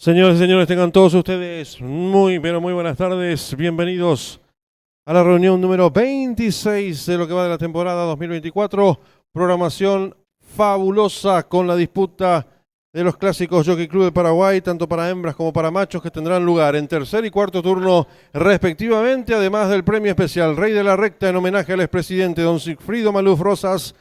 Señores y señores, tengan todos ustedes muy, pero muy buenas tardes. Bienvenidos a la reunión número 26 de lo que va de la temporada 2024. Programación fabulosa con la disputa de los clásicos Jockey Club de Paraguay, tanto para hembras como para machos, que tendrán lugar en tercer y cuarto turno respectivamente, además del premio especial Rey de la Recta en homenaje al expresidente don Sigfrido Maluf Rosas,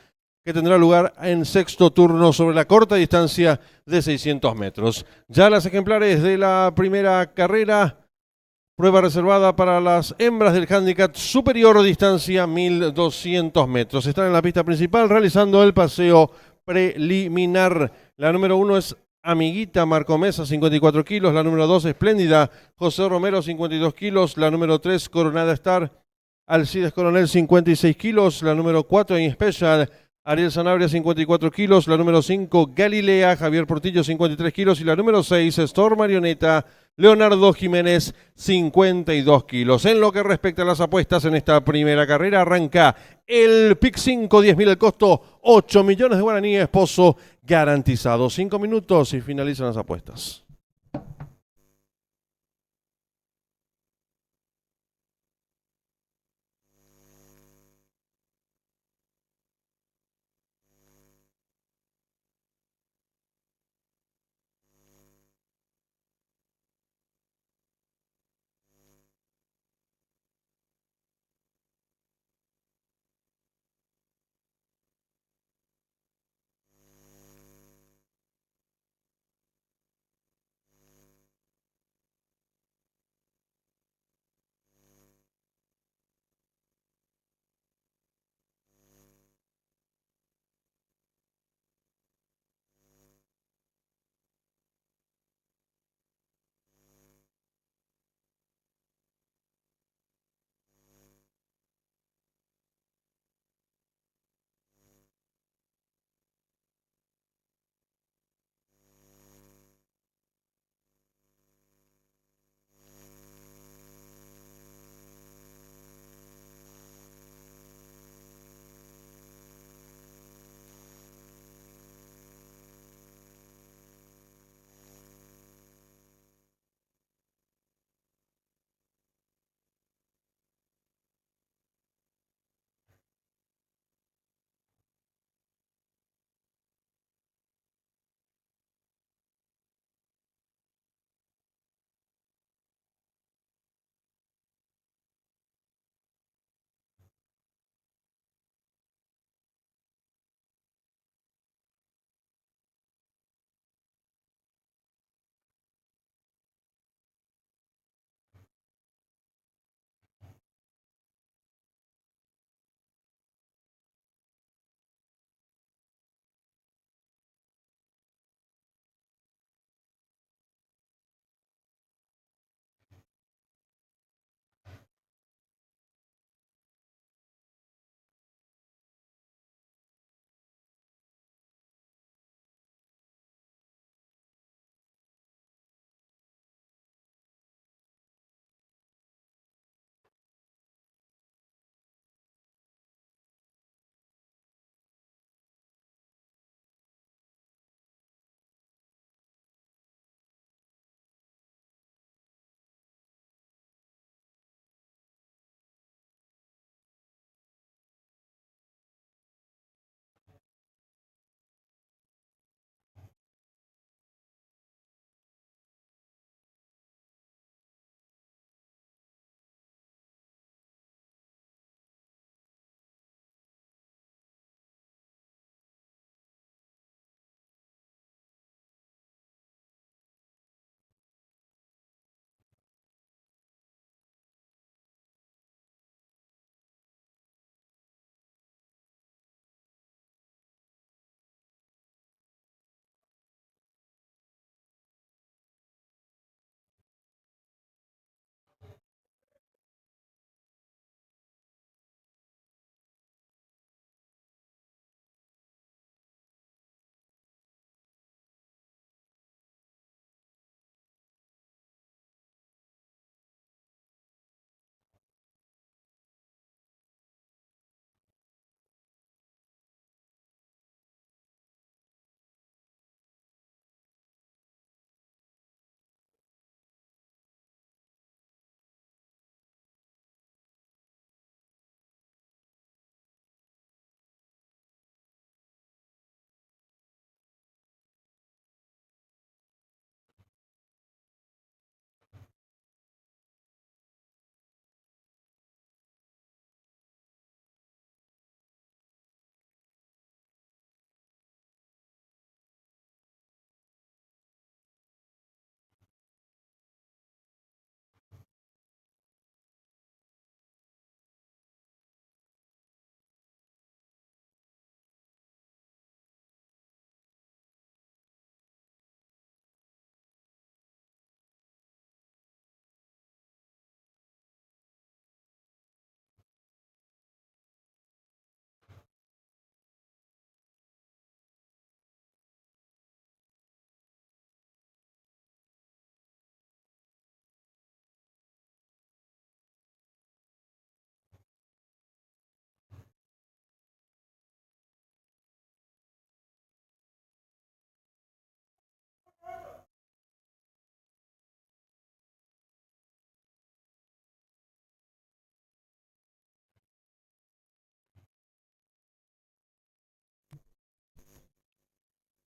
que tendrá lugar en sexto turno sobre la corta distancia de 600 metros. Ya las ejemplares de la primera carrera, prueba reservada para las hembras del handicap superior, distancia 1200 metros. Están en la pista principal realizando el paseo preliminar. La número 1 es Amiguita Marco Mesa, 54 kilos. La número 2, Espléndida José Romero, 52 kilos. La número 3, Coronada Star Alcides Coronel, 56 kilos. La número 4, In Special Ariel Sanabria, 54 kilos. La número 5, Galilea Javier Portillo, 53 kilos. Y la número 6, Storm Marioneta Leonardo Jiménez, 52 kilos. En lo que respecta a las apuestas en esta primera carrera, arranca el PIC 5, 10.000 el costo, 8 millones de guaraníes, pozo garantizado. 5 minutos y finalizan las apuestas.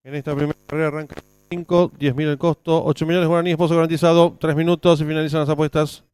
En esta primera carrera arranca 5, 10.000 el costo, 8 millones de guaraníes, pozo garantizado, 3 minutos y finalizan las apuestas.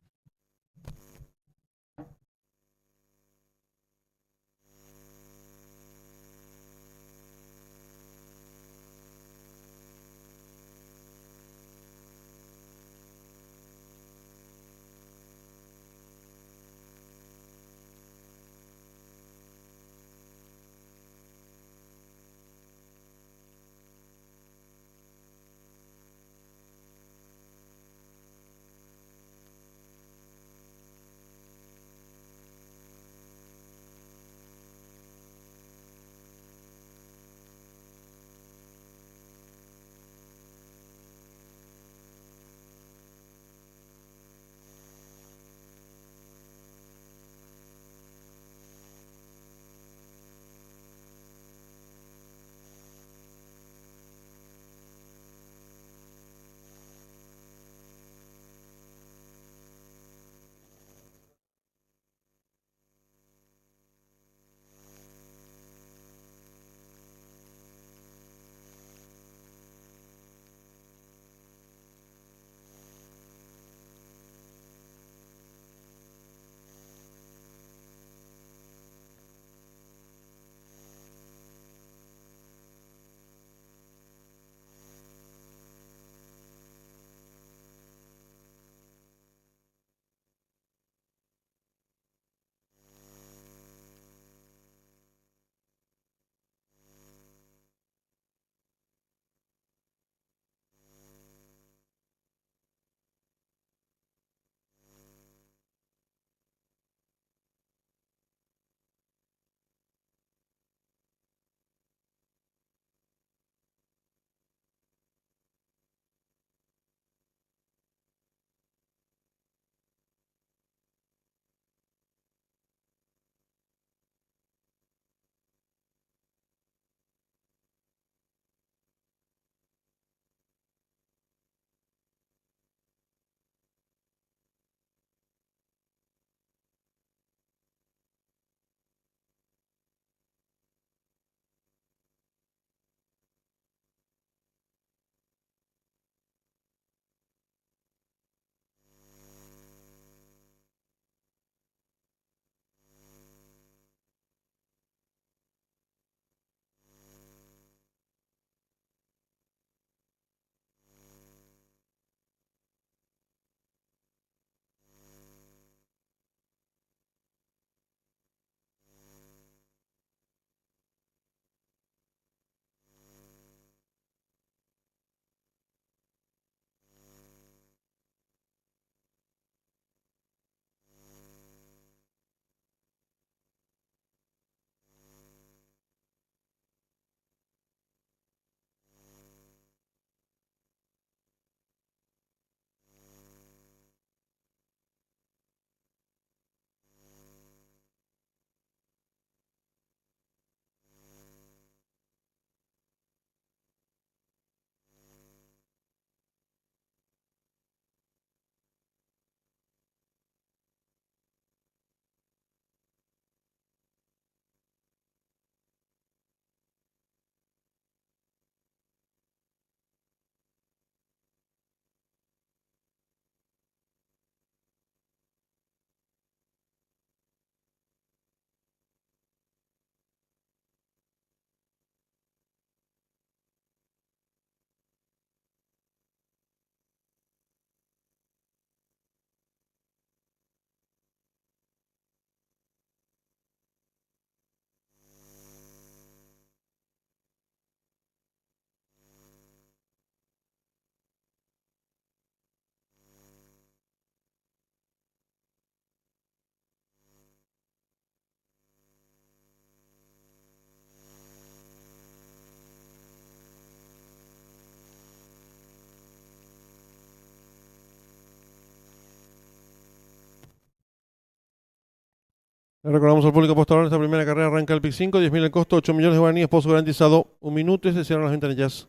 Le recordamos al público apostador, en esta primera carrera arranca el pick 5, 10.000 el costo, 8 millones de guaraníes, pozo garantizado, 1 minuto y se cierran las ventanillas.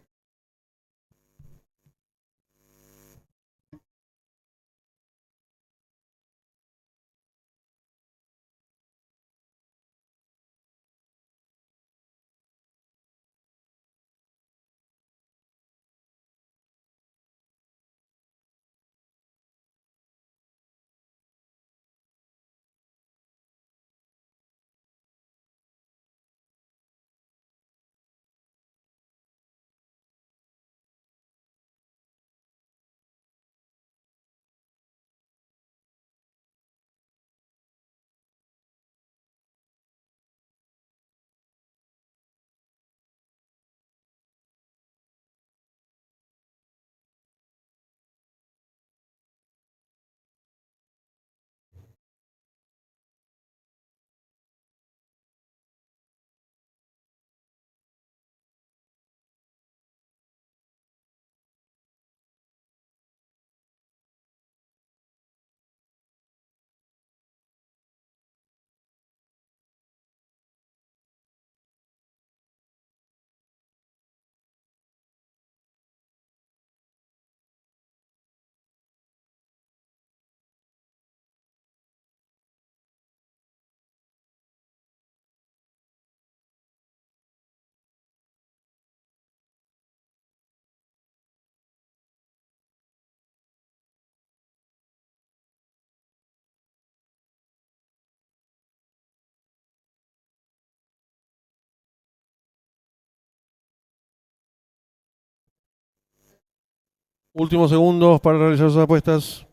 Últimos segundos para realizar sus apuestas.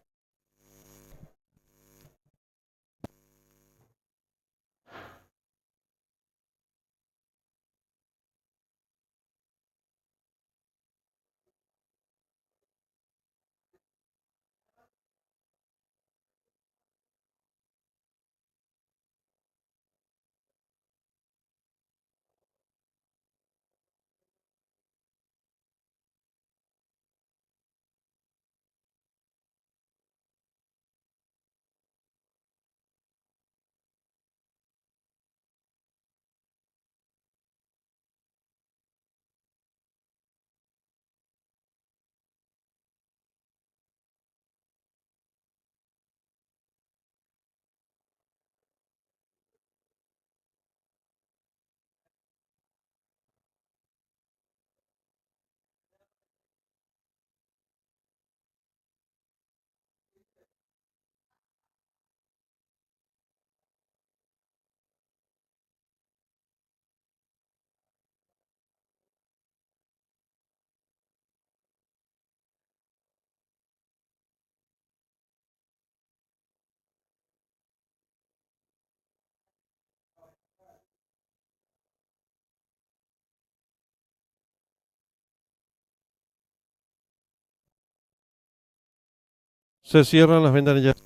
Se cierran las ventanillas.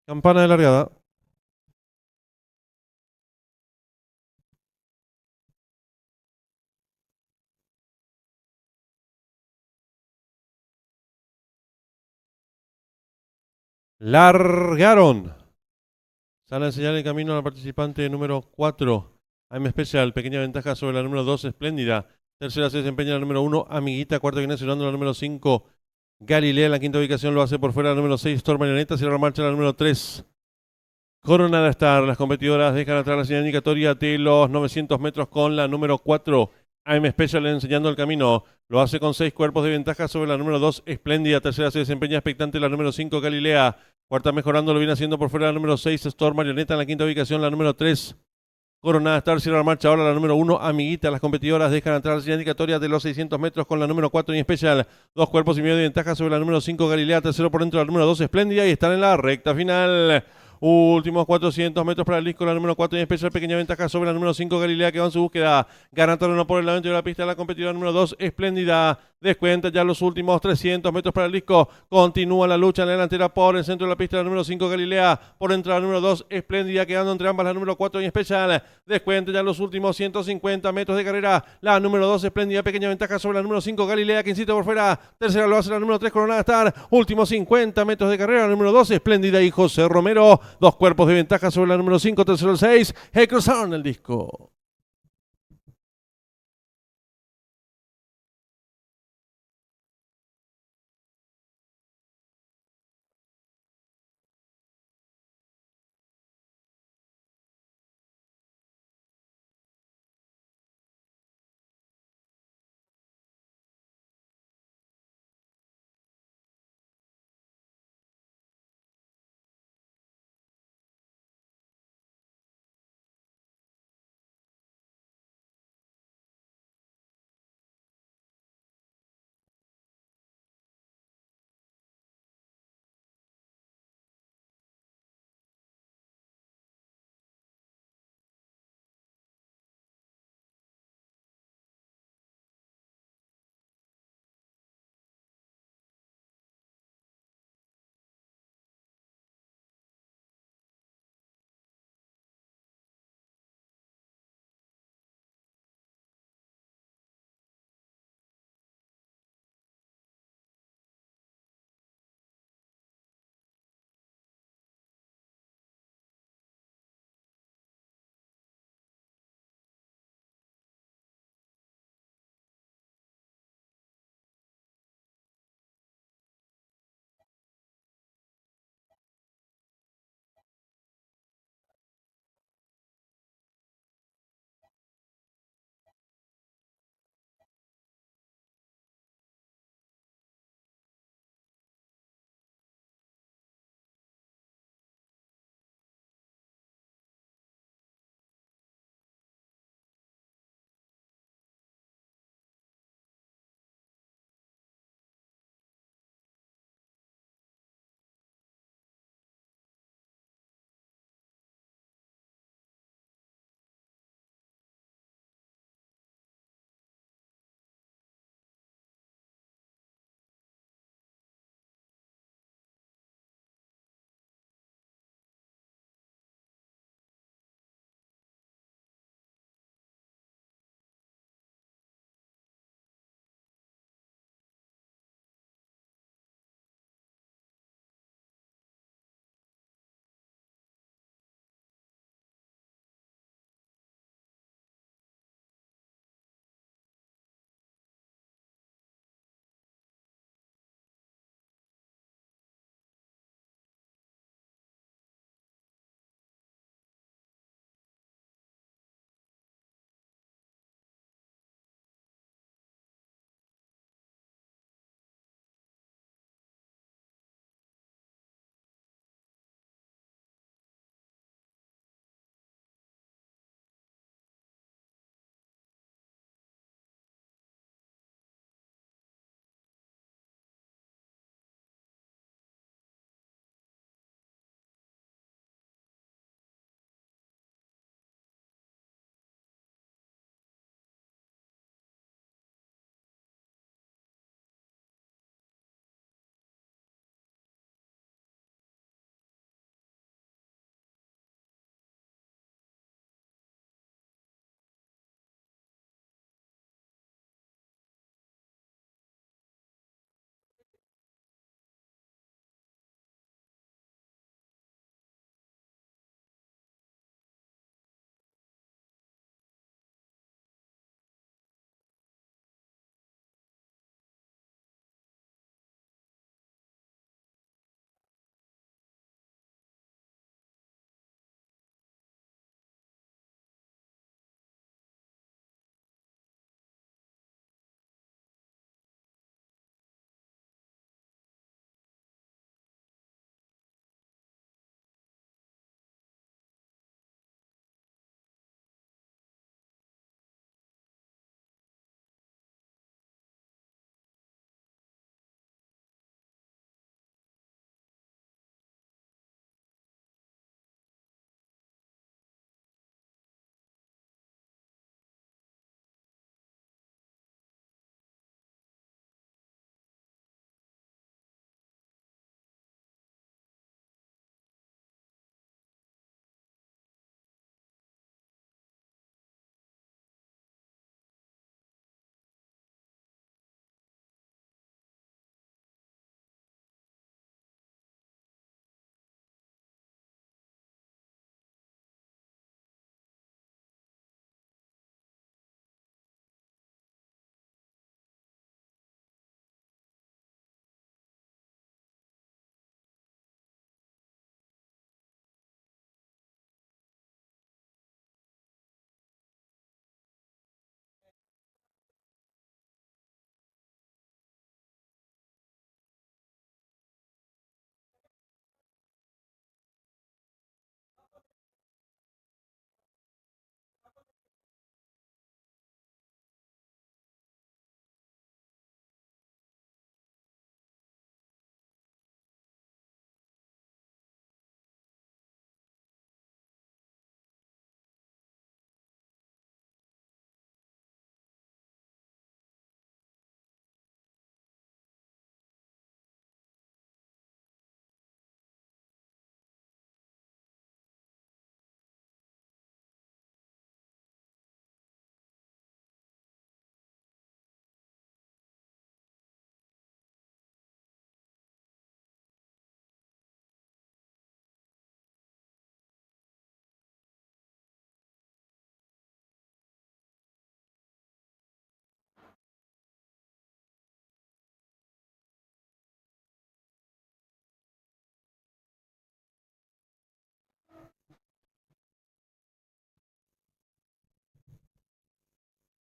Campana de largada. Largaron. Sale a enseñar el camino al participante número 4. AM Special, pequeña ventaja sobre la número 2, Espléndida. Tercera se desempeña la número 1, Amiguita. Cuarto viene cerrando la número 5, Galilea. En la quinta ubicación lo hace por fuera la número 6, Storm Marioneta. Cierra la marcha la número 3. Coronada Star. Las competidoras dejan atrás la señal indicatoria de los 900 metros con la número 4. AM Special enseñando el camino. Lo hace con 6 cuerpos de ventaja sobre la número 2, Espléndida. Tercera se desempeña expectante la número 5, Galilea. Cuarta mejorando, lo viene haciendo por fuera la número 6, Storm Marioneta. En la quinta ubicación la número 3. Coronada Star cierra la marcha ahora la número 1, Amiguita. Las competidoras dejan atrás la señal indicatoria de los 600 metros con la número 4 y Special. 2 cuerpos y medio de ventaja sobre la número 5, Galilea. Tercero por dentro la número 2, Espléndida. Y están en la recta final. Últimos 400 metros para el disco, la número 4 y Special. Pequeña ventaja sobre la número 5, Galilea, que va en su búsqueda. Gana terreno por el lado de la pista la competidora número 2, Espléndida. Descuenta ya los últimos 300 metros para el disco. Continúa la lucha en la delantera por el centro de la pista la número 5, Galilea. Por entrar la número 2, Espléndida, quedando entre ambas la número 4 y Special. Descuenta ya los últimos 150 metros de carrera. La número 2, Espléndida, pequeña ventaja sobre la número 5, Galilea, que insiste por fuera. Tercera lo hace la número 3, Coronada Star. Últimos 50 metros de carrera. La número 2, Espléndida y José Romero. 2 cuerpos de ventaja sobre la número 5, tercero el 6. Cruzaron el disco.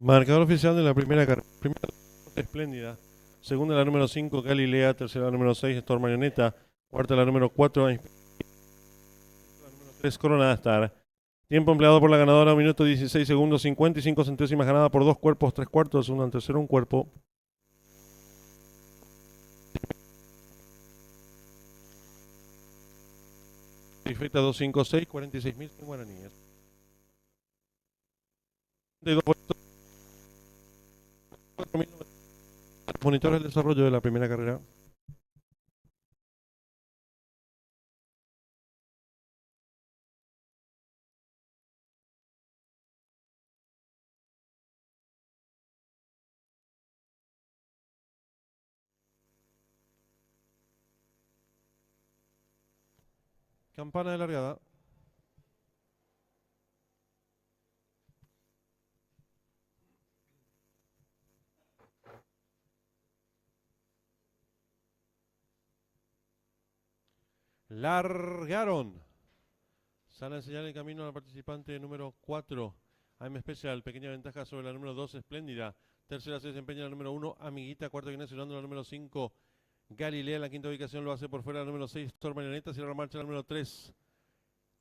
Marcador oficial de la primera carrera. Primera, Espléndida. Segunda, la número 5, Galilea. Tercera, la número 6, Storm Marioneta. Cuarta, la número 4, la número 3, Corona Star. Tiempo empleado por la ganadora, 1 minuto 16 segundos, 55 centésimas, ganada por 2 cuerpos, 3 cuartos, segunda en tercero, un cuerpo. Perfecta 256, 46.000 en guaraníes. 4.000 monitores del desarrollo de la primera carrera. Campana de largada. Largaron. Sale a enseñar el camino al participante número 4. AM Special, pequeña ventaja sobre la número 2, Espléndida. Tercera se desempeña la número 1, Amiguita. Cuarta viene cerrando la número 5, Galilea. En la quinta ubicación lo hace por fuera la número 6, Storm Marioneta. Cierra la marcha la número 3,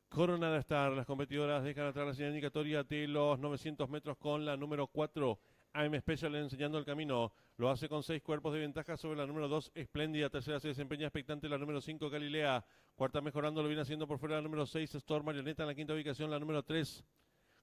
Coronada Star. Las competidoras dejan atrás la señal indicatoria de los 900 metros con la número 4. AM Special enseñando el camino. Lo hace con 6 cuerpos de ventaja sobre la número 2, Espléndida. Tercera se desempeña expectante la número 5, Galilea. Cuarta mejorando, lo viene haciendo por fuera la número 6, Storm Marioneta. En la quinta ubicación la número 3,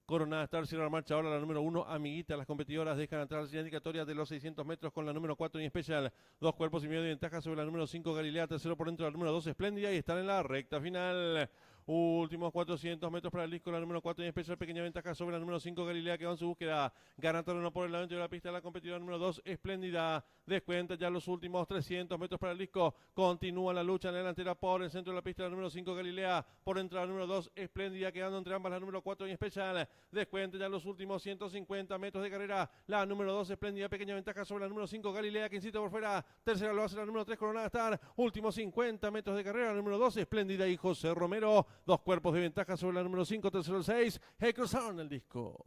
Coronada Star. Cierra la marcha ahora la número 1, Amiguita. Las competidoras dejan atrás la señal indicatoria de los 600 metros con la número 4 y Special. 2 cuerpos y medio de ventaja sobre la número 5, Galilea. Tercero por dentro la número 2, Espléndida. Y están en la recta final. Últimos 400 metros para el disco, la número 4 y Special. Pequeña ventaja sobre la número 5, Galilea, que va en su búsqueda. Gana terreno por el lado de la pista la competidora número 2, Espléndida. Descuenta ya los últimos 300 metros para el disco. Continúa la lucha en la delantera por el centro de la pista la número 5, Galilea. Por entrar la número 2, Espléndida, quedando entre ambas la número 4 y Special. Descuenta ya los últimos 150 metros de carrera. La número 2, Espléndida, pequeña ventaja sobre la número 5, Galilea, que incita por fuera. Tercera lo hace la número 3, Coronada Star. Últimos 50 metros de carrera. La número 2, Espléndida y José Romero. 2 cuerpos de ventaja sobre la número 5, tercero el 6. Cruzaron el disco.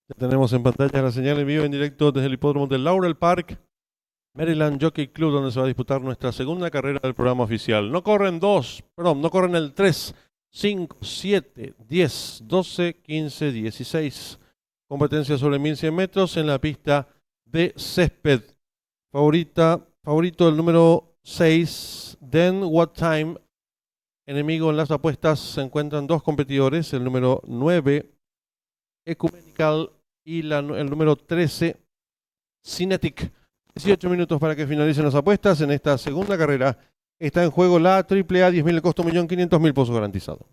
Ya tenemos en pantalla la señal en vivo en directo desde el hipódromo del Laurel Park, Maryland Jockey Club, donde se va a disputar nuestra segunda carrera del programa oficial. No corren el 3, 5, 7, 10, 12, 15, 16. Competencia sobre 1100 metros en la pista de césped. Favorito el número 6, Then What Time. Enemigo en las apuestas se encuentran dos competidores, el número 9, Ecumenical, y el número 13, Cinetic. 18 minutos para que finalicen las apuestas. En esta segunda carrera está en juego la AAA 10.000, el costo 1.500.000 pesos garantizado.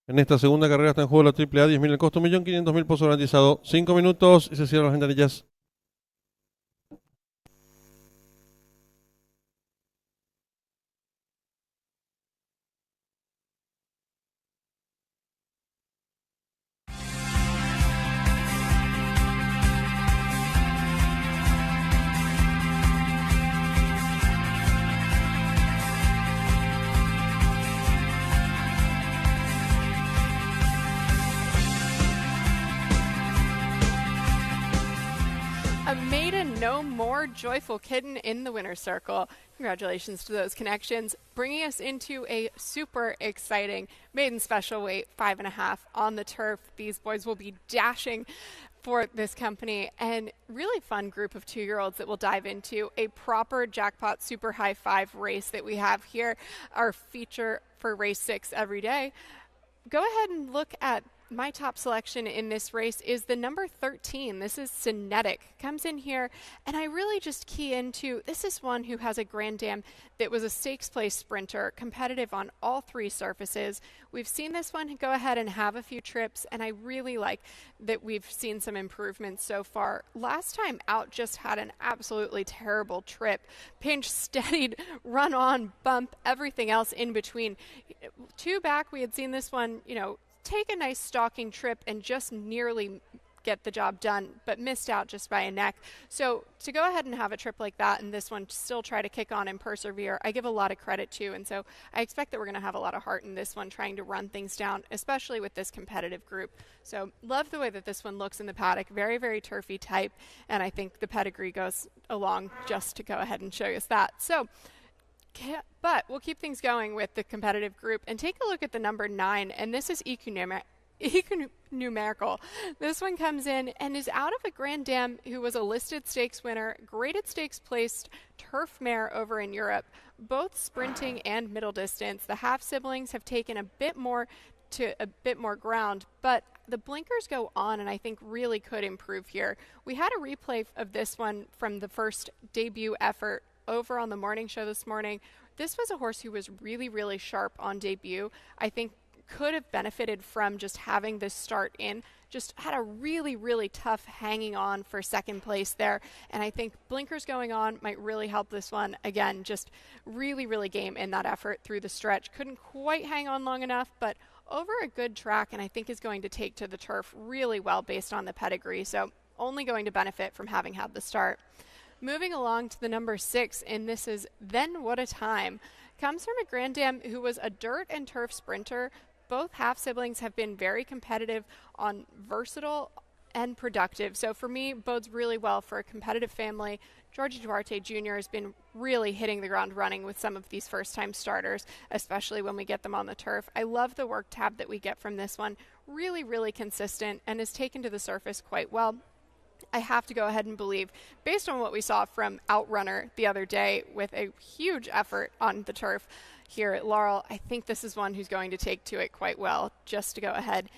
En esta segunda carrera está en juego la AAA, 10.000 el costo, 1.500.000 pozo garantizado. 5 minutos y se cierran las ventanillas. A maiden no more joyful kitten in the winner's circle. Congratulations to those connections, bringing us into a super exciting maiden special weight 5.5 on the turf. These boys will be dashing for this company, and really fun group of 2-year-olds that we'll dive into a proper jackpot super high five race that we have here, our feature for race 6 every day. Go ahead and look at my top selection in this race is the number 13. This is Cinetic. Comes in here, and I really just key into, this is one who has a Grand Dam that was a stakes place sprinter, competitive on all 3 surfaces. We've seen this one go ahead and have a few trips, and I really like that we've seen some improvements so far. Last time out just had an absolutely terrible trip. Pinch, steadied, run on, bump, everything else in between. 2 back, we had seen this one, take a nice stalking trip and just nearly get the job done, but missed out just by a neck. So to go ahead and have a trip like that and this one still try to kick on and persevere, I give a lot of credit to. And so I expect that we're going to have a lot of heart in this one, trying to run things down, especially with this competitive group. So love the way that this one looks in the paddock. Very, very turfy type. And I think the pedigree goes along just to go ahead and show us that. So but we'll keep things going with the competitive group and take a look at the number 9, and this is Econumerical. This one comes in and is out of a Grand Dam who was a listed stakes winner, graded stakes placed turf mare over in Europe, both sprinting and middle distance. The half siblings have taken a bit more ground, but the blinkers go on and I think really could improve here. We had a replay of this one from the first debut effort over on the morning show this morning. This was a horse who was really, really sharp on debut. I think could have benefited from just having this start in. Just had a really, really tough hanging on for second place there. And I think blinkers going on might really help this one. Again, just really, really game in that effort through the stretch. Couldn't quite hang on long enough, but over a good track, and I think is going to take to the turf really well based on the pedigree. So only going to benefit from having had the start. Moving along to the number 6, and this is Then What a Time. Comes from a Grand Dam who was a dirt and turf sprinter. Both half siblings have been very competitive on versatile and productive. So for me, bodes really well for a competitive family. Georgie Duarte Jr. has been really hitting the ground running with some of these first-time starters, especially when we get them on the turf. I love the work tab that we get from this one. Really, really consistent and is taken to the surface quite well. I have to go ahead and believe, based on what we saw from Outrunner the other day with a huge effort on the turf here at Laurel, I think this is one who's going to take to it quite well. Just to go ahead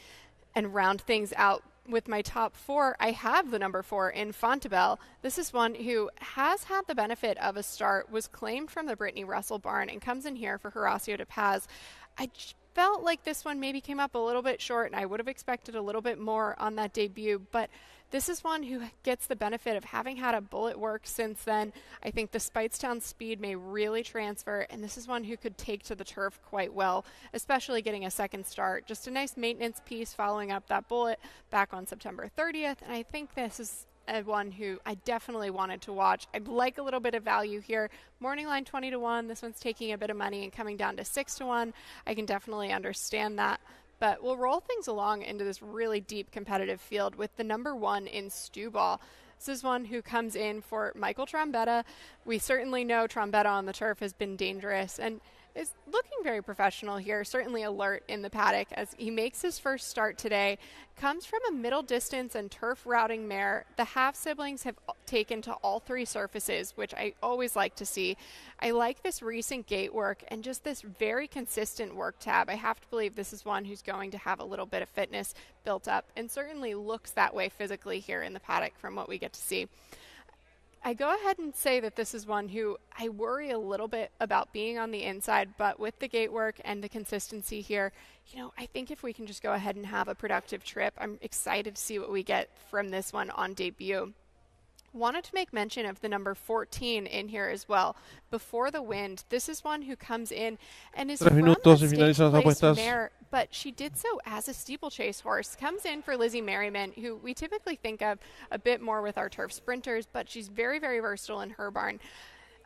and round things out with my top 4, I have the number 4 in Fontabelle. This is one who has had the benefit of a start, was claimed from the Brittany Russell barn, and comes in here for Horacio de Paz. I felt like this one maybe came up a little bit short, and I would have expected a little bit more on that debut, but this is one who gets the benefit of having had a bullet work since then. I think the Speightstown speed may really transfer, and this is one who could take to the turf quite well, especially getting a second start. Just a nice maintenance piece following up that bullet back on September 30th, and I think this is one who I definitely wanted to watch. I'd like a little bit of value here. Morning line 20-1. This one's taking a bit of money and coming down to 6-1. I can definitely understand that. But we'll roll things along into this really deep competitive field with the number 1 in Stewball. This is one who comes in for Michael Trombetta. We certainly know Trombetta on the turf has been dangerous and is looking very professional here, certainly alert in the paddock as he makes his first start today. Comes from a middle distance and turf routing mare. The half siblings have taken to all 3 surfaces, which I always like to see. I like this recent gate work and just this very consistent work tab. I have to believe this is one who's going to have a little bit of fitness built up and certainly looks that way physically here in the paddock from what we get to see. I go ahead and say that this is one who I worry a little bit about being on the inside, but with the gate work and the consistency here, I think if we can just go ahead and have a productive trip, I'm excited to see what we get from this one on debut. Wanted to make mention of the number 14 in here as well. Before the Wind, this is one who comes in and is 3 from minutos a y finalizan las stakes-placed apuestas. mare, but she did so as a steeplechase horse. Comes in for Lizzie Merriman, who we typically think of a bit more with our turf sprinters, but she's very, very versatile in her barn.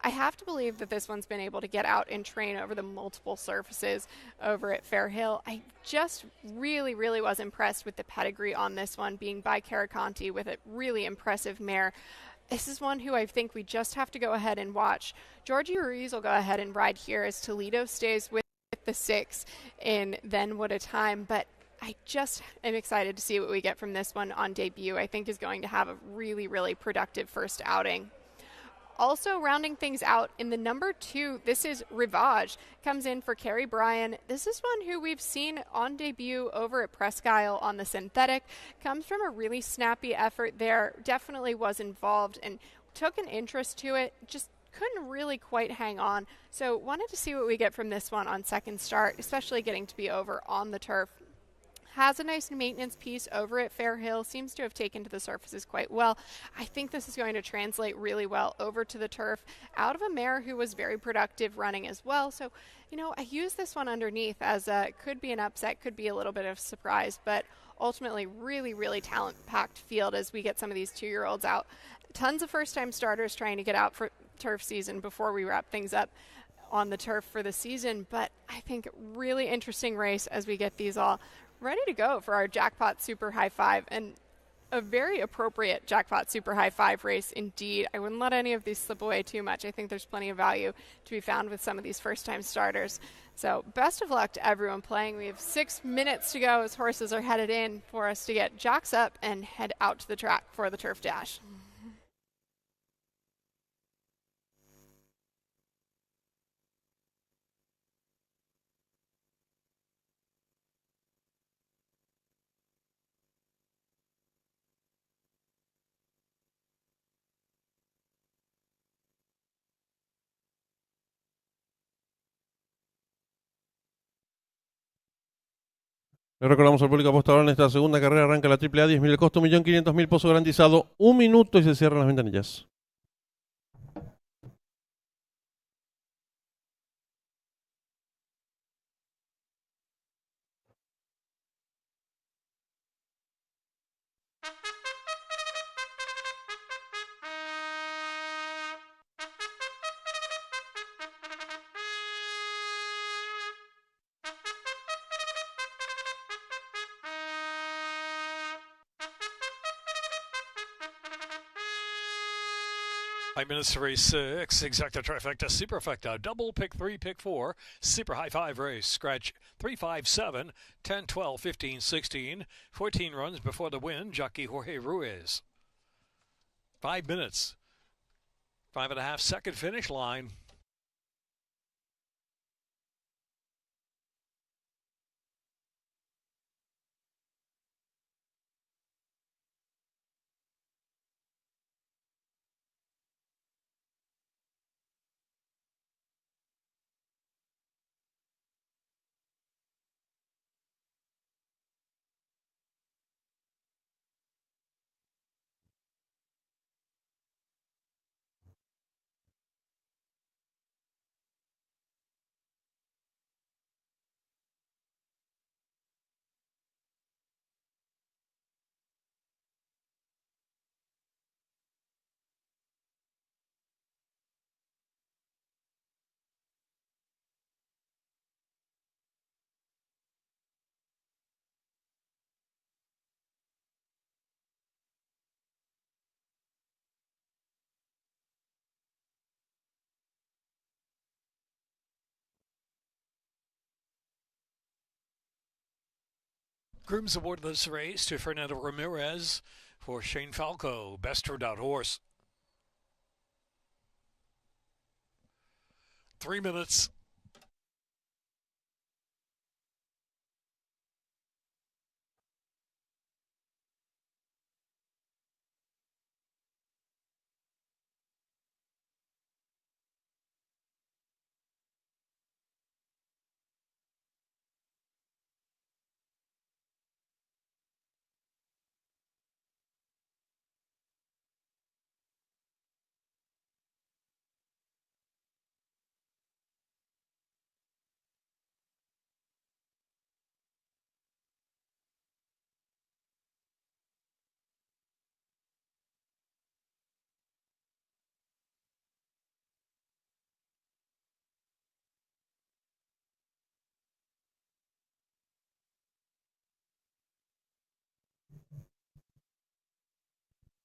I have to believe that this one's been able to get out and train over the multiple surfaces over at Fair Hill. I just really, really was impressed with the pedigree on this one, being by Caraconti with a really impressive mare. This is one who I think we just have to go ahead and watch. Georgie Ruiz will go ahead and ride here as Toledo stays with the 6 in Then What a Time, but I just am excited to see what we get from this one on debut. I think is going to have a really, really productive first outing. Also rounding things out in the number 2, this is Rivage, comes in for Carrie Bryan. This is one who we've seen on debut over at Presque Isle on the synthetic. Comes from a really snappy effort there, definitely was involved and took an interest to it, just couldn't really quite hang on. So wanted to see what we get from this one on second start, especially getting to be over on the turf. Has a nice maintenance piece over at Fair Hill, seems to have taken to the surfaces quite well. I think this is going to translate really well over to the turf out of a mare who was very productive running as well. So, I use this one underneath as could be an upset, could be a little bit of surprise, but ultimately really, really talent-packed field as we get some of these 2-year-olds out. Tons of first-time starters trying to get out for turf season before we wrap things up on the turf for the season, but I think really interesting race as we get these all ready to go for our Jackpot Super High 5, and a very appropriate Jackpot Super High 5 race indeed. I wouldn't let any of these slip away too much. I think there's plenty of value to be found with some of these first-time starters. So best of luck to everyone playing. We have 6 minutes to go as horses are headed in for us to get jocks up and head out to the track for the Turf Dash. Le recordamos al público apostador en esta segunda carrera arranca la AAA 10.000 el costo, 1.500.000 pozo garantizado, 1 minuto y se cierran las ventanillas. Five minutes to race 6, exacta trifecta, superfecta, double, pick 3, pick 4, super high 5 race, scratch 3, 5, 7, 10, 12, 15, 16, 14 runs before the win, jockey Jorge Ruiz. 5 minutes, 5.5 second finish line. Grooms awarded this race to Fernando Ramirez for Shane Falco, best turned out horse. 3 minutes.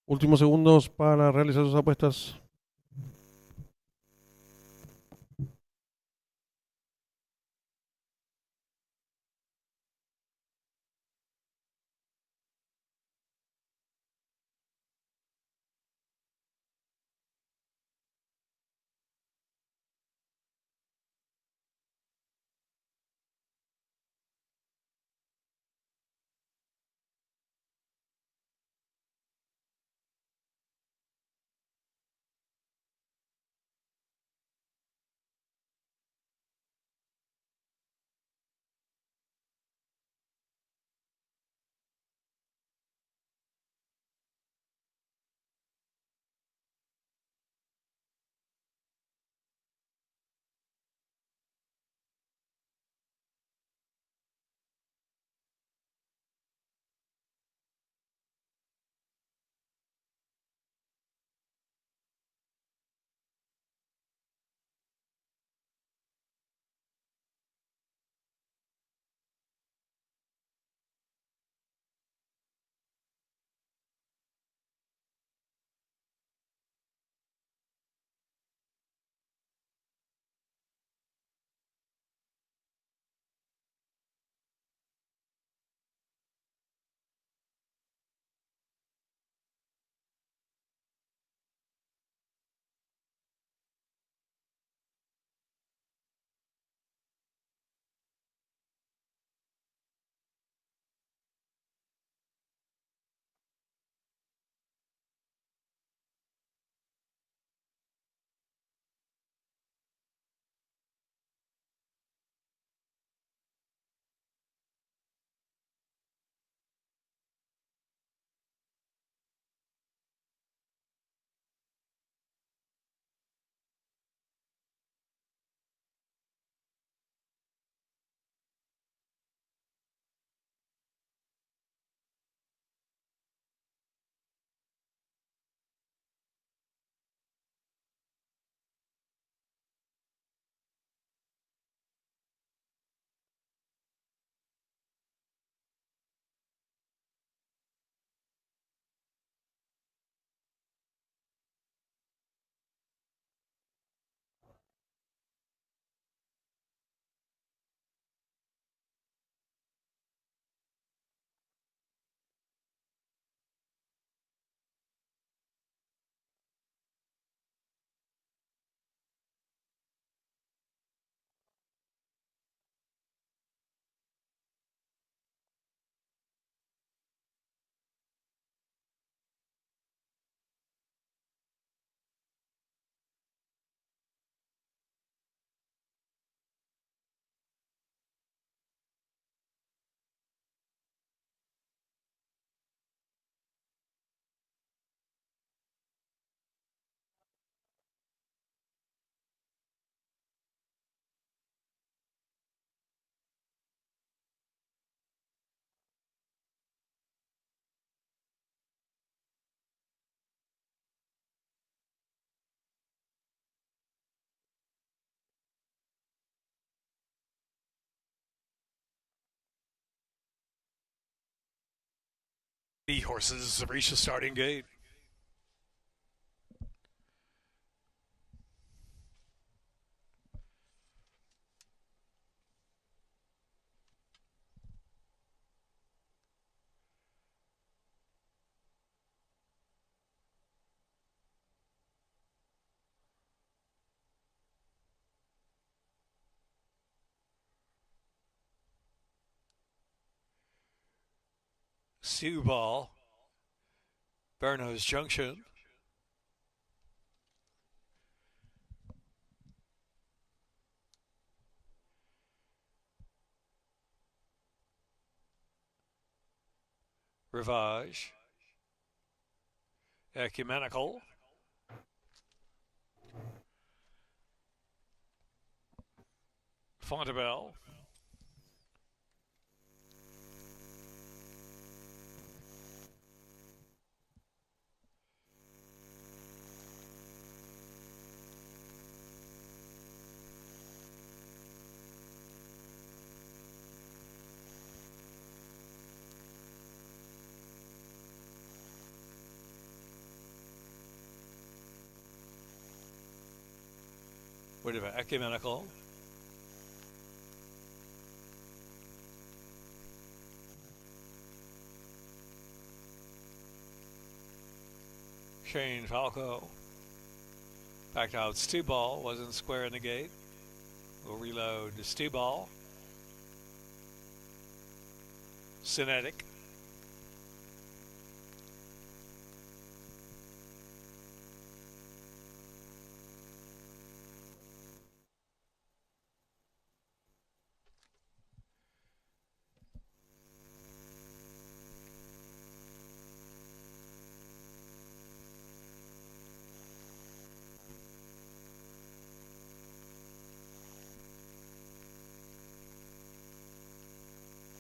Últimos segundos para realizar sus apuestas. The horses reach the starting gate. Sioux Ball, Bernos Junction, Rivage, Ecumenical, Fontebelle, What about Ecumenical? Shane Falco. Backed out Stu Ball, wasn't square in the gate. We'll reload Stu Ball. Cinetic.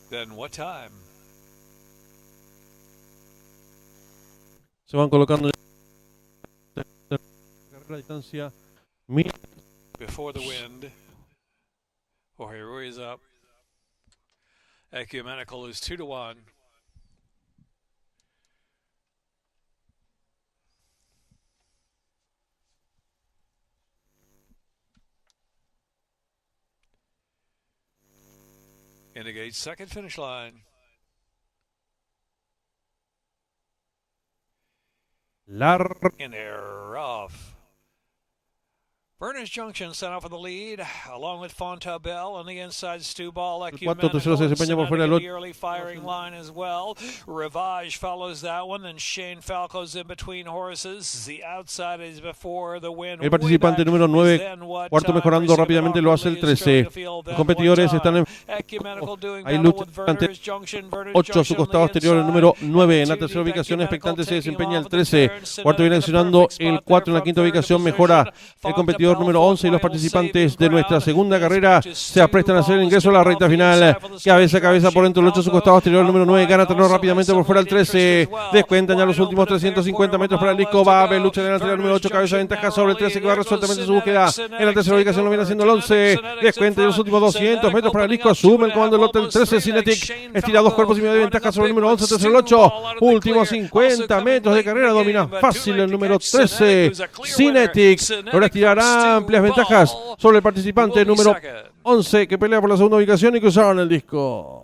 Then what time? Se van colocando la distancia. Before the wind. Jorge Ruiz up. Ecumenical is 2-1. Indicate second finish line. In there, off. Berners Junction sent out for the lead, along with Fontabelle on the inside. Stu Ball, Tercero se desempeña por fuera the early firing line as well. Rivage follows that one, then Shane Falco's in between horses. The outside is before the win. El participante número 9, cuarto mejorando rápidamente, lo hace el 13. Los competidores están en... Hay lucha ante 8 a su costado exterior, el número 9. En la tercera ubicación expectante se desempeña el 13. Cuarto viene accionando el 4. En la quinta ubicación mejora el competidor número 11 y los participantes de nuestra segunda carrera se aprestan a hacer el ingreso a la recta final. Cabeza a cabeza por dentro el 8 a su costado exterior, el número 9 gana terreno rápidamente por fuera el 13. Descuentan ya los últimos 350 metros para el disco. Va a haber lucha delantera el número 8, cabeza de ventaja sobre el 13 que va resueltamente su búsqueda. En la tercera ubicación lo viene haciendo el 11. Descuenta ya los últimos 200 metros para el disco. Asume el comando del lote el 13 Cinetic. Estira 2 cuerpos y medio de ventaja sobre el número 11, tercero el 8. Últimos 50 metros de carrera, domina fácil el número 13 Cinetic. Ahora estirará amplias ventajas sobre el participante número 11 que pelea por la segunda ubicación y cruzaron el disco.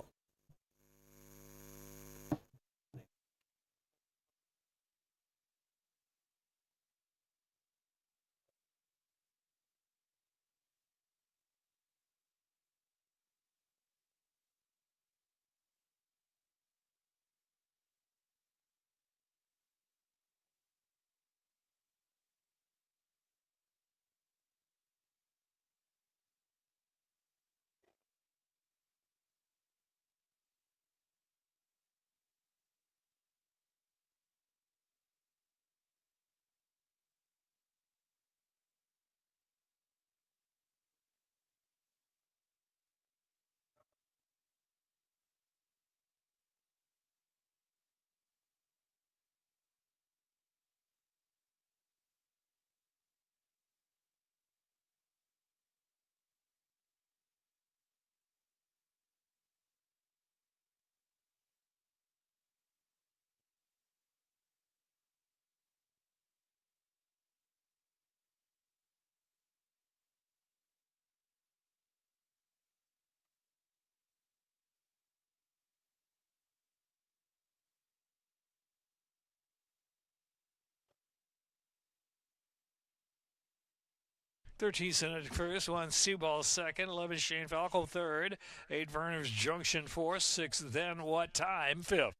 Thirteen Cinetic first, 1 Stu Ball second, 11 Shane Falco third, 8 Berners Junction fourth, 6 Then What Time fifth.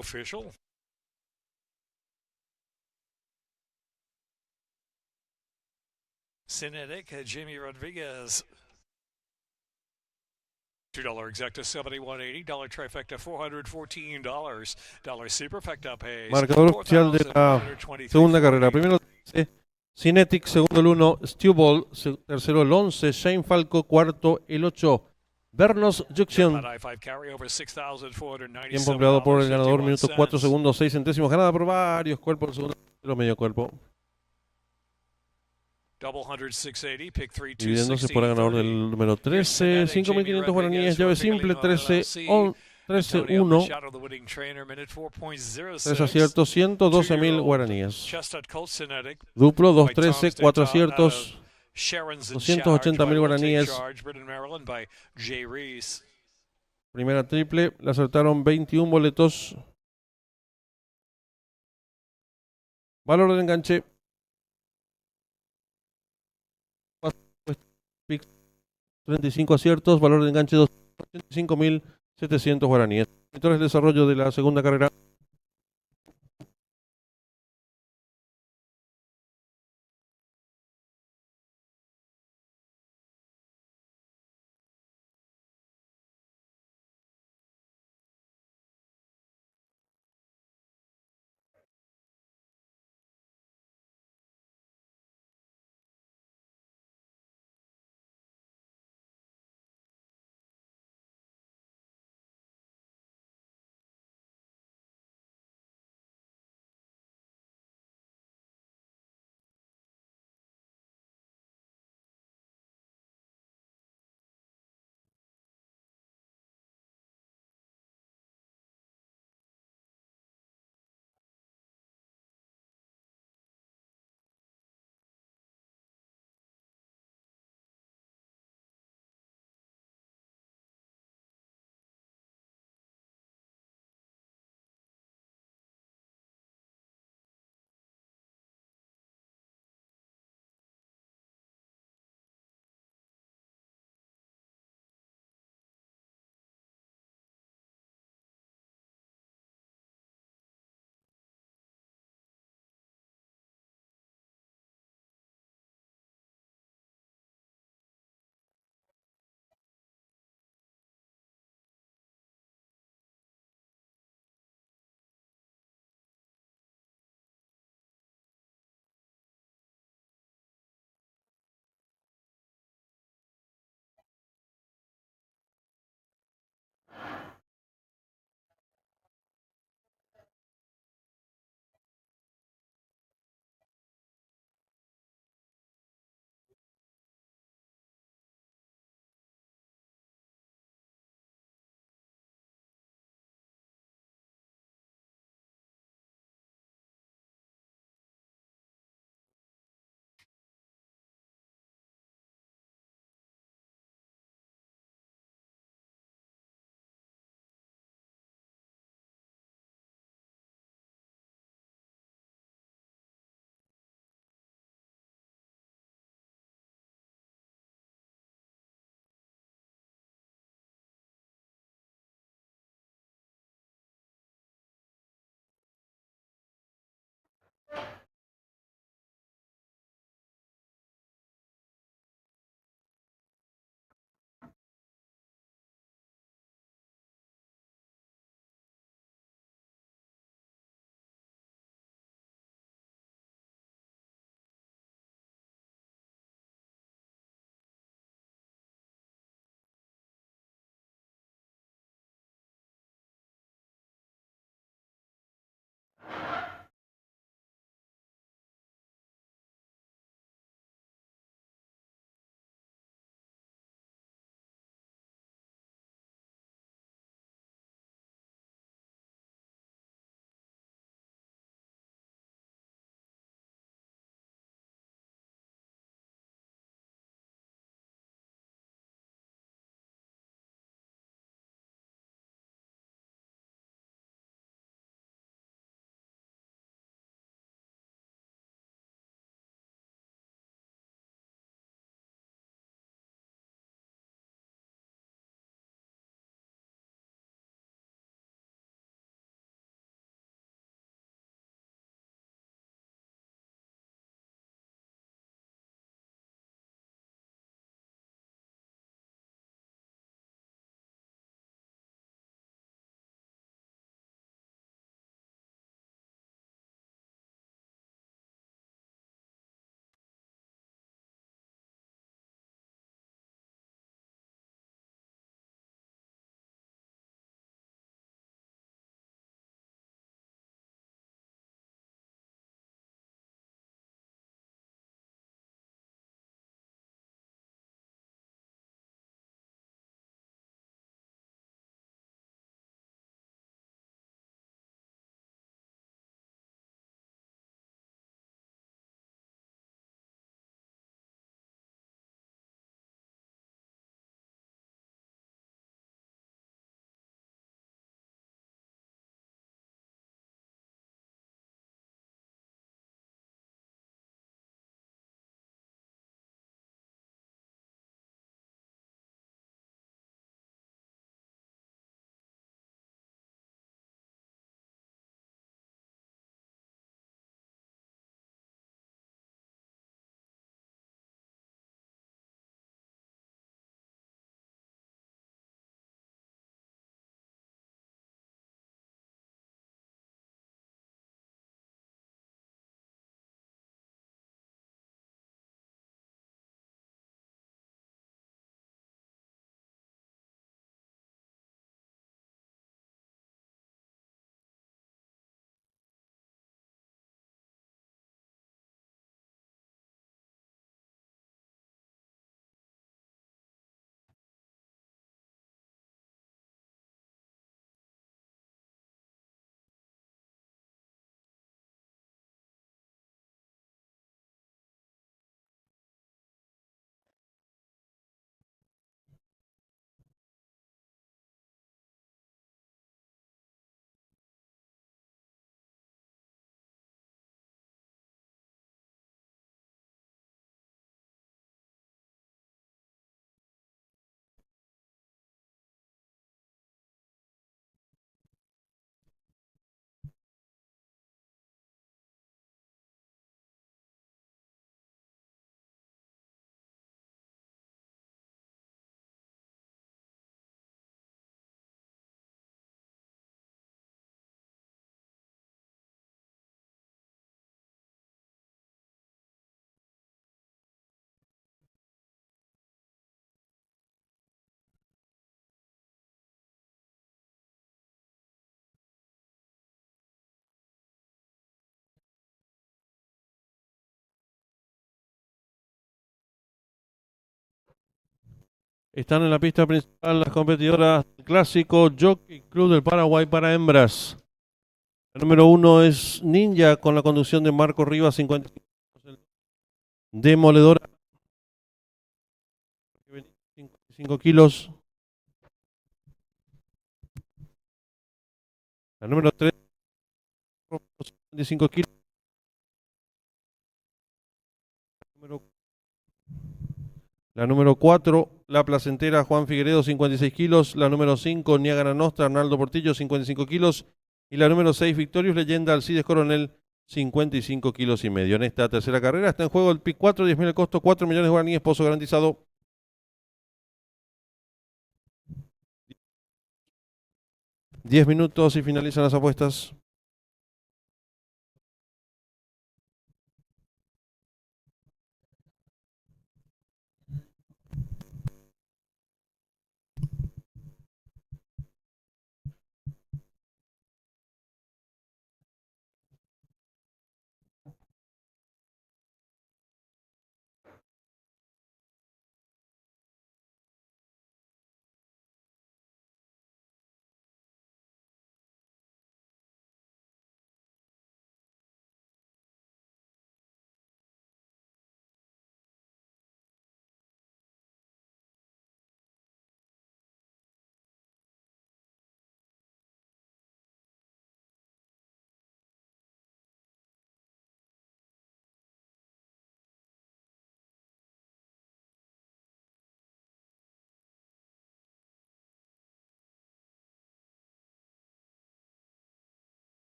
official. Cinetic, Jimmy Rodriguez. $2 exacta $71.80, trifecta $414, dollar superfecta pays Marcador oficial de la segunda carrera. Primero Cinetic, segundo el 1, Stu Ball, tercero el 11, Shane Falco, cuarto el 8, Bernos Junction. Tiempo empleado por el ganador, minuto 4 segundos 6 centésimos, ganada por varios cuerpos, segundo medio cuerpo. Dividiéndose por el ganador del número 13, 5.500 guaraníes, llave simple, 13-1. 3 aciertos, 112.000 guaraníes. Duplo, 2-13, 4 aciertos, 280.000 guaraníes. Primera triple, le acertaron 21 boletos. Valor del enganche. 35 aciertos, valor de enganche 285.700 guaraníes. Entonces el desarrollo de la segunda carrera. Están en la pista principal las competidoras del clásico Jockey Club del Paraguay para hembras. El número 1 es Ninja con la conducción de Marco Rivas, 55 Demoledora, 55 kilos. La número 3, 55 kilos. La número 4, La Placentera, Juan Figueredo, 56 kilos. La número 5, Niágara Nostra, Arnaldo Portillo, 55 kilos. Y la número 6, Victorious Leyenda, Alcides Coronel, 55 kilos y medio. En esta tercera carrera está en juego el PIC 4, 10.000 el costo, 4 millones de guaraníes, pozo garantizado. 10 minutos y finalizan las apuestas.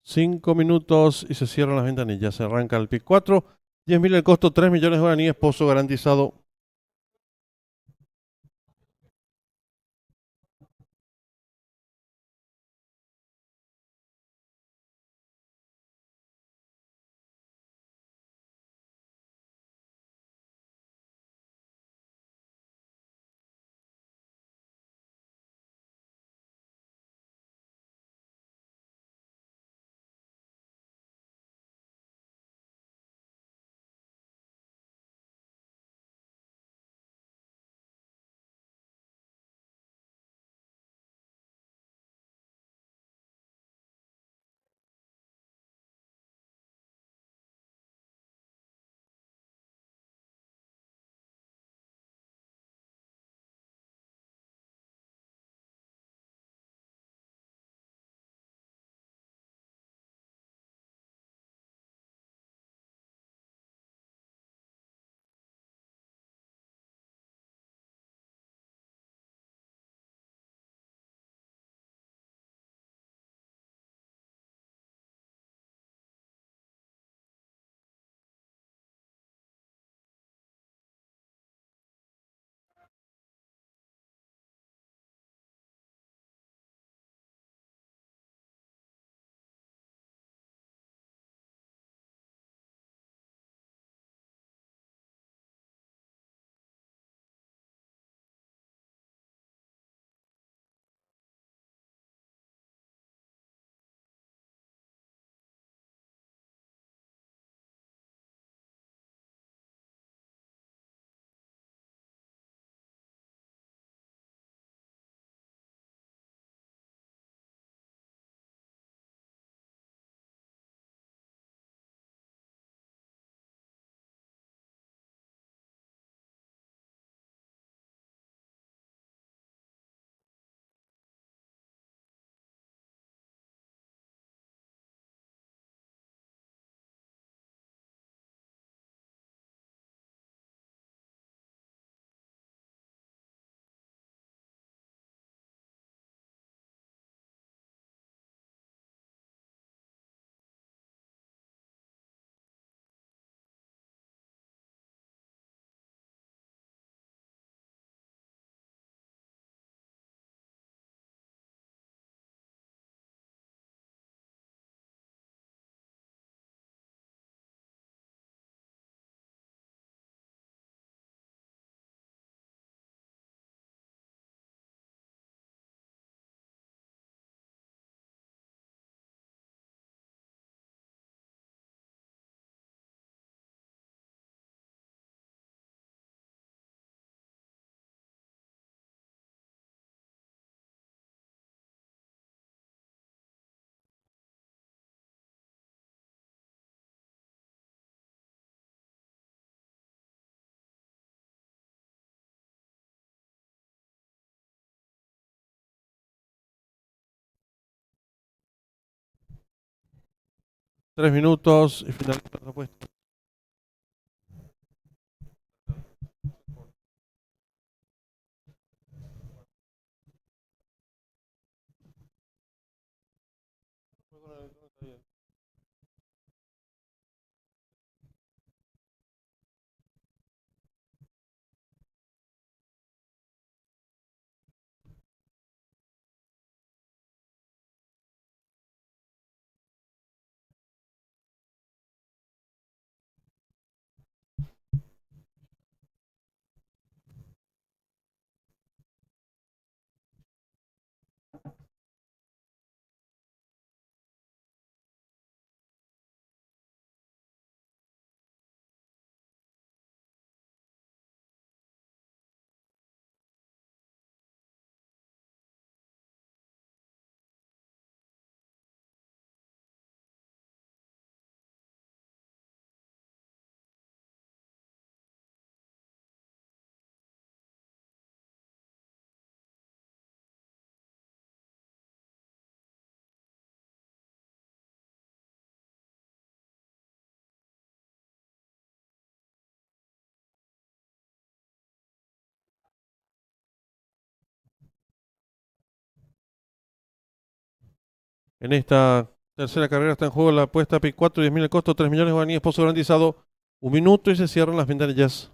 5 minutos y se cierran las ventanillas. Se arranca el pick 4. 10.000 el costo, 3 millones de guaraníes, pozo garantizado. Tres minutos y finaliza la apuesta. En esta Tercera carrera está en juego, la apuesta pick 4, 10.000 el costo, 3 millones de guaraníes, pozo garantizado. 1 minuto y se cierran las ventanillas.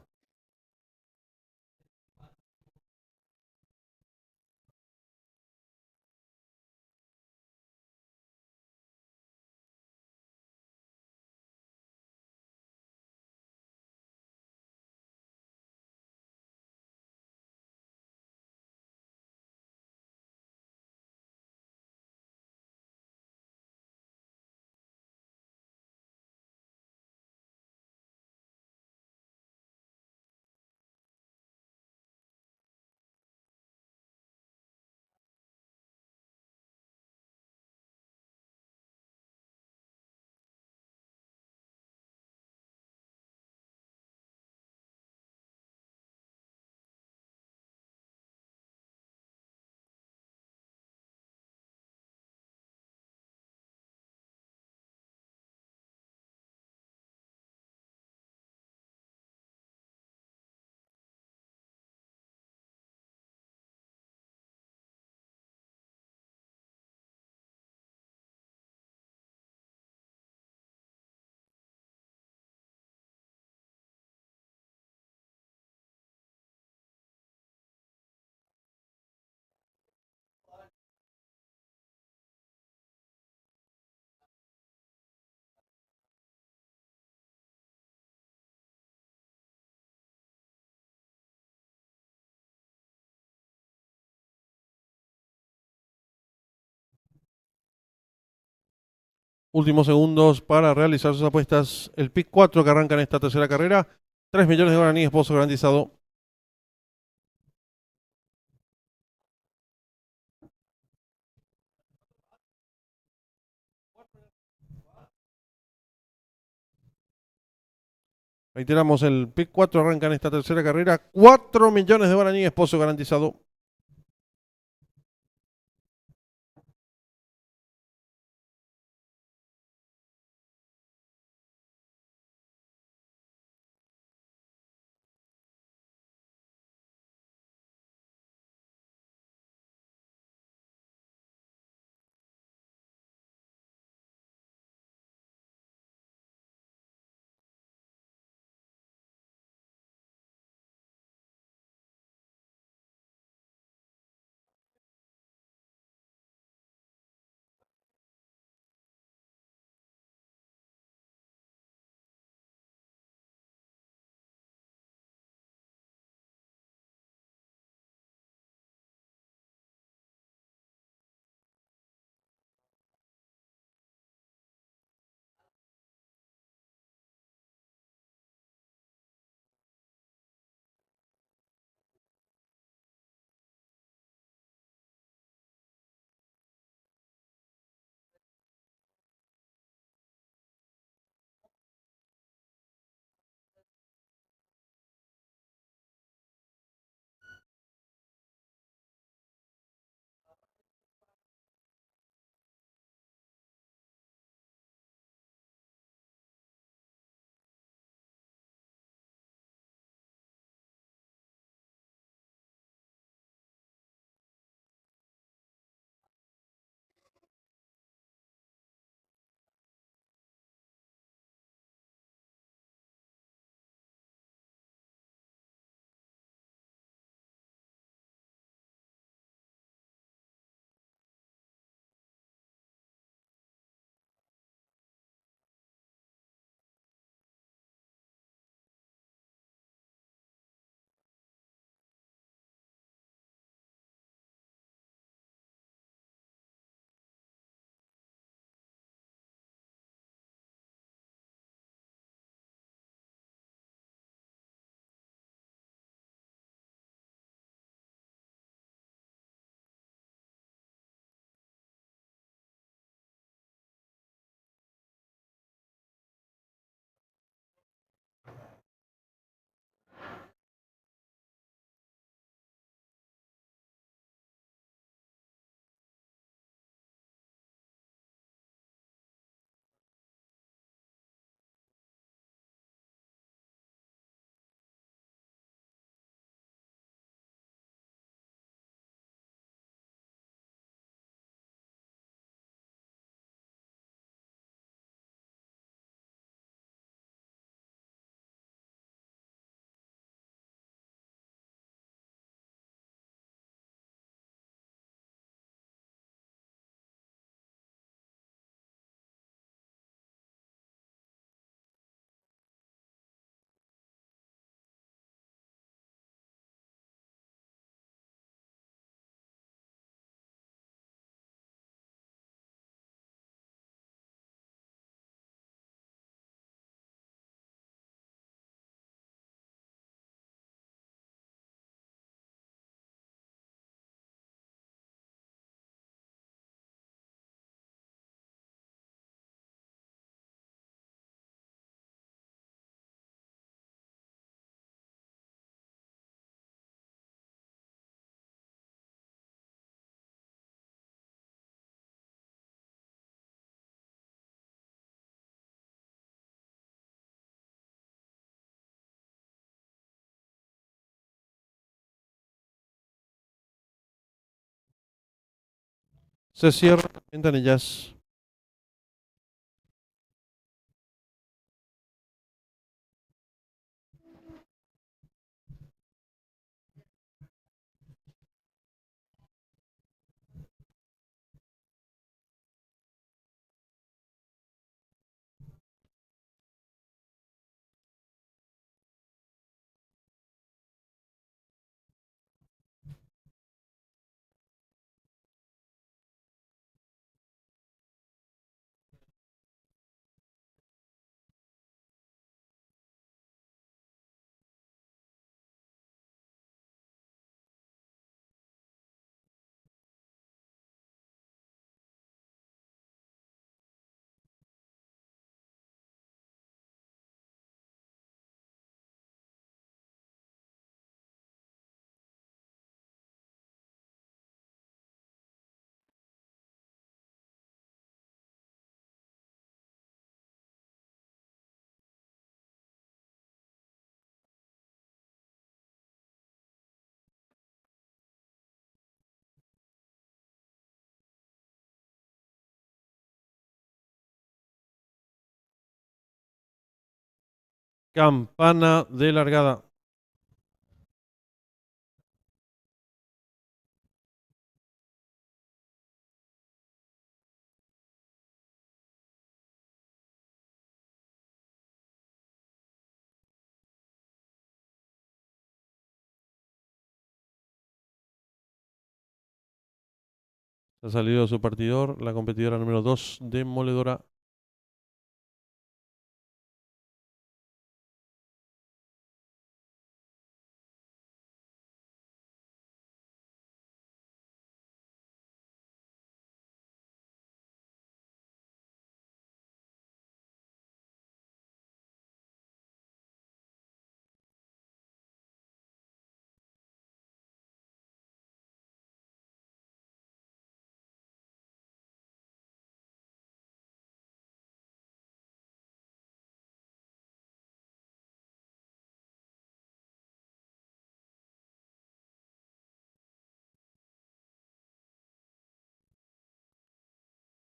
Últimos segundos para realizar sus apuestas. El pick 4 que arranca en esta tercera carrera. 3 millones de guaraníes, pozo garantizado. Reiteramos, el pick 4 arranca en esta tercera carrera. 4 millones de guaraníes, pozo garantizado. Se cierran ventanillas. Campana de largada. Ha salido su partidor, la competidora número 2, Demoledora.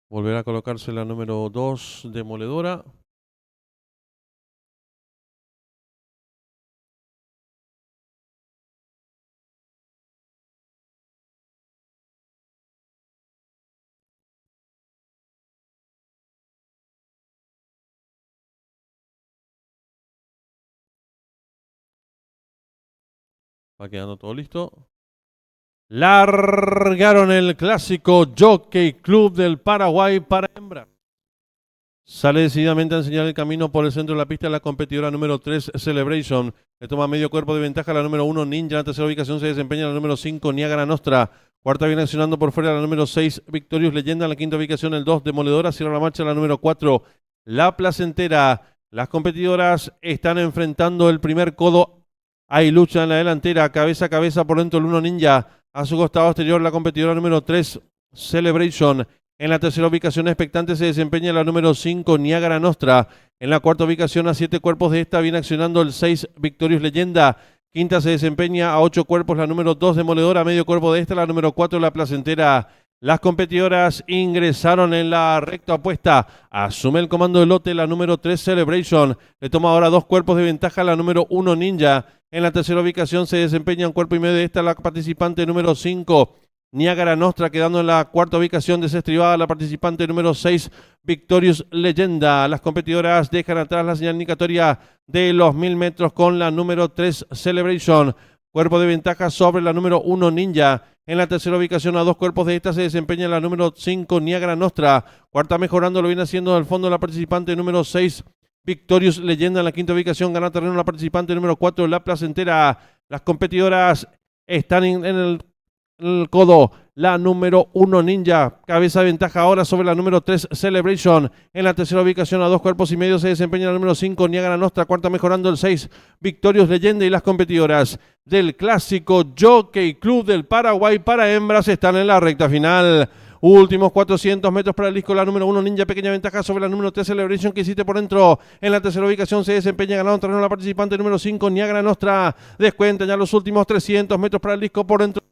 Volverá a colocarse la número 2, Demoledora. Va quedando todo listo. Largaron el clásico Jockey Club del Paraguay para hembra. Sale decididamente a enseñar el camino por el centro de la pista la competidora número 3, Celebration. Le toma medio cuerpo de ventaja la número 1, Ninja. En la tercera ubicación se desempeña la número 5, Niagara Nostra. Cuarta viene accionando por fuera la número 6, Victorious Leyenda. En la quinta ubicación el 2, Demoledora. Cierra la marcha la número 4, La Placentera. Las competidoras están enfrentando el primer codo. Hay lucha en la delantera, cabeza a cabeza por dentro el 1, Ninja. A su costado exterior la competidora número 3, Celebration. En la tercera ubicación expectante se desempeña la número 5, Niagara Nostra. En la cuarta ubicación a 7 cuerpos de esta viene accionando el 6, Victorious Leyenda. Quinta se desempeña a 8 cuerpos la número 2, Demoledora. Medio cuerpo de esta la número 4, La Placentera. Las competidoras ingresaron en la recta opuesta. Asume el comando de lote la número 3, Celebration. Le toma ahora 2 cuerpos de ventaja la número 1, Ninja. En la tercera ubicación se desempeña un cuerpo y medio de esta la participante número 5, Niagara Nostra, quedando en la cuarta ubicación desestribada la participante número 6, Victorious Leyenda. Las competidoras dejan atrás la señal indicatoria de los 1000 metros con la número 3, Celebration. Cuerpo de ventaja sobre la número 1, Ninja. En la tercera ubicación a 2 cuerpos de esta se desempeña la número 5, Niagara Nostra. Cuarta mejorando, lo viene haciendo del fondo la participante número 6, Victorious Leyenda. En la quinta ubicación gana terreno la participante número 4, La Placentera. Las competidoras están en el codo la número 1, Ninja. Cabeza de ventaja ahora sobre la número 3, Celebration. En la tercera ubicación a 2 cuerpos y medio se desempeña la número 5, Niagara Nostra. Cuarta mejorando el 6, Victorious Leyenda. Y las competidoras del clásico Jockey Club del Paraguay para hembras están en la recta final. Últimos 400 metros para el disco, la número 1, Ninja. Pequeña ventaja sobre la número 3, Celebration, que hiciste por dentro. En la tercera ubicación se desempeña ganando terreno la participante número 5, Niagara Nostra. Descuentan ya los últimos 300 metros para el disco por dentro.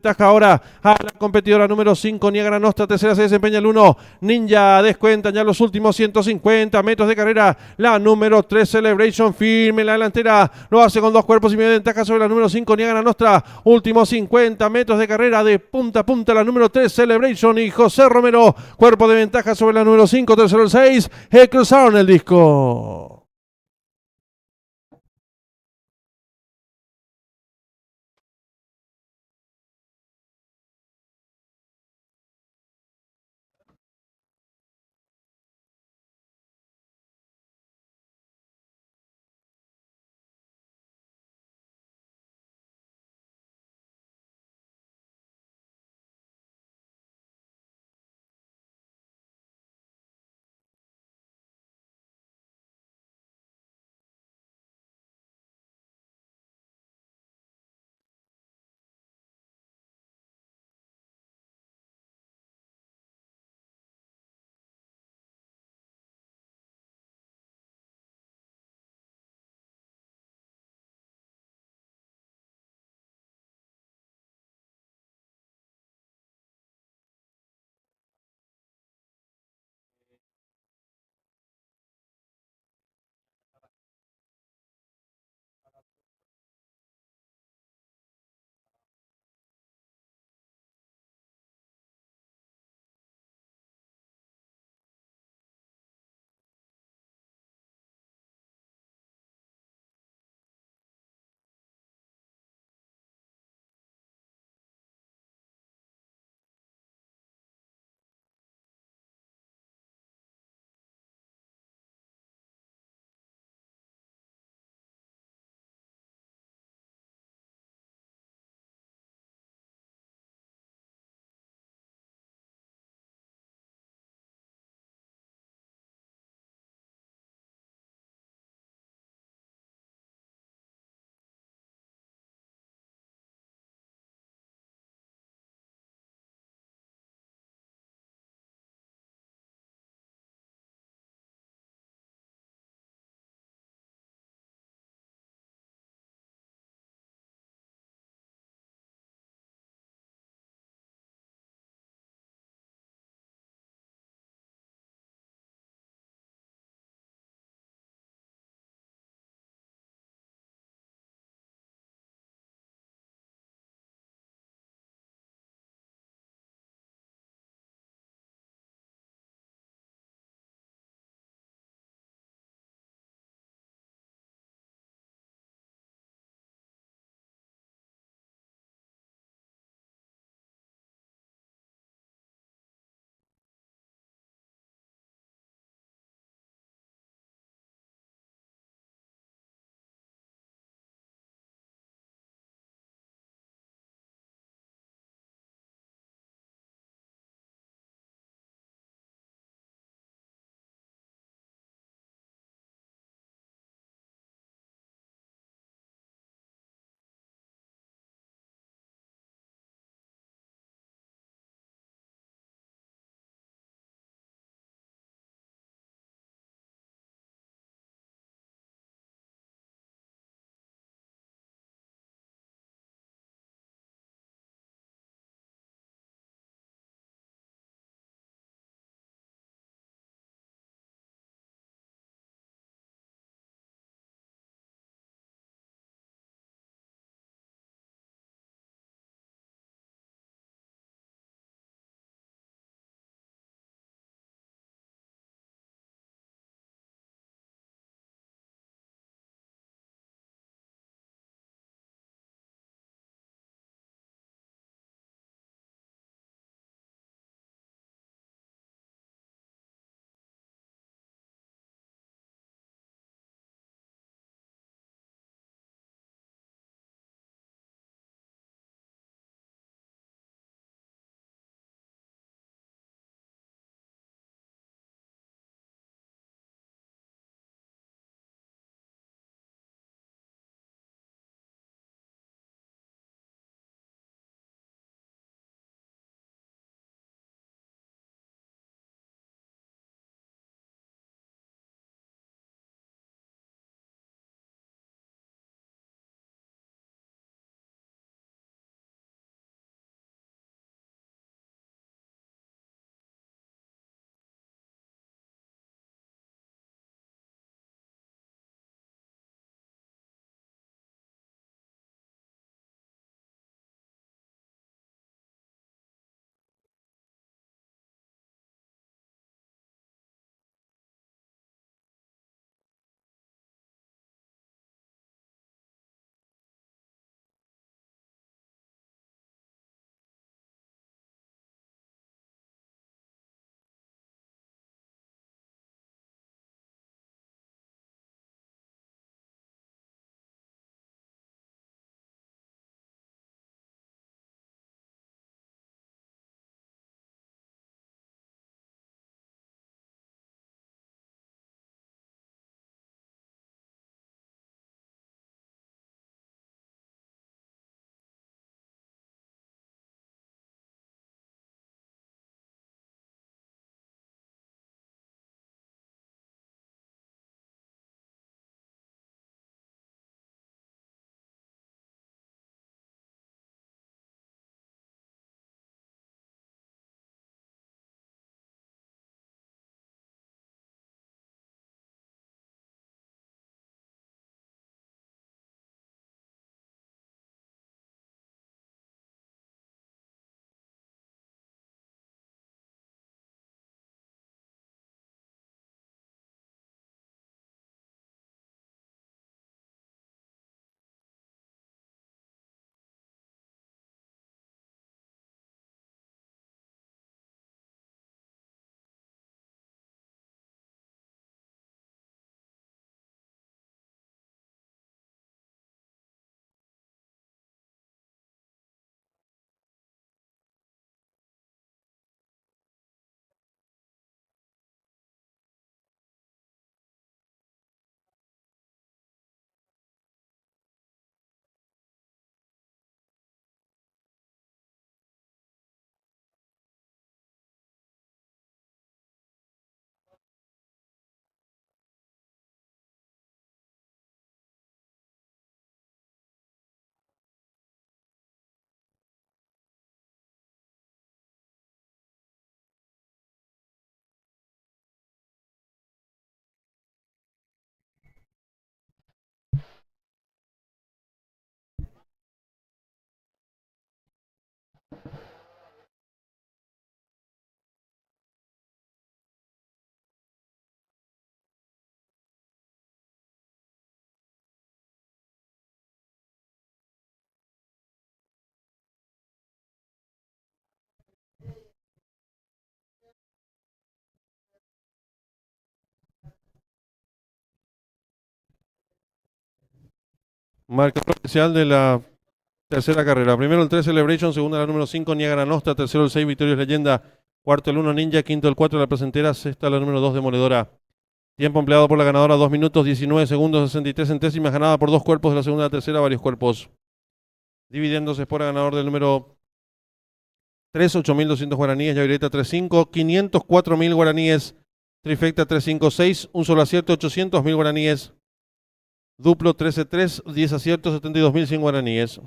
ventaja ahora a la competidora número 5, Niagara Nostra. Tercera se desempeña el 1, Ninja. Descuentan ya los últimos 150 metros de carrera. La número 3, Celebration, firme en la delantera. Lo hace con 2 cuerpos y medio de ventaja sobre la número 5, Niagara Nostra. Últimos 50 metros de carrera de punta a punta. La número 3, Celebration y José Romero. Cuerpo de ventaja sobre la número 5, tercero el 6. Cruzaron el disco. Marcador oficial de la tercera carrera. Primero el 3 Celebration, segunda la número 5 Niagara Nostra, tercero el 6 Victorious Leyenda, cuarto el 1 Ninja, quinto el 4 La Placentera, sexta la número 2 Demoledora. Tiempo empleado por la ganadora 2 minutos 19 segundos 63 centésimas, ganada por dos cuerpos de la segunda a la tercera, varios cuerpos. Dividiéndose por el ganador del número 3, 8.200 guaraníes, Yavireta 3.5, 504.000 guaraníes, Trifecta 3.5.6, un solo acierto, 800.000 guaraníes, duplo 13.3, 10 aciertos, 72.100 guaraníes.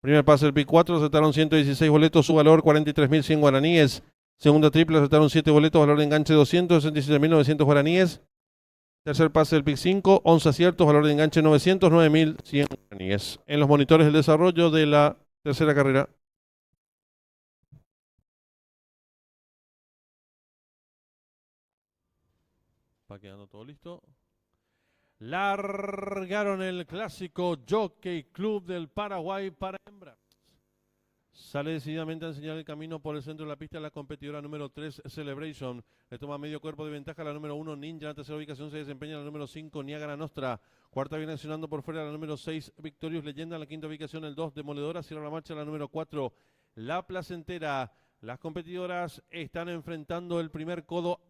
Primer pase del PIC 4, acertaron 116 boletos, su valor 43.100 guaraníes. Segunda triple, acertaron 7 boletos, valor de enganche 267.900 guaraníes. Tercer pase del PIC 5, 11 aciertos, valor de enganche 909.100 guaraníes. En los monitores del desarrollo de la tercera carrera. Va quedando todo listo. Largaron el clásico Jockey Club del Paraguay para hembras. Sale decididamente a enseñar el camino por el centro de la pista la competidora número 3 Celebration. Le toma medio cuerpo de ventaja la número 1 Ninja. En la tercera ubicación se desempeña la número 5 Niagara Nostra. Cuarta viene accionando por fuera la número 6 Victorious Leyenda. En la quinta ubicación el 2 Demoledora. Cierra la marcha la número 4 La Placentera. Las competidoras están enfrentando el primer codo.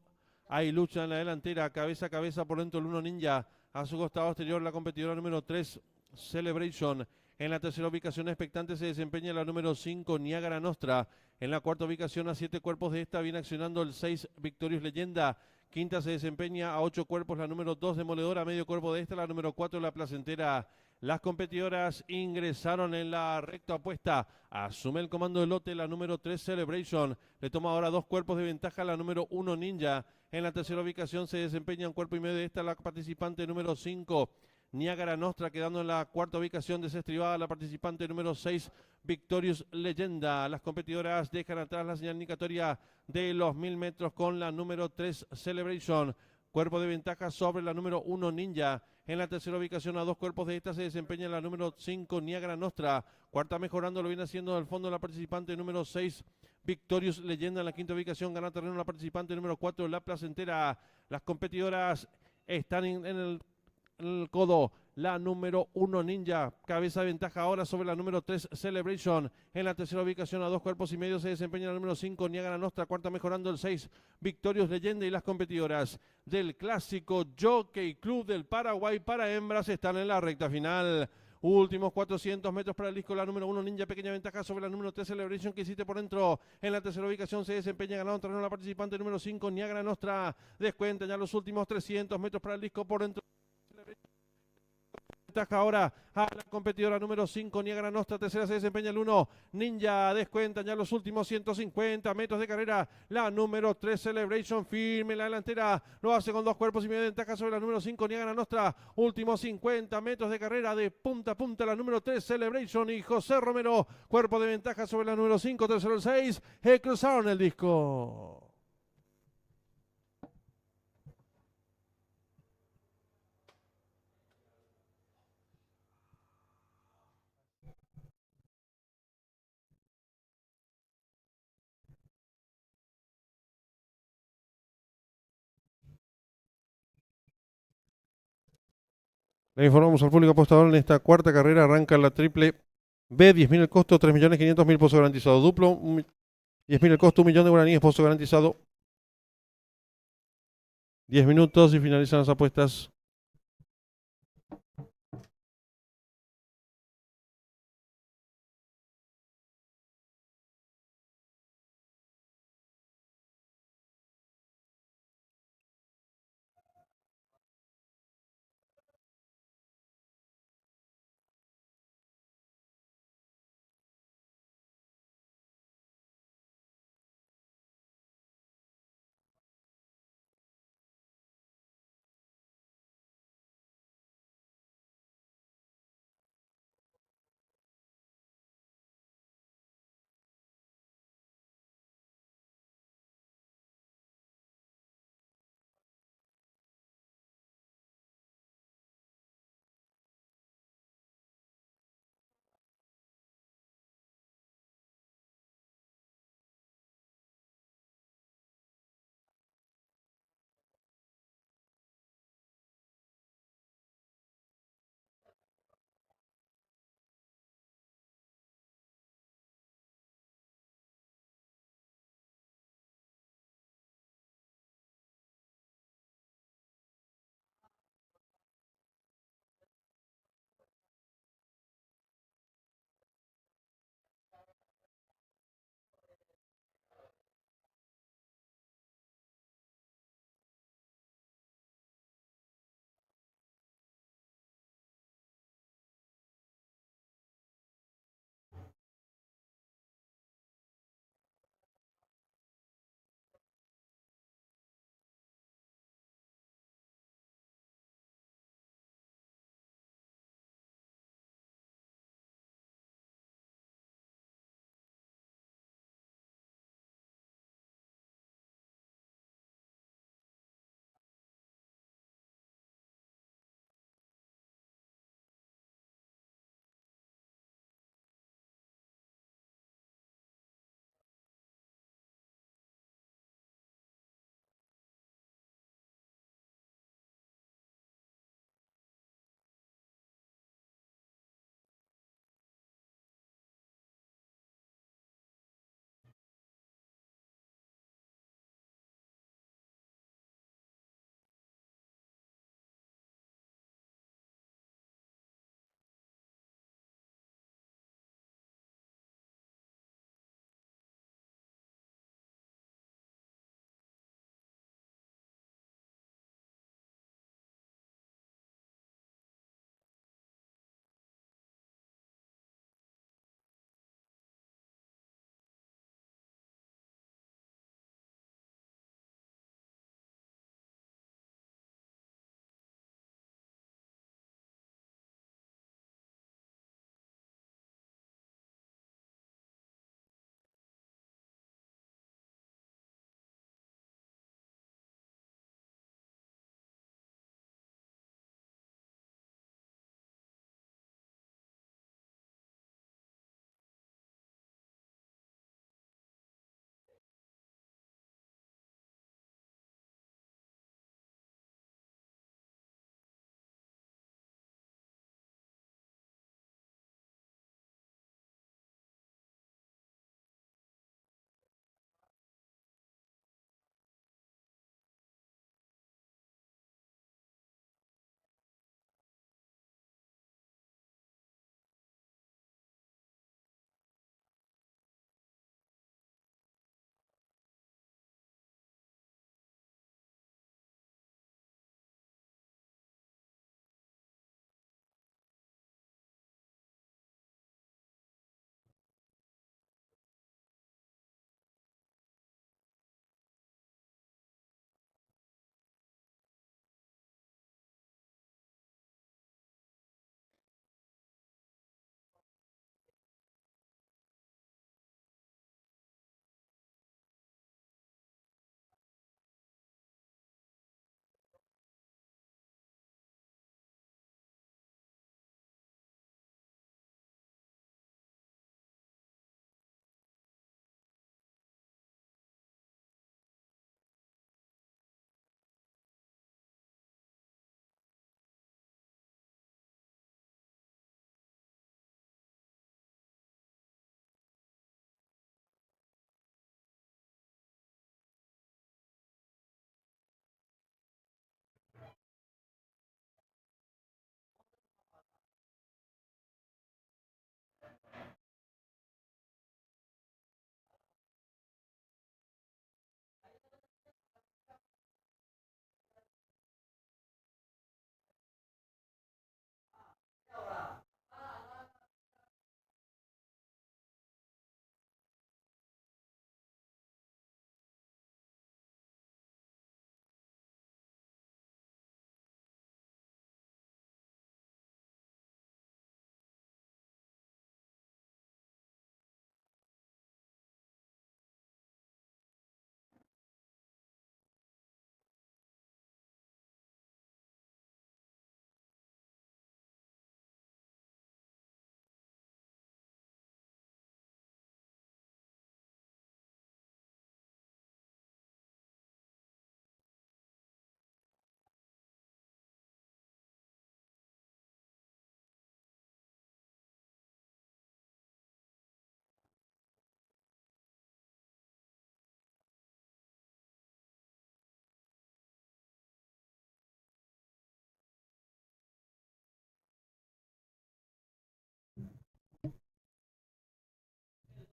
Hay lucha en la delantera. Cabeza a cabeza por dentro el 1 Ninja. A su costado exterior la competidora número 3 Celebration. En la tercera ubicación expectante se desempeña la número 5 Niagara Nostra. En la cuarta ubicación a 7 cuerpos de esta viene accionando el 6 Victorious Leyenda. Quinta se desempeña a 8 cuerpos la número 2 Demoledora. Medio cuerpo de esta la número 4 La Placentera. Las competidoras ingresaron en la recta opuesta. Asume el comando del lote la número 3 Celebration. Le toma ahora 2 cuerpos de ventaja la número 1 Ninja. En la tercera ubicación se desempeña un cuerpo y medio de esta la participante número 5 Niagara Nostra, quedando en la cuarta ubicación desestribada la participante número 6 Victorious Leyenda. Las competidoras dejan atrás la señal indicatoria de los 1000 metros con la número 3 Celebration. Cuerpo de ventaja sobre la número 1 Ninja. En la tercera ubicación a 2 cuerpos de esta se desempeña la número 5 Niagara Nostra. Cuarta mejorando lo viene haciendo del fondo la participante número 6 Victorious Leyenda. En la quinta ubicación gana terreno la participante número 4 La Placentera. Las competidoras están en el codo la número 1 Ninja, cabeza de ventaja ahora sobre la número 3 Celebration. En la tercera ubicación a 2 cuerpos y medio se desempeña la número 5 Niagara Nostra, cuarta mejorando el 6 Victorious Leyenda. Y las competidoras del clásico Jockey Club del Paraguay para hembras están en la recta final. Últimos 400 metros para el disco, la número 1 Ninja, pequeña ventaja sobre la número 3 Celebration que hiciste por dentro. En la tercera ubicación se desempeña ganando terreno la participante número 5 Niagara Nostra. Descuenta ya los últimos 300 metros para el disco por dentro. Ventaja ahora a la competidora número 5 Niagara Nostra, tercera se desempeña el 1 Ninja, descuentan ya los últimos 150 metros de carrera la número 3 Celebration, firme en la delantera, lo hace con 2 cuerpos y medio de ventaja sobre la número 5 Niagara Nostra. Últimos 50 metros de carrera de punta a punta la número 3 Celebration y José Romero, cuerpo de ventaja sobre la número 5, tercero el 6, cruzaron el disco. Le informamos al público apostador en esta cuarta carrera. Arranca la triple B, 10.000 el costo, 3.500.000 pozo garantizado. Duplo, 10.000 el costo, 1.000.000 de guaraníes, pozo garantizado. 10 minutos y finalizan las apuestas.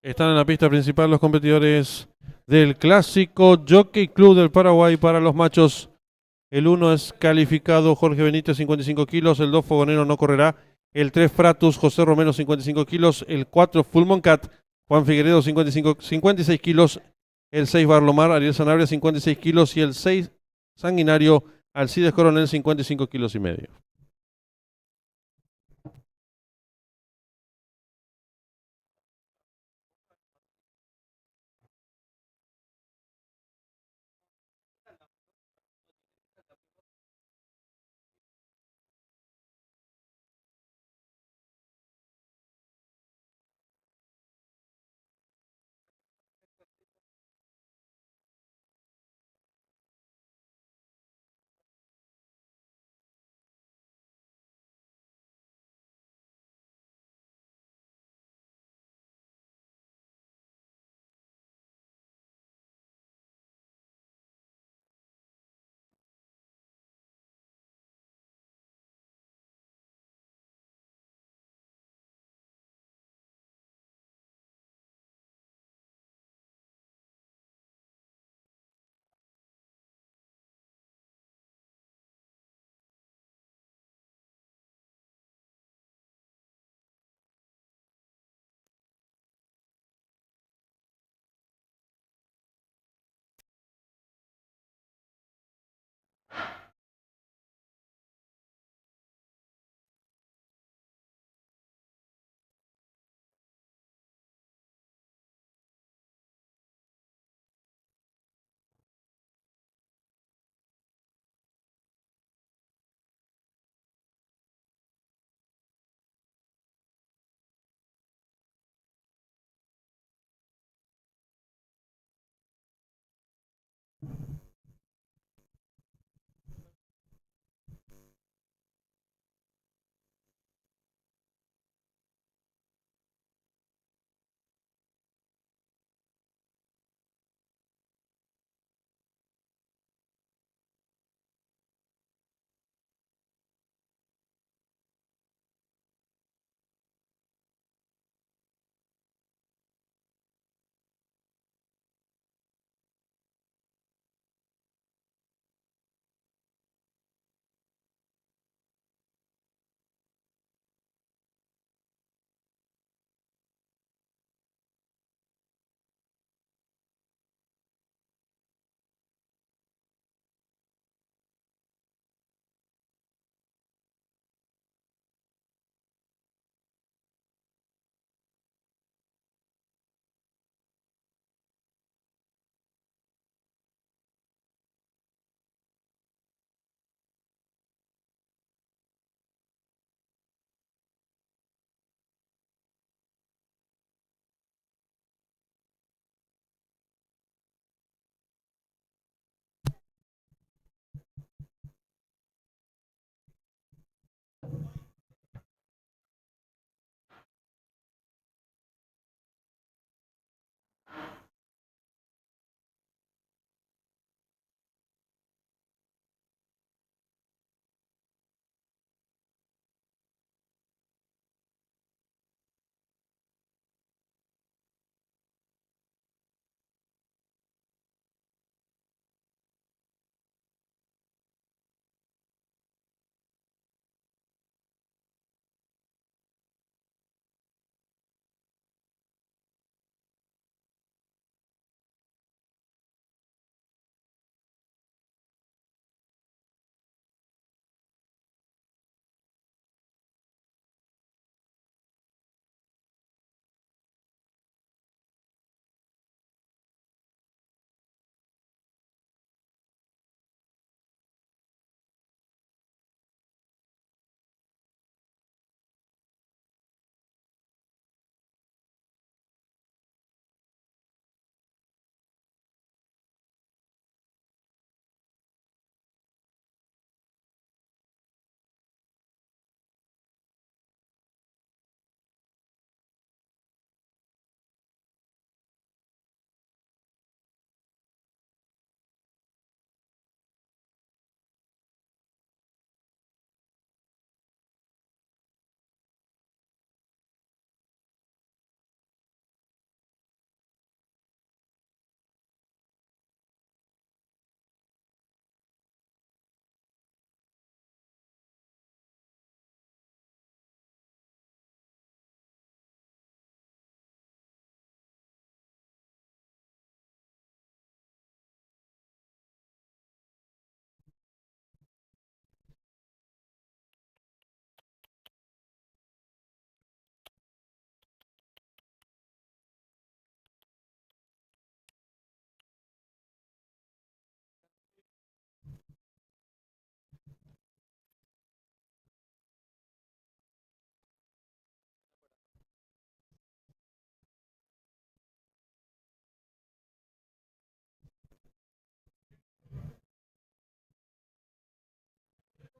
Están en la pista principal los competidores del clásico Jockey Club del Paraguay para los machos. El 1 es calificado Jorge Benítez, 55 kilos. El 2 Fogonero no correrá. El 3 Fratus, José Romero, 55 kilos. El 4 Fulmoncat, Juan Figueredo, 56 kilos. El 6 Barlomar, Ariel Sanabria, 56 kilos. Y el 6 Sanguinario, Alcides Coronel, 55 kilos y medio.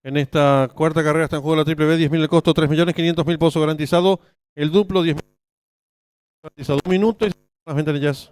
En esta cuarta carrera está en juego la triple B, 10.000 el costo, 3.500.000 pozo garantizado. El duplo, 10.000 garantizado. 1 minuto y las ventanillas.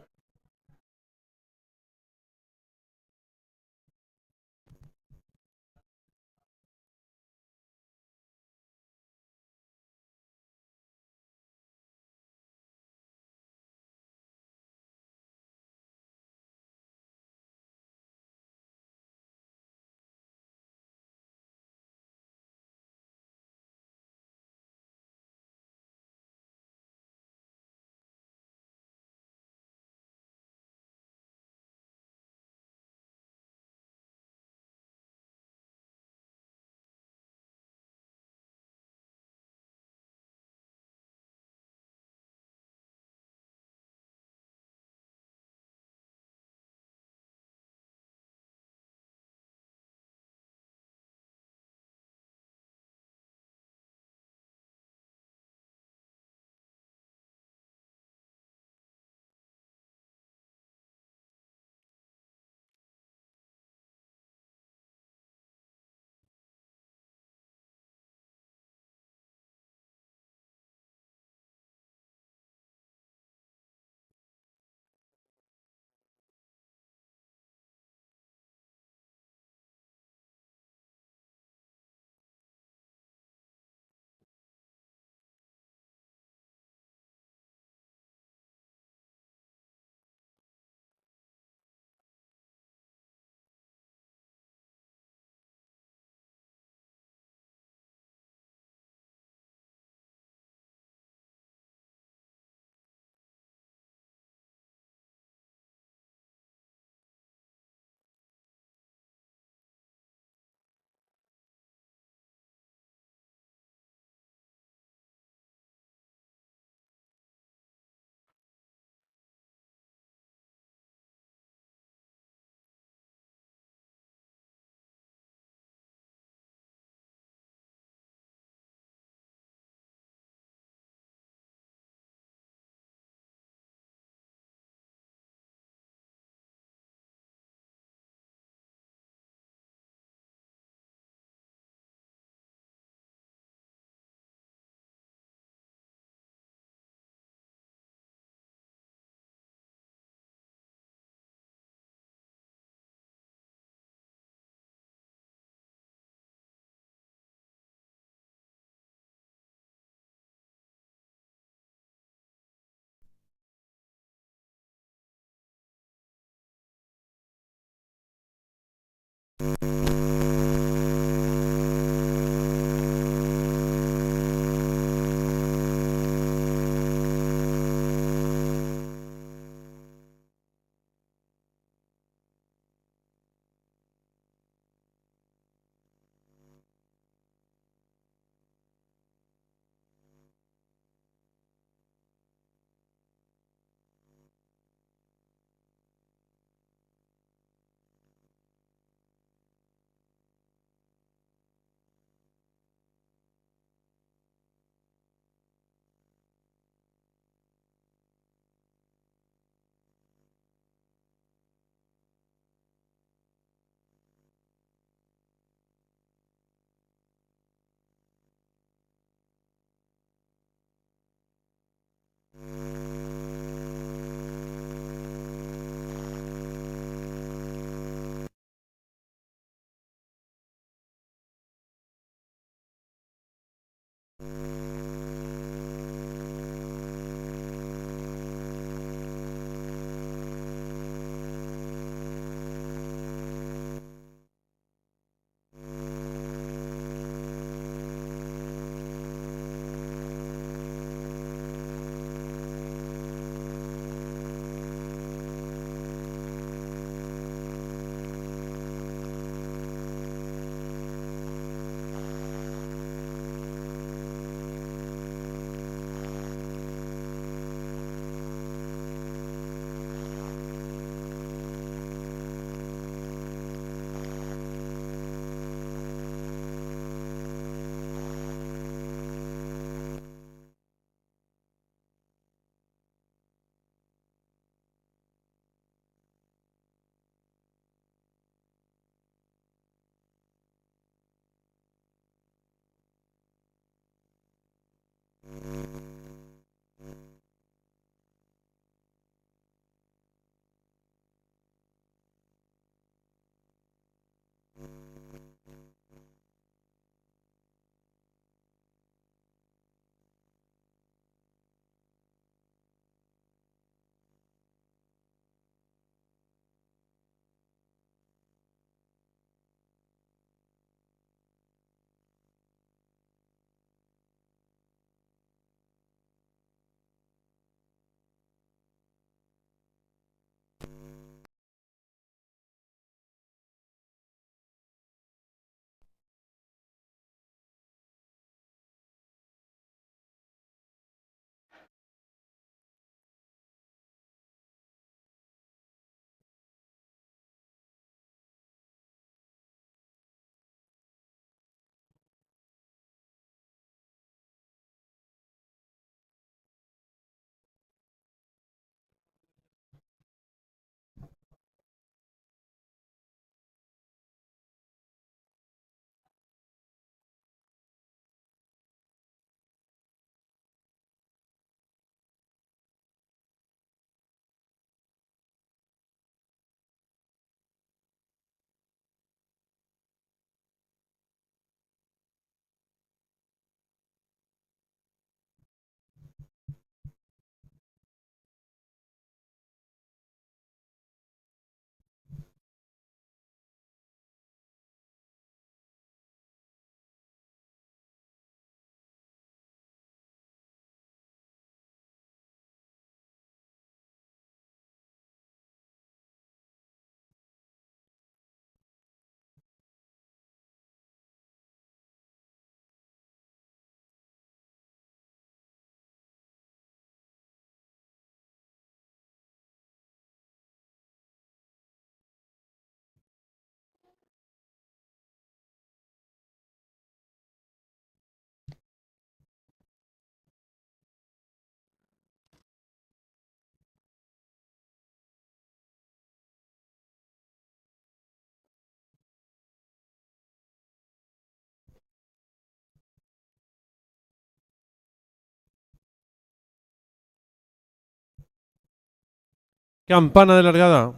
Campana de largada.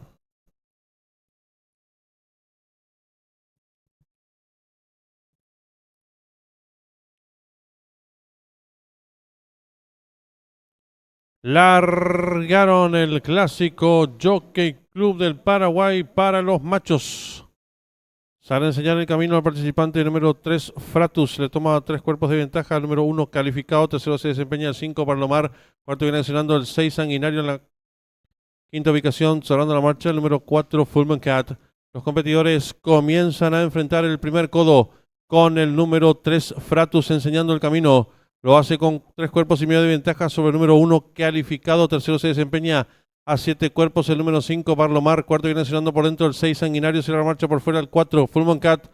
Largaron el clásico Jockey Club del Paraguay para los machos. Sale a enseñar el camino al participante número 3, Fratus. Le toma 3 cuerpos de ventaja. El número 1, calificado. Tercero se desempeña el 5, Parlomar. Cuarto viene accionando el 6, Sanguinario en la quinta ubicación. Cerrando la marcha el número 4, Fullman Cat. Los competidores comienzan a enfrentar el primer codo con el número 3, Fratus, enseñando el camino. Lo hace con 3 cuerpos y medio de ventaja sobre el número 1, calificado. Tercero se desempeña a 7 cuerpos el número 5, Barlomar. Cuarto viene accionando por dentro el 6, Sanguinario. Cierra la marcha por fuera el 4, Fullman Cat.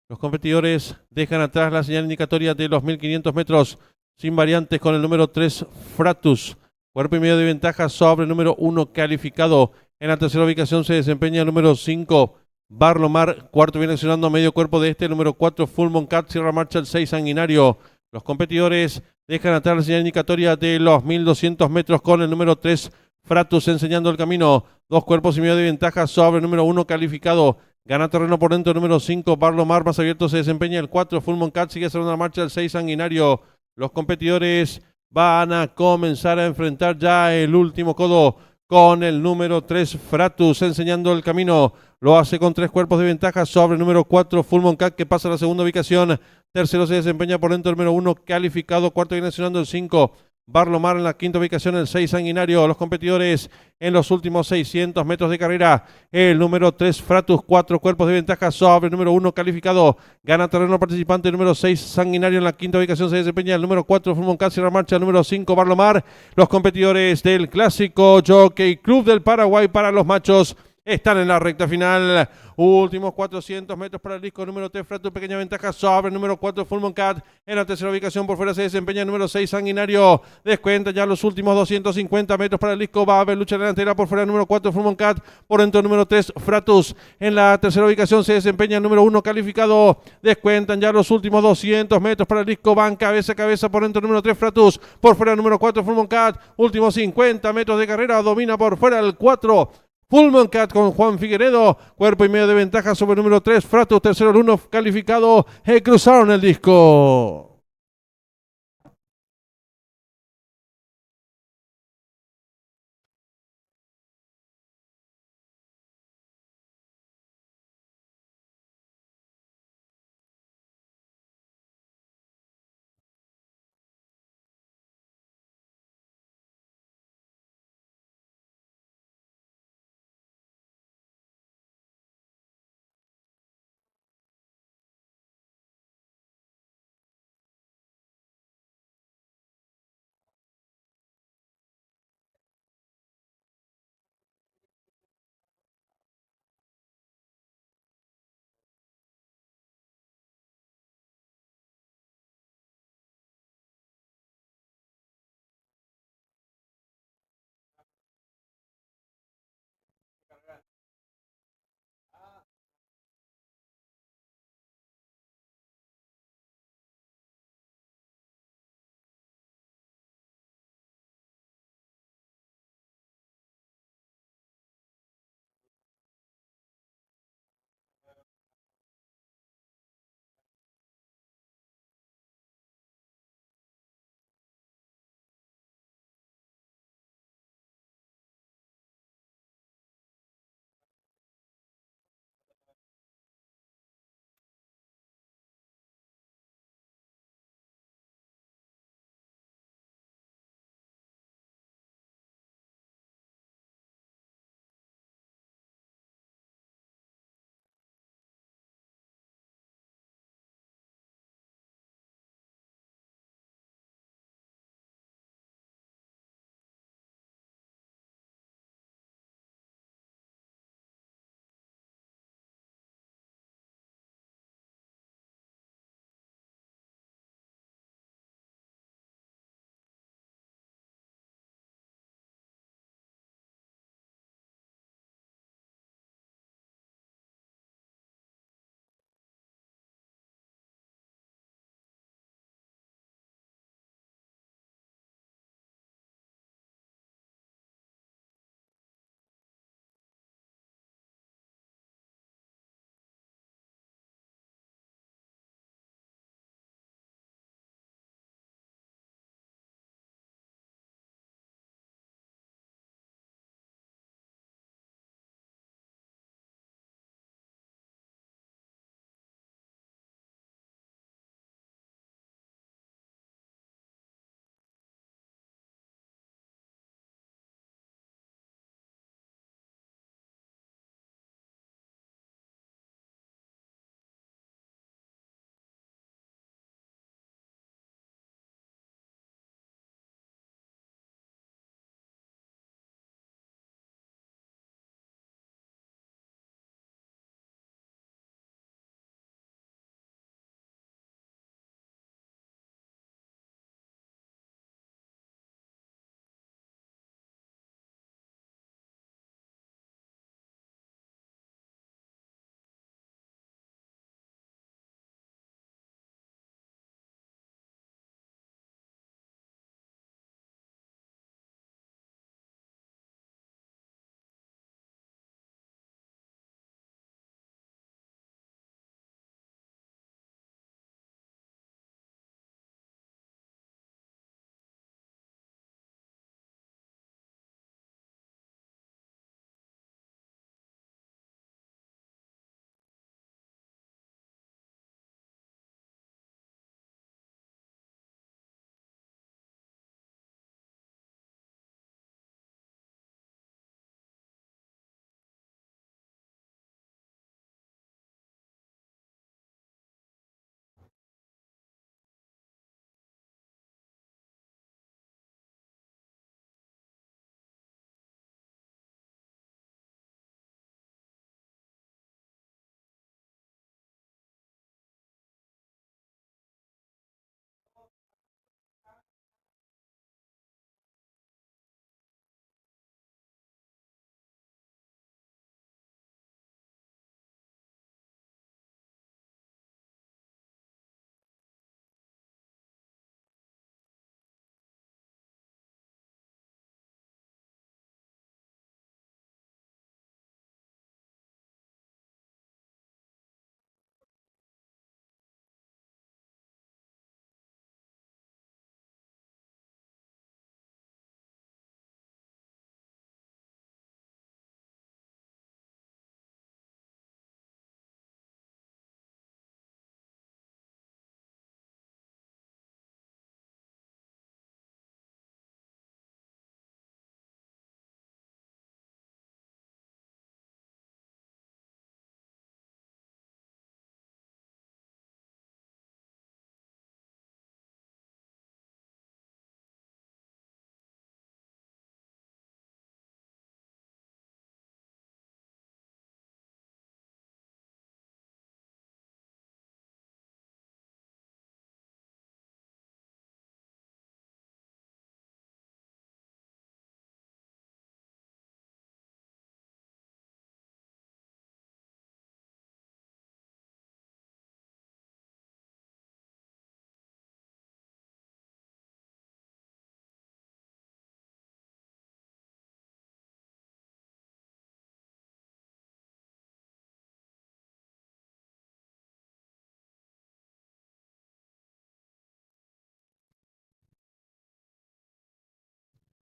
Los competidores dejan atrás la señal indicatoria de los 1500 metros sin variantes con el número 3, Fratus. Cuerpo y medio de ventaja sobre el número 1, calificado. En la tercera ubicación se desempeña el número 5, Barlomar. Cuarto viene accionando a medio cuerpo de este, el número 4, Fullman Cat. Cierra marcha el 6, Sanguinario. Los competidores dejan atrás la señal indicatoria de los 1200 metros con el número 3, Fratus, enseñando el camino. 2 cuerpos y medio de ventaja sobre el número 1, calificado. Gana terreno por dentro el número 5, Barlomar. Más abierto se desempeña el 4, Fullman Cat. Sigue haciendo la marcha el 6, Sanguinario. Los competidores van a comenzar a enfrentar ya el último codo con el número 3, Fratus, enseñando el camino. Lo hace con 3 cuerpos de ventaja sobre el número 4, Fullman Cat, que pasa a la segunda ubicación. Tercero se desempeña por dentro el número 1, calificado. Cuarto viene accionando el 5, Barlomar. En la quinta ubicación el 6, Sanguinario. Los competidores en los últimos 600 metros de carrera. El número 3, Fratus, 4 cuerpos de ventaja sobre el número 1, calificado. Gana terreno participante el número 6, Sanguinario. En la quinta ubicación se desempeña el número 4, Fullman Cat. Cierra marcha el número 5, Barlomar. Los competidores del clásico Jockey Club del Paraguay para los machos están en la recta final. Últimos 400 metros para el disco número 3, Fratus, pequeña ventaja sobre el número 4, Fullman Cat. En la tercera ubicación por fuera se desempeña el número 6, Sanguinario. Descuenta ya los últimos 250 metros para el disco. Va a haber lucha delantera por fuera el número 4, Fullman Cat. Por dentro el número 3, Fratus. En la tercera ubicación se desempeña el número 1, calificado. Descuentan ya los últimos 200 metros para el disco. Van cabeza a cabeza por dentro el número 3, Fratus. Por fuera el número 4, Fullman Cat. Últimos 50 metros de carrera. Domina por fuera el 4, Fullman Cat con Juan Figueredo. Cuerpo y medio de ventaja sobre el número 3, Fratus. Tercero el 1, calificado. Cruzaron el disco.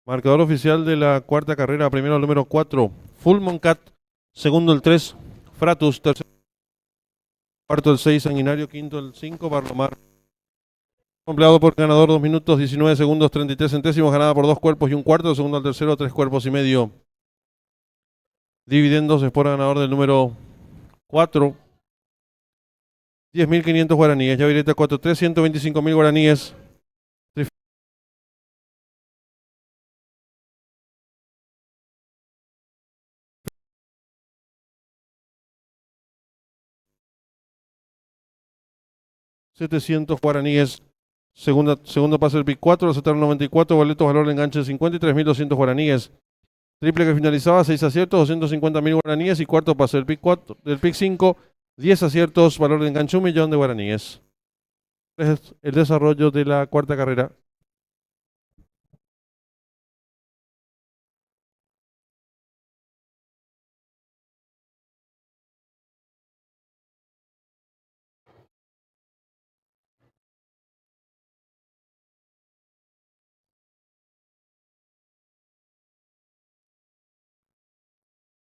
Marcador oficial de la cuarta carrera. Primero el número 4, Full Moon Cat. Segundo el 3, Fratus. Tercero, cuarto el 6, Sanguinario. Quinto el 5, Barlomar. Empleado por ganador 2 minutos 19 segundos 33 centésimos. Ganada por 2 cuerpos y un cuarto. Segundo al tercero 3 cuerpos y medio. Dividendos es por ganador del número 4. 10.500 guaraníes. Llavireta 4-3, 125.000 guaraníes. 700 guaraníes. Segundo pase el pick 4, aceptaron 94, boletos, valor de enganche 53.200 guaraníes. Triple que finalizaba, 6 aciertos, 250.000 guaraníes. Y cuarto pase el pick 4, del pick 5, 10 aciertos, valor de enganche 1.000.000 de guaraníes. Es el desarrollo de la cuarta carrera.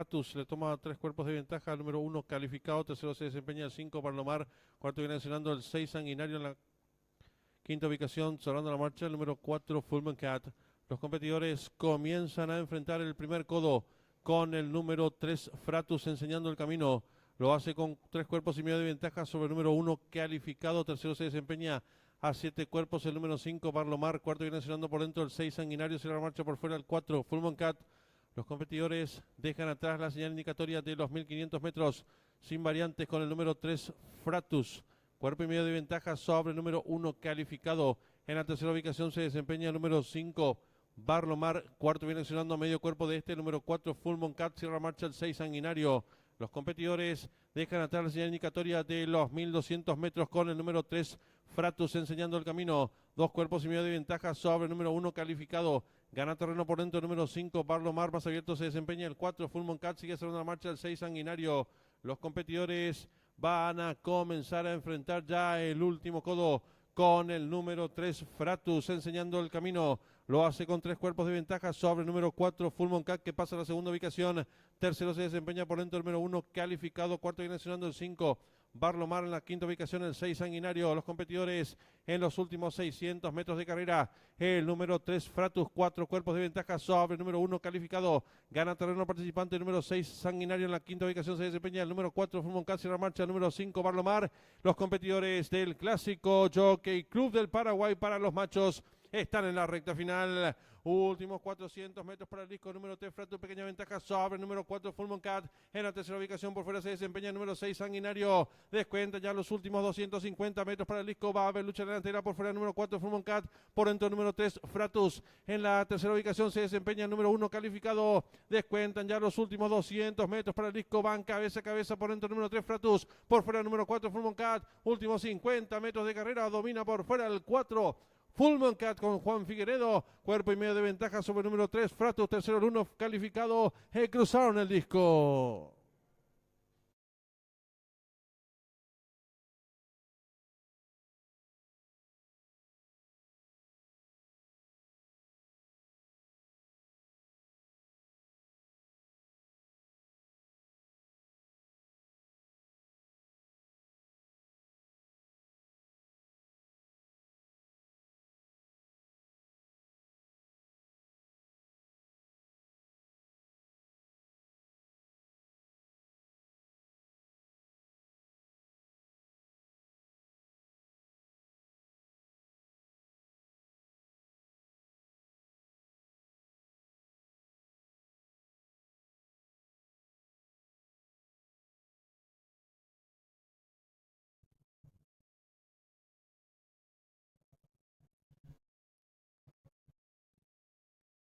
Atus le toma 3 cuerpos de ventaja al número 1 calificado, tercero se desempeña el 5 Barlomar, cuarto viene accionando el 6 Sanguinario en la quinta ubicación, cerrando la marcha el número 4 Fullman Cat. Los competidores comienzan a enfrentar el primer codo con el número 3 Fratus enseñando el camino. Lo hace con 3 cuerpos y medio de ventaja sobre el número 1 calificado, tercero se desempeña a 7 cuerpos el número 5 Barlomar, cuarto viene accionando por dentro el 6 Sanguinario, cierra la marcha por fuera el 4 Fullman Cat. Los competidores dejan atrás la señal indicatoria de los 1.500 metros sin variantes con el número 3 Fratus. Cuerpo y medio de ventaja sobre el número 1 calificado. En la tercera ubicación se desempeña el número 5 Barlomar. Cuarto viene accionando a medio cuerpo de este. El número 4 Full Moon Cat. Cierra marcha el 6 Sanguinario. Los competidores dejan atrás la señal indicatoria de los 1.200 metros con el número 3 Fratus enseñando el camino. 2 cuerpos y medio de ventaja sobre el número 1 calificado. Gana terreno por dentro el número 5 Barlomar. Más abierto se desempeña el 4 Full Moon Cat. Sigue cerrando la marcha el 6 Sanguinario. Los competidores van a comenzar a enfrentar ya el último codo con el número 3 Fratus enseñando el camino. Lo hace con 3 cuerpos de ventaja sobre el número 4 Full Moon Cat que pasa a la segunda ubicación. Tercero se desempeña por dentro el número 1 calificado. Cuarto viene accionando el 5 Barlomar en la quinta ubicación, el 6 Sanguinario. Los competidores en los últimos 600 metros de carrera. El número 3 Fratus, 4 cuerpos de ventaja sobre el número 1 calificado. Gana terreno participante el número 6 Sanguinario. En la quinta ubicación se desempeña el número 4 Full Moon Cat, cierra marcha el número 5 Barlomar. Los competidores del clásico Jockey Club del Paraguay para los machos están en la recta final. Últimos 400 metros para el disco número 3 Fratus, pequeña ventaja sobre el número 4 Full Moon Cat. En la tercera ubicación por fuera se desempeña el número 6 Sanguinario. Descuenta ya los últimos 250 metros para el disco. Va a haber lucha delantera por fuera el número 4 Full Moon Cat. Por dentro el número 3 Fratus. En la tercera ubicación se desempeña el número 1 calificado. Descuentan ya los últimos 200 metros para el disco. Van cabeza a cabeza por dentro el número 3 Fratus. Por fuera el número 4 Full Moon Cat. Últimos 50 metros de carrera. Domina por fuera el 4 Full Moon Cat con Juan Figueredo, cuerpo y medio de ventaja sobre el número 3, Fratus, tercero el 1 calificado, cruzaron el disco.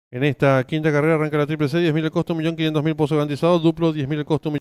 En esta quinta carrera arranca la triple C, 10.000 el costo, 1.500.000 pozo garantizado, duplo, 10.000 el costo,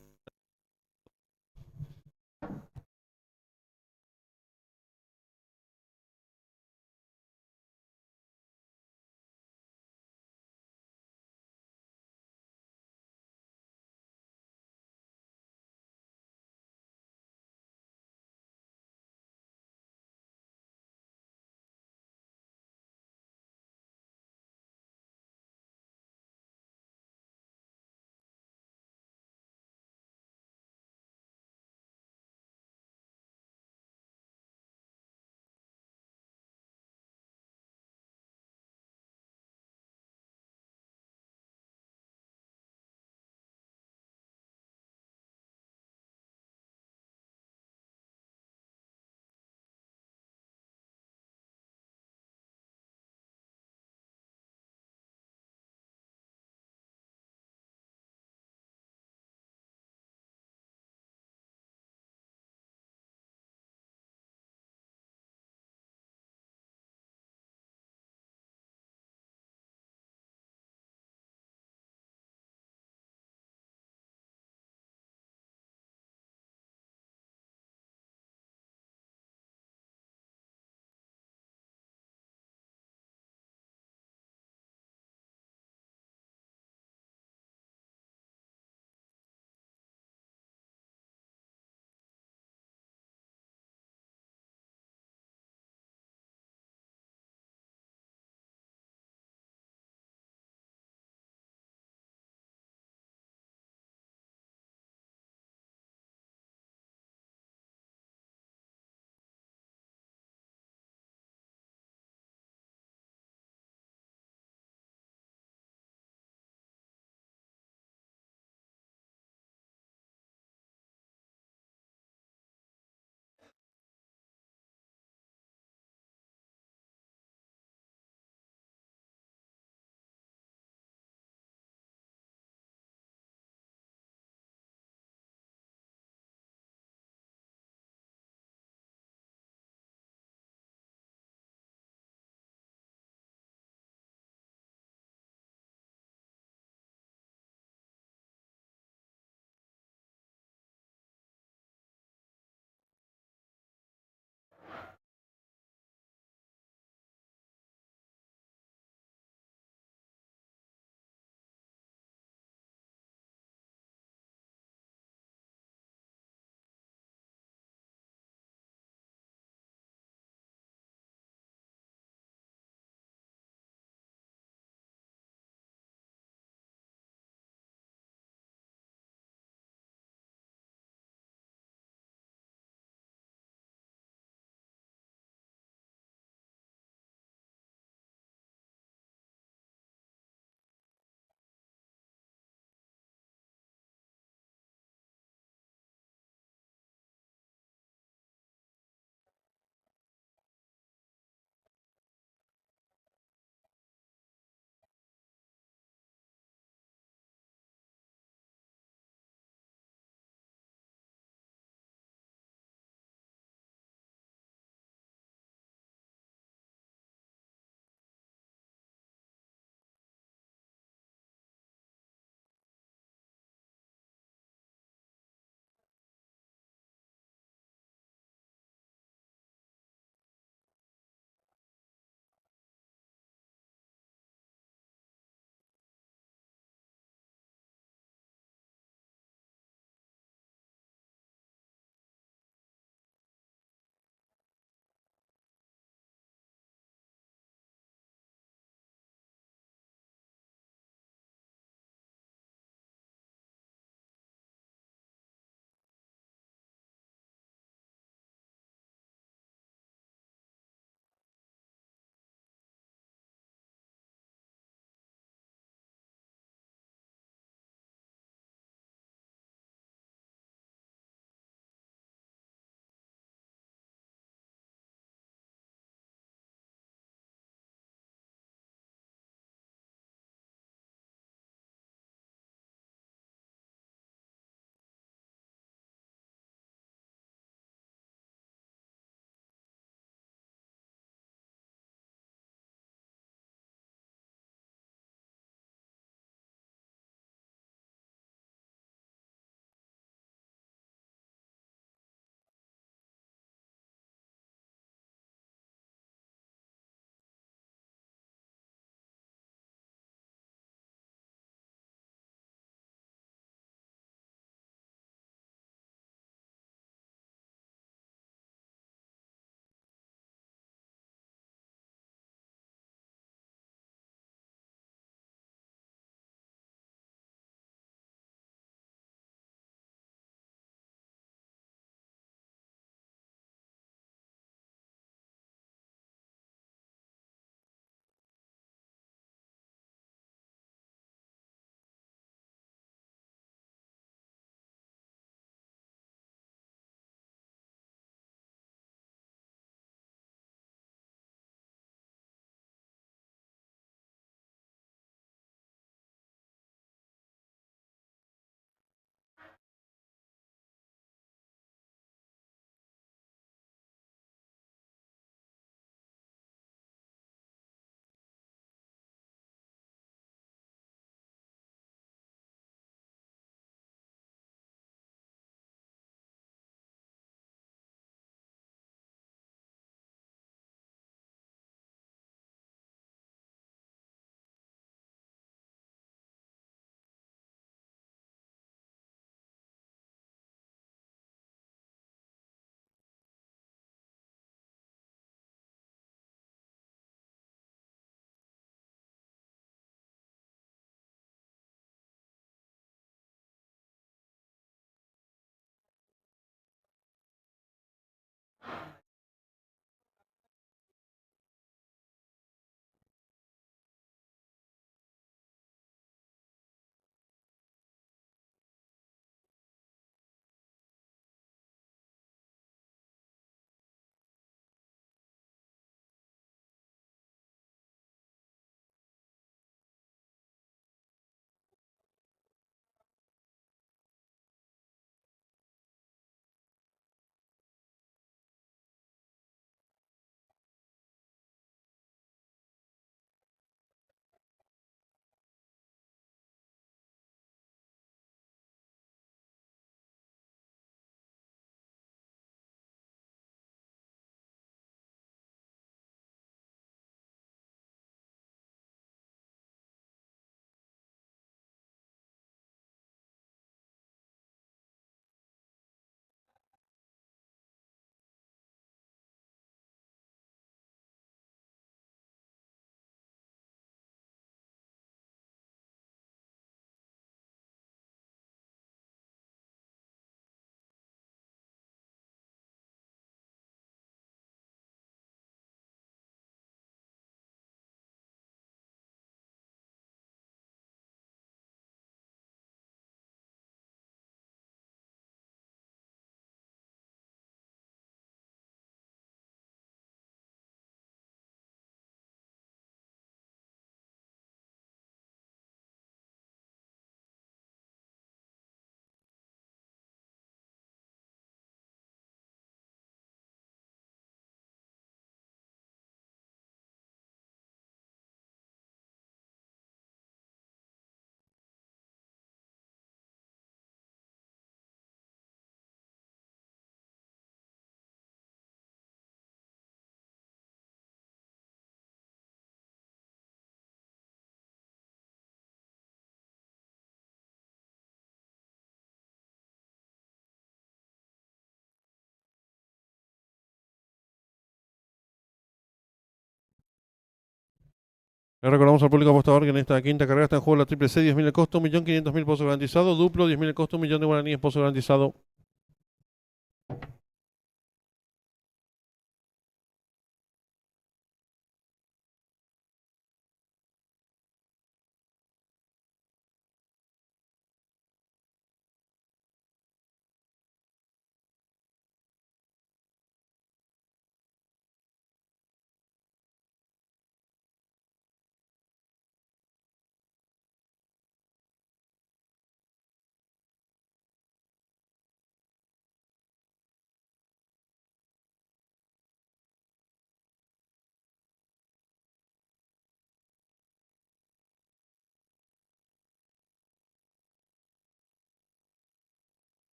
Le recordamos al público apostador que en esta quinta carrera está en juego la triple C, 10.000 el costo, 1.500.000 pozo garantizado, duplo, 10.000 el costo, 1.000.000 de guaraníes pozo garantizado.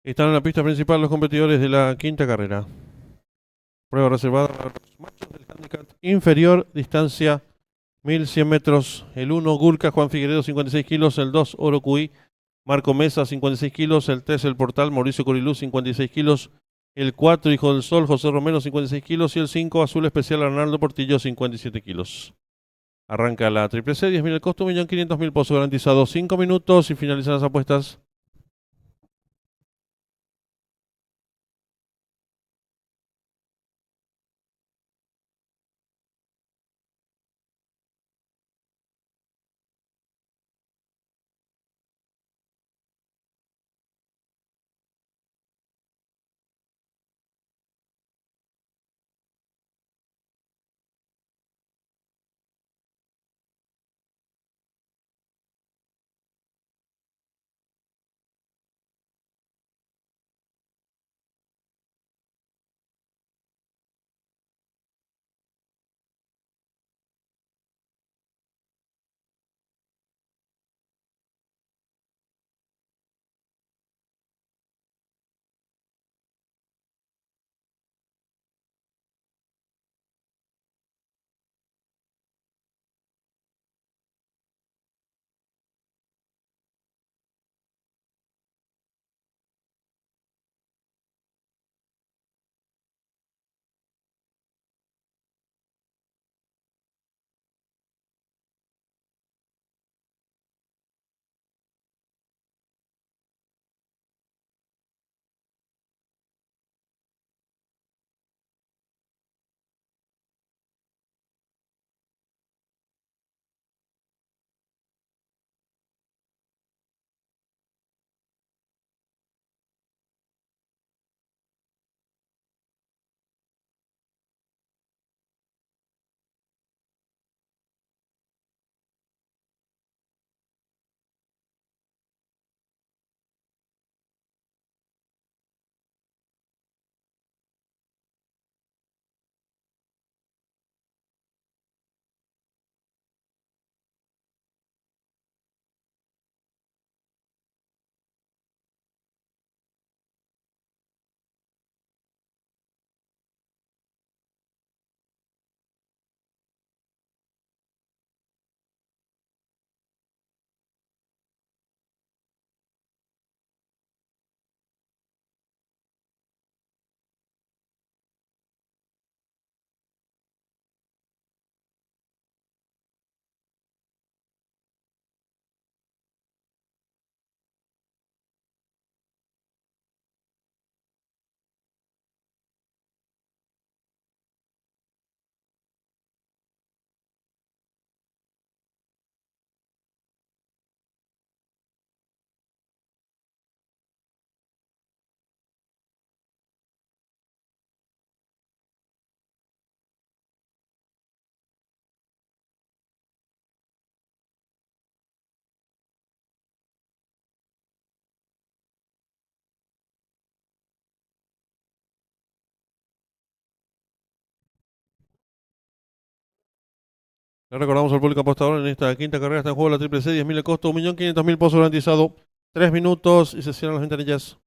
Están en la pista principal los competidores de la quinta carrera. Prueba reservada para los machos del handicap inferior, distancia 1.100 metros. El 1, Gulca Juan Figueredo, 56 kilos. El 2, Oro Cuy, Marco Mesa, 56 kilos. El 3, El Portal, Mauricio Corilú, 56 kilos. El 4, Hijo del Sol, José Romero, 56 kilos. Y el 5, Azul Especial, Arnaldo Portillo, 57 kilos. Arranca la triple C, 10.000 el costo, 1.500.000 pozo garantizado. 5 minutos y finalizan las apuestas. Le recordamos al público apostador en esta quinta carrera está en juego la triple C, 10.000 de costo, 1.500.000 pozo garantizado. 3 minutos y se cierran las ventanillas.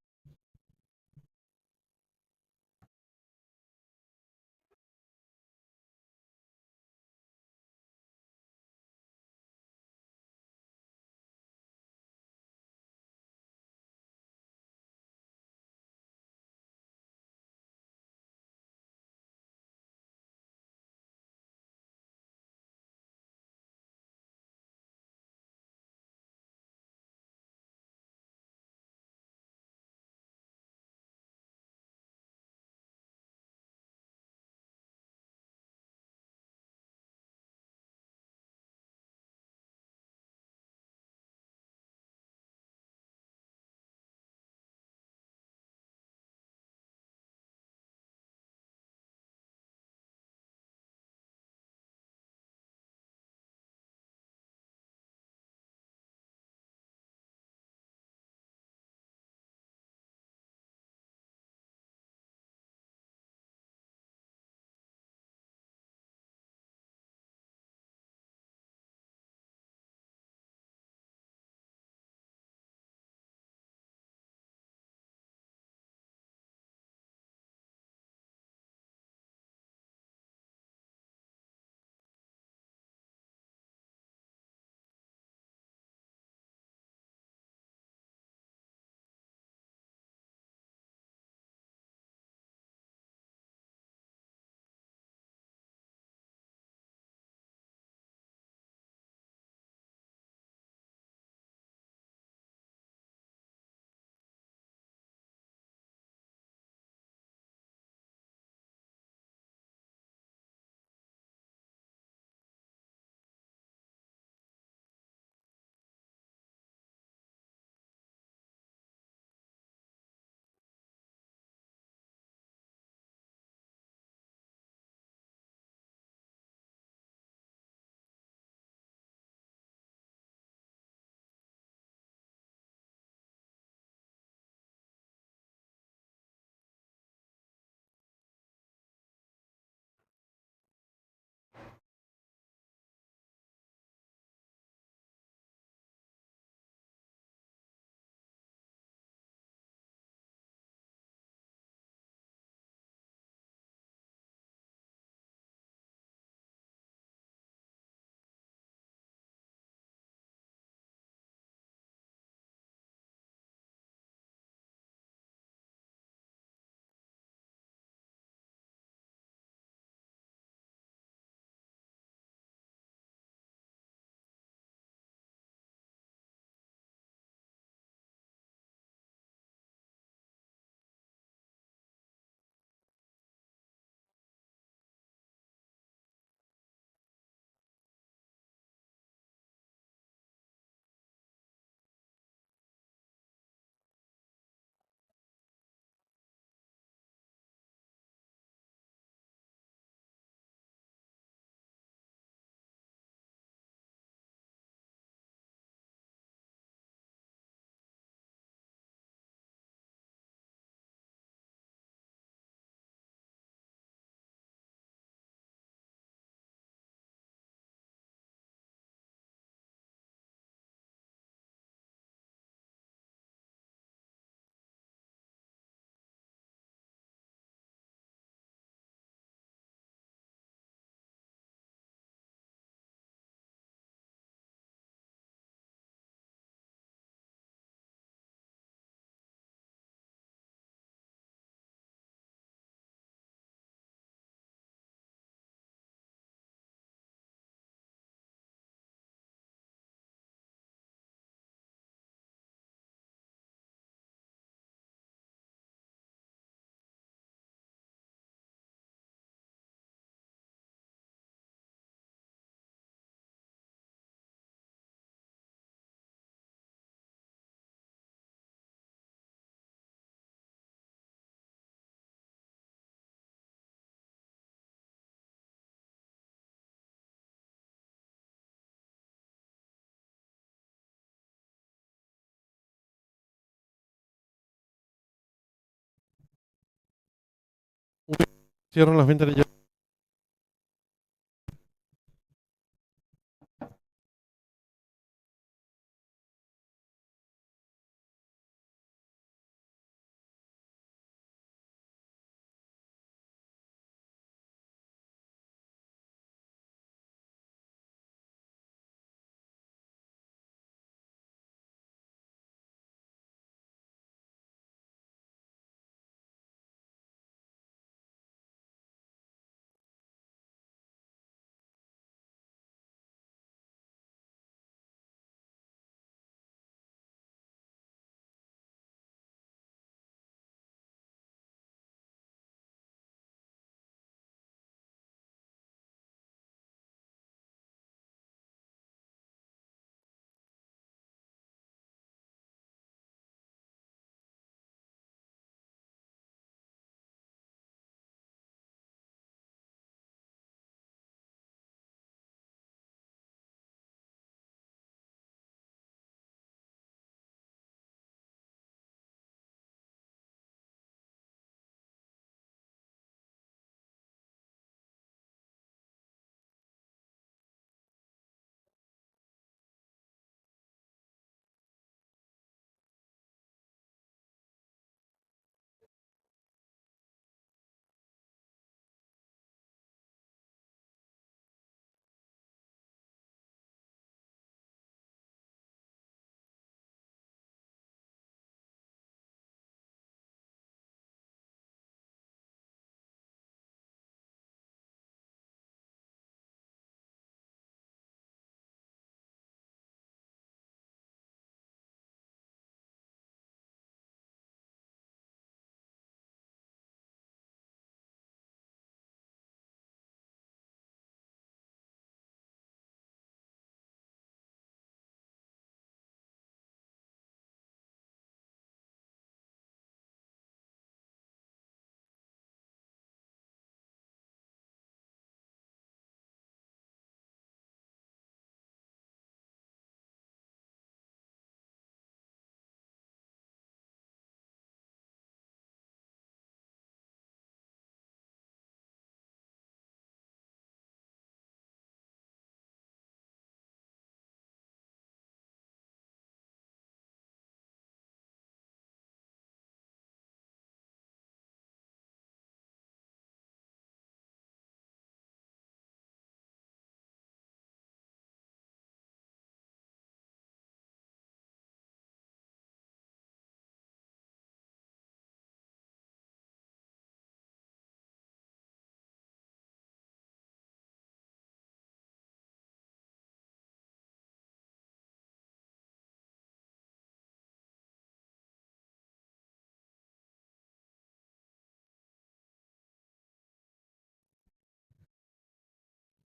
Cierran las ventanillas.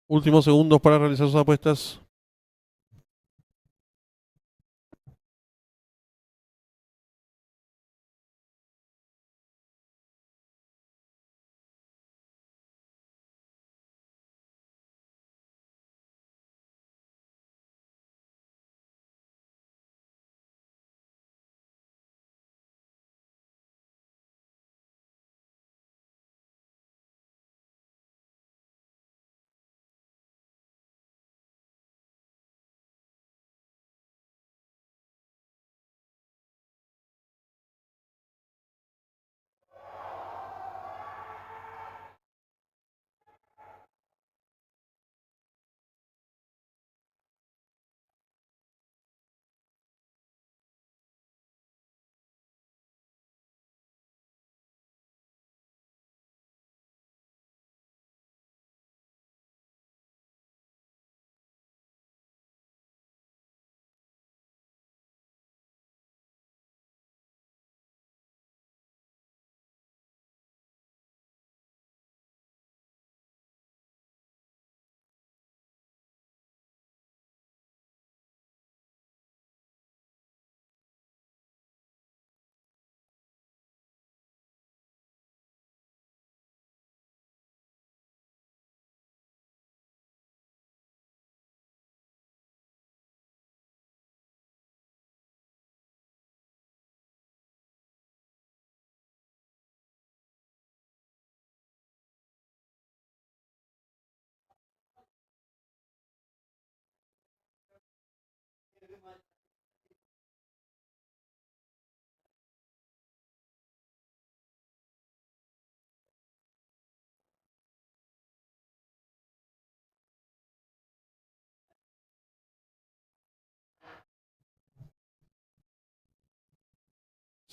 Últimos segundos para realizar sus apuestas.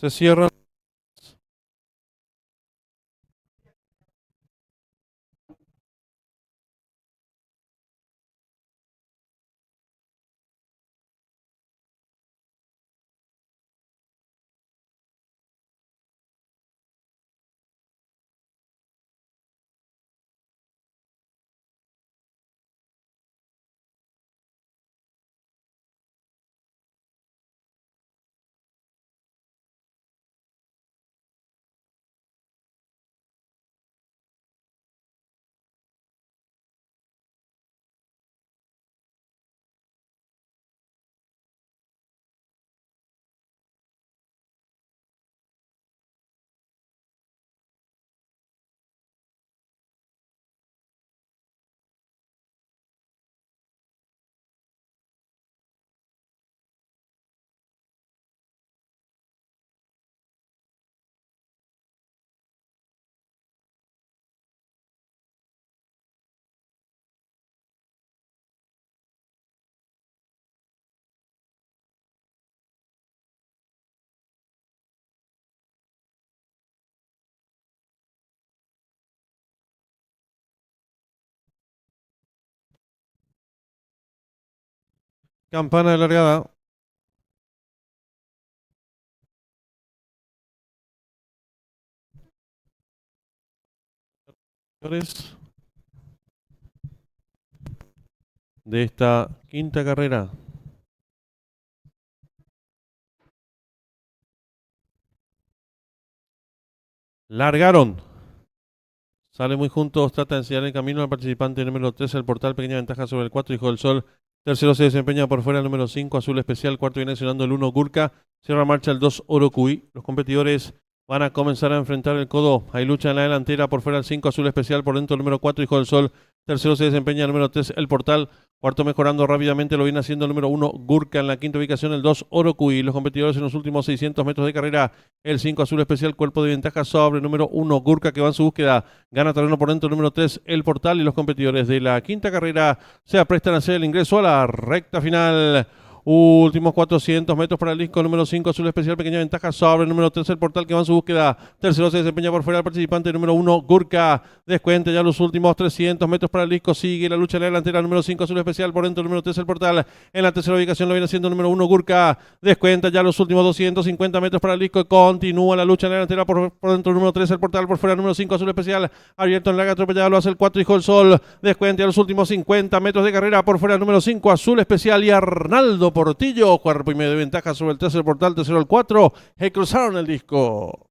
Se cierran. Campana de largada. Señores, de esta quinta carrera. Largaron. Sale muy juntos, trata de enseñar el camino al participante número 3, el portal, pequeña ventaja sobre el 4, Hijo del Sol. Tercero se desempeña por fuera el número 5, Azul Especial. Cuarto viene accionando el 1, Gurka. Cierra marcha el 2, Orocuy. Los competidores van a comenzar a enfrentar el codo. Hay lucha en la delantera, por fuera el 5, Azul Especial. Por dentro el número 4, Hijo del Sol. Tercero se desempeña el número 3, el portal. Cuarto mejorando rápidamente, lo viene haciendo el número 1, Gurka. En la quinta ubicación el 2, Orocuy. Los competidores en los últimos 600 metros de carrera. El 5, Azul Especial, cuerpo de ventaja sobre el número 1, Gurka, que va en su búsqueda. Gana terreno por dentro el número 3, el portal. Y los competidores de la quinta carrera se aprestan a hacer el ingreso a la recta final. Últimos 400 metros para el disco número 5, azul especial, pequeña ventaja sobre el número 3, el portal que va en su búsqueda. Tercero se desempeña por fuera el participante número 1, Gurka. Descuenta ya los últimos 300 metros para el disco. Sigue la lucha en la delantera número 5, azul especial, por dentro el número 3, el portal. En la tercera ubicación lo viene haciendo el número 1, Gurka. Descuenta ya los últimos 250 metros para el disco. Continúa la lucha en la delantera por dentro el número 3, el portal, por fuera el número 5, azul especial. Abierto en larga atropellada lo hace el 4, Hijo del Sol. Descuenta ya los últimos 50 metros de carrera por fuera el número 5, azul especial, y Arnaldo Portillo. Cuerpo y medio de ventaja sobre el 3, el portal, tercero el 4. Cruzaron el disco.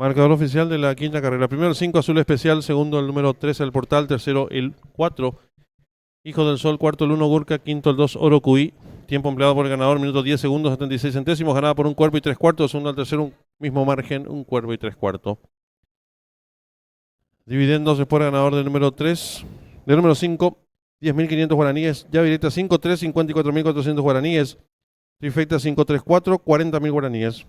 Marcador oficial de la quinta carrera. Primero el 5 Azul Especial, segundo el número 3 El Portal, tercero el 4 Hijo del Sol, cuarto el 1 Gurka, quinto el 2 Oro Cuí. Tiempo empleado por el ganador, minutos 10 segundos, 76 centésimos, ganada por un cuerpo y 3/4, segundo al tercero, un mismo margen, un cuerpo y 3/4. Dividendos después ganador del número 3, del número 5, 10.500 guaraníes, llave directa 5-3, 54.400 guaraníes, trifecta 5-3-4, 40.000 guaraníes.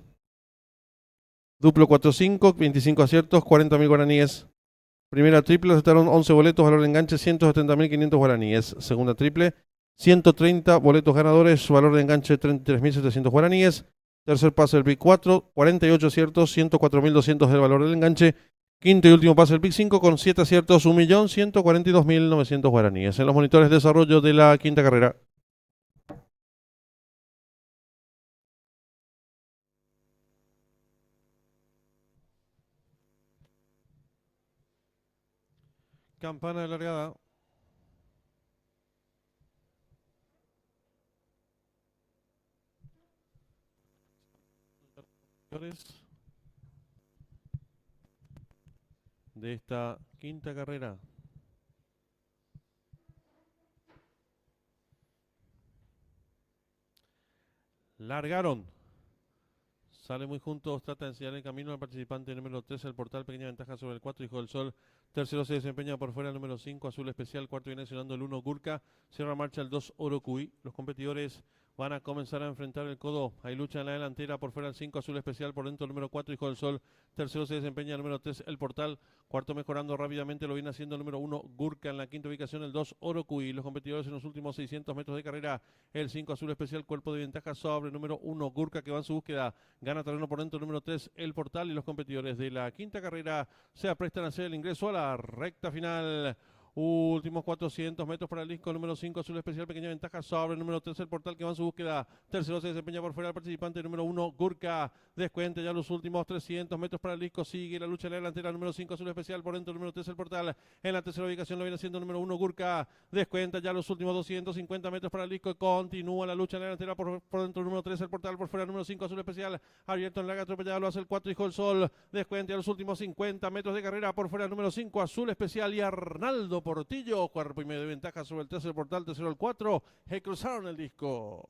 Duplo 4-5, 25 aciertos, 40.000 guaraníes. Primera triple, aceptaron 11 boletos, valor de enganche 170.500 guaraníes. Segunda triple, 130 boletos ganadores, valor de enganche 33.700 guaraníes. Tercer pase el Big 4, 48 aciertos, 104.200 del valor del enganche. Quinto y último pase el Big 5 con 7 aciertos, 1.142.900 guaraníes. En los monitores de desarrollo de la quinta carrera. Campana de largada. De esta quinta carrera. Largaron. Sale muy juntos, trata de enseñar el camino al participante número 3, el Portal, pequeña ventaja sobre el 4, Hijo del Sol. Tercero se desempeña por fuera el número 5, Azul Especial. Cuarto viene accionando el 1, Gurka. Cierra marcha el 2, Oro Cuí. Los competidores van a comenzar a enfrentar el codo. Hay lucha en la delantera, por fuera el 5, Azul Especial. Por dentro el número 4, Hijo del Sol. Tercero se desempeña el número 3, el Portal. Cuarto mejorando rápidamente, lo viene haciendo el número 1, Gurka. En la quinta ubicación el 2, Oro Cuí. Los competidores en los últimos 600 metros de carrera. El 5, Azul Especial, cuerpo de ventaja sobre el número 1, Gurka, que va en su búsqueda. Gana terreno por dentro el número 3, el Portal. Y los competidores de la quinta carrera se aprestan a hacer el ingreso a la recta final. Últimos 400 metros para el disco número 5, Azul Especial, pequeña ventaja sobre el número 3, el Portal, que va en su búsqueda. Tercero se desempeña por fuera el participante número 1, Gurka. Descuente ya los últimos 300 metros para el disco. Sigue la lucha en la delantera, número 5, Azul Especial, por dentro el número 3, el Portal. En la tercera ubicación lo viene haciendo el número 1, Gurka. Descuenta ya los últimos 250 metros para el disco. Continúa la lucha en la delantera, por dentro el número 3, el Portal, por fuera el número 5, Azul Especial. Abierto en larga atropellada lo hace el 4, Hijo del Sol. Descuenta ya los últimos 50 metros de carrera, por fuera el número 5, Azul Especial. Y Arnaldo Portillo, cuerpo y medio de ventaja sobre el 3, el Portal, tercero el 4. Cruzaron el disco.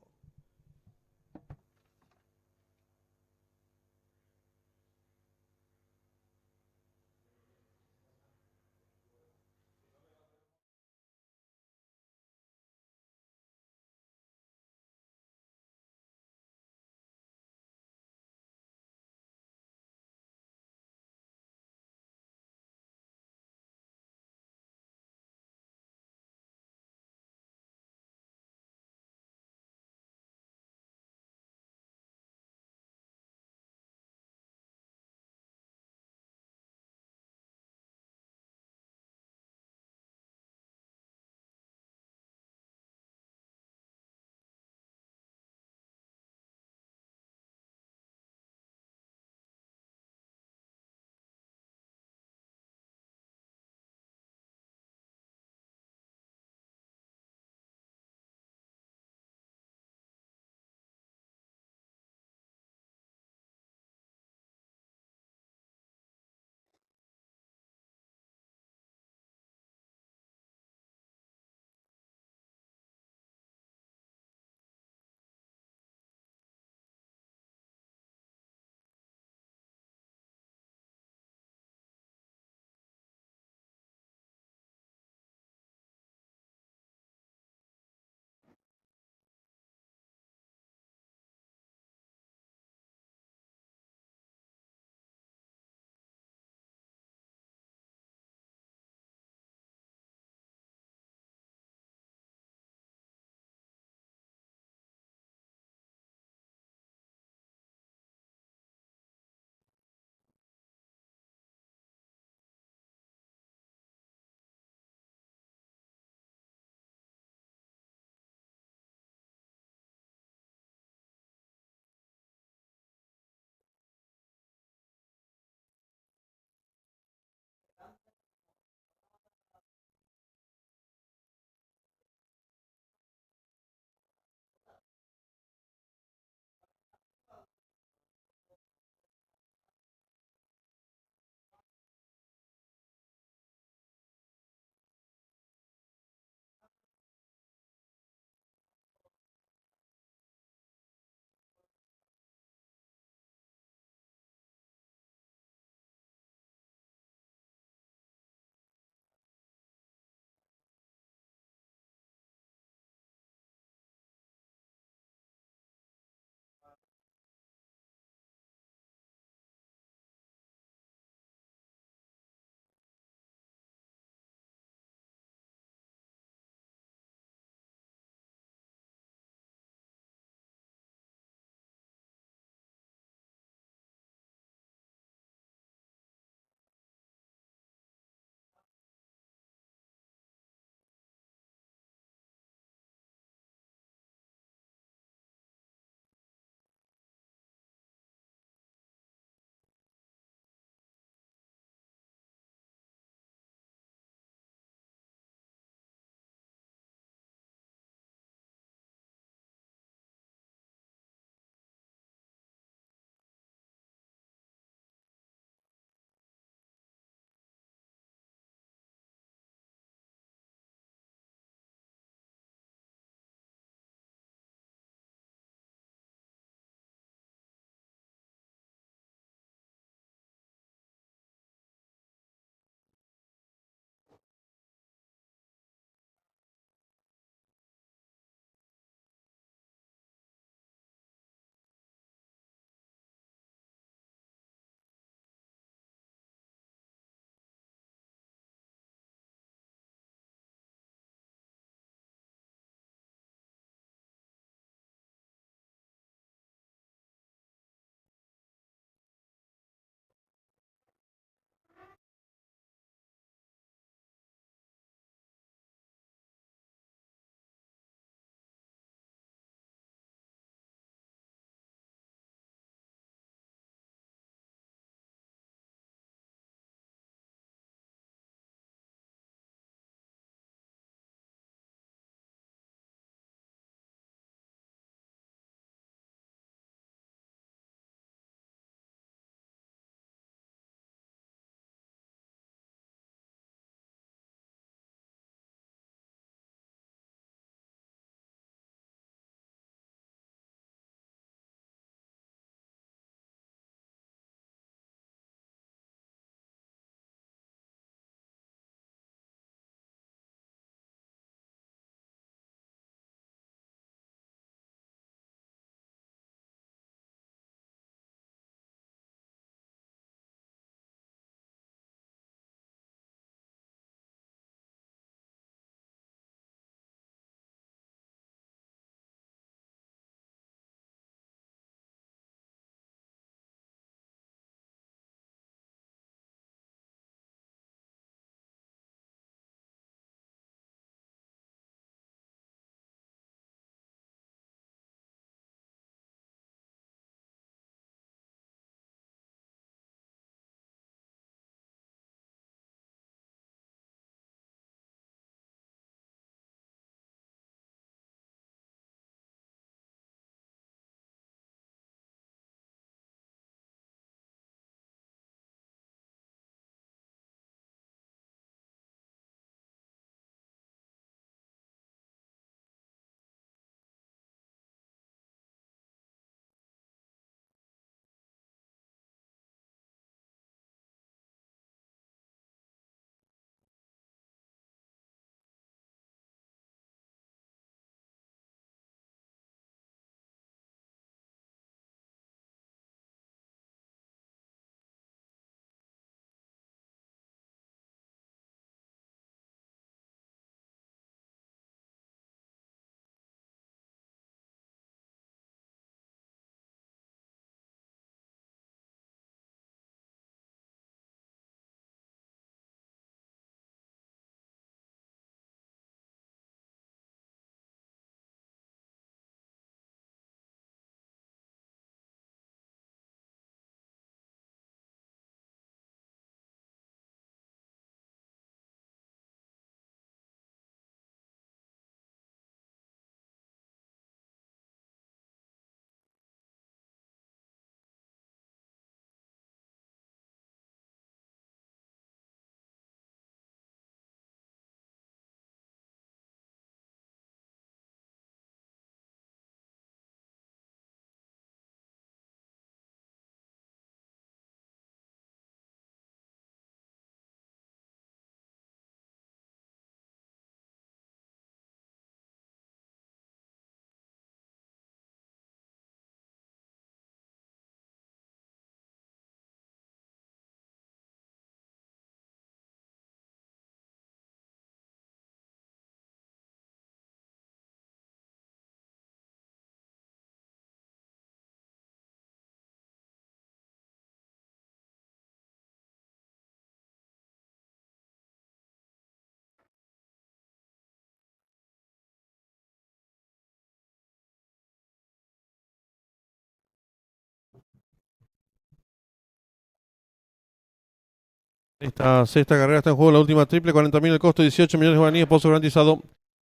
Esta sexta carrera está en juego, la última triple, 40.000 el costo, 18 millones de guaraníes, pozo garantizado,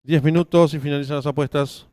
10 minutos y finalizan las apuestas.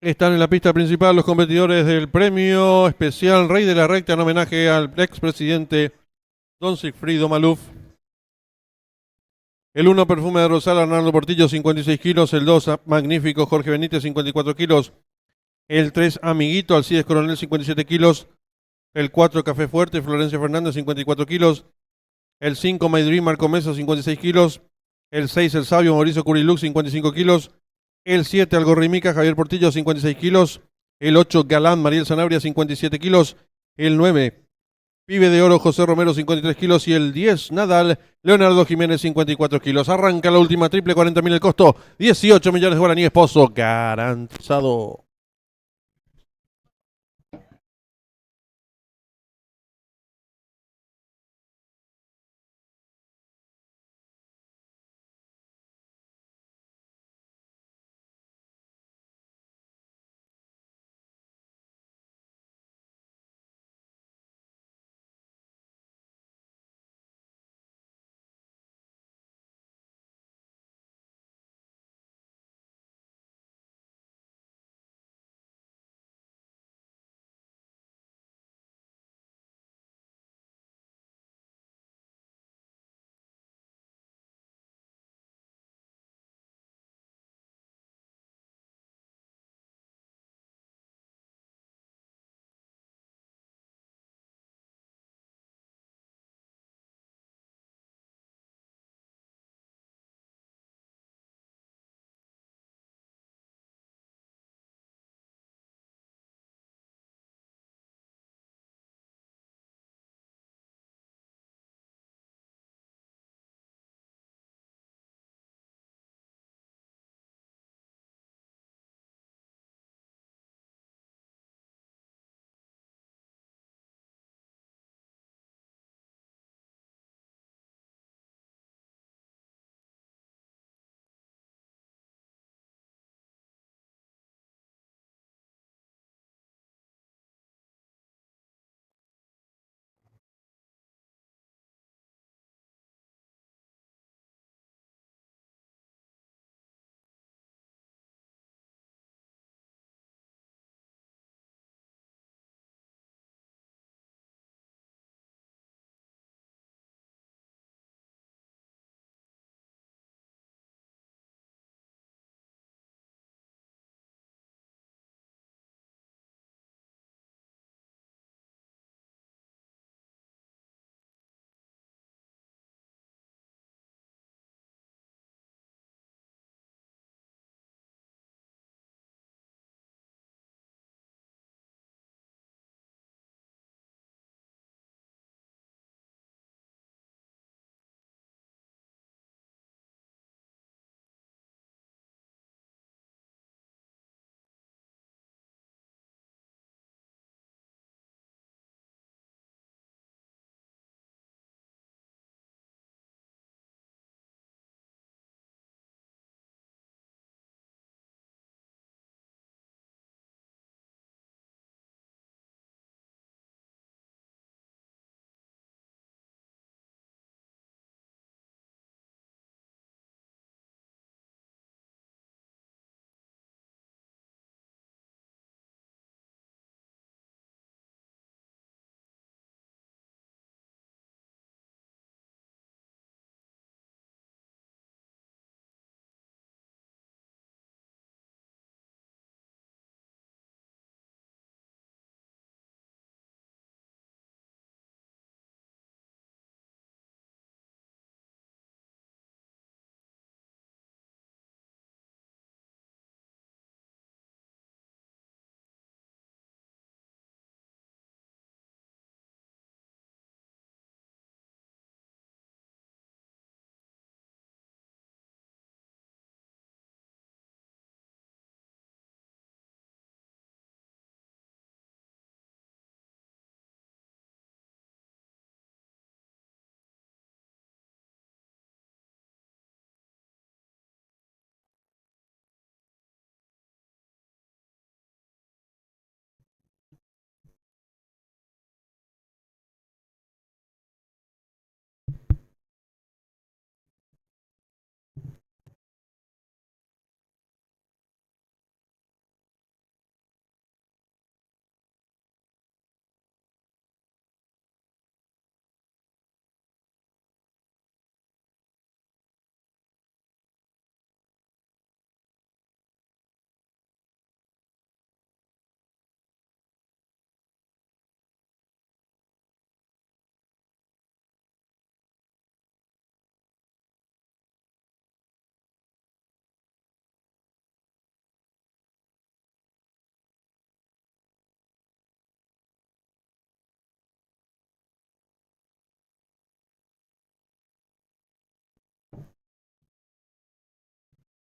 Están en la pista principal los competidores del premio especial Rey de la Recta en homenaje al expresidente Don Sigfrido Maluf. El 1, Perfume de Rosal, Arnaldo Portillo, 56 kilos. El 2, Magnífico, Jorge Benítez, 54 kilos. El 3, Amiguito, Alcides Coronel, 57 kilos. El 4, Café Fuerte, Florencia Fernández, 54 kilos. El 5, My Dream, Marco Mesa, 56 kilos. El 6, El Sabio, Mauricio Curilux, 55 kilos. El 7, Algorrimica, Javier Portillo, 56 kilos. El 8, Galán, Mariel Sanabria, 57 kilos. El 9, Pibe de Oro, José Romero, 53 kilos. Y el 10, Nadal, Leonardo Jiménez, 54 kilos. Arranca la última triple, 40.000 el costo. 18 millones de guaraníes, Pozo garantizado.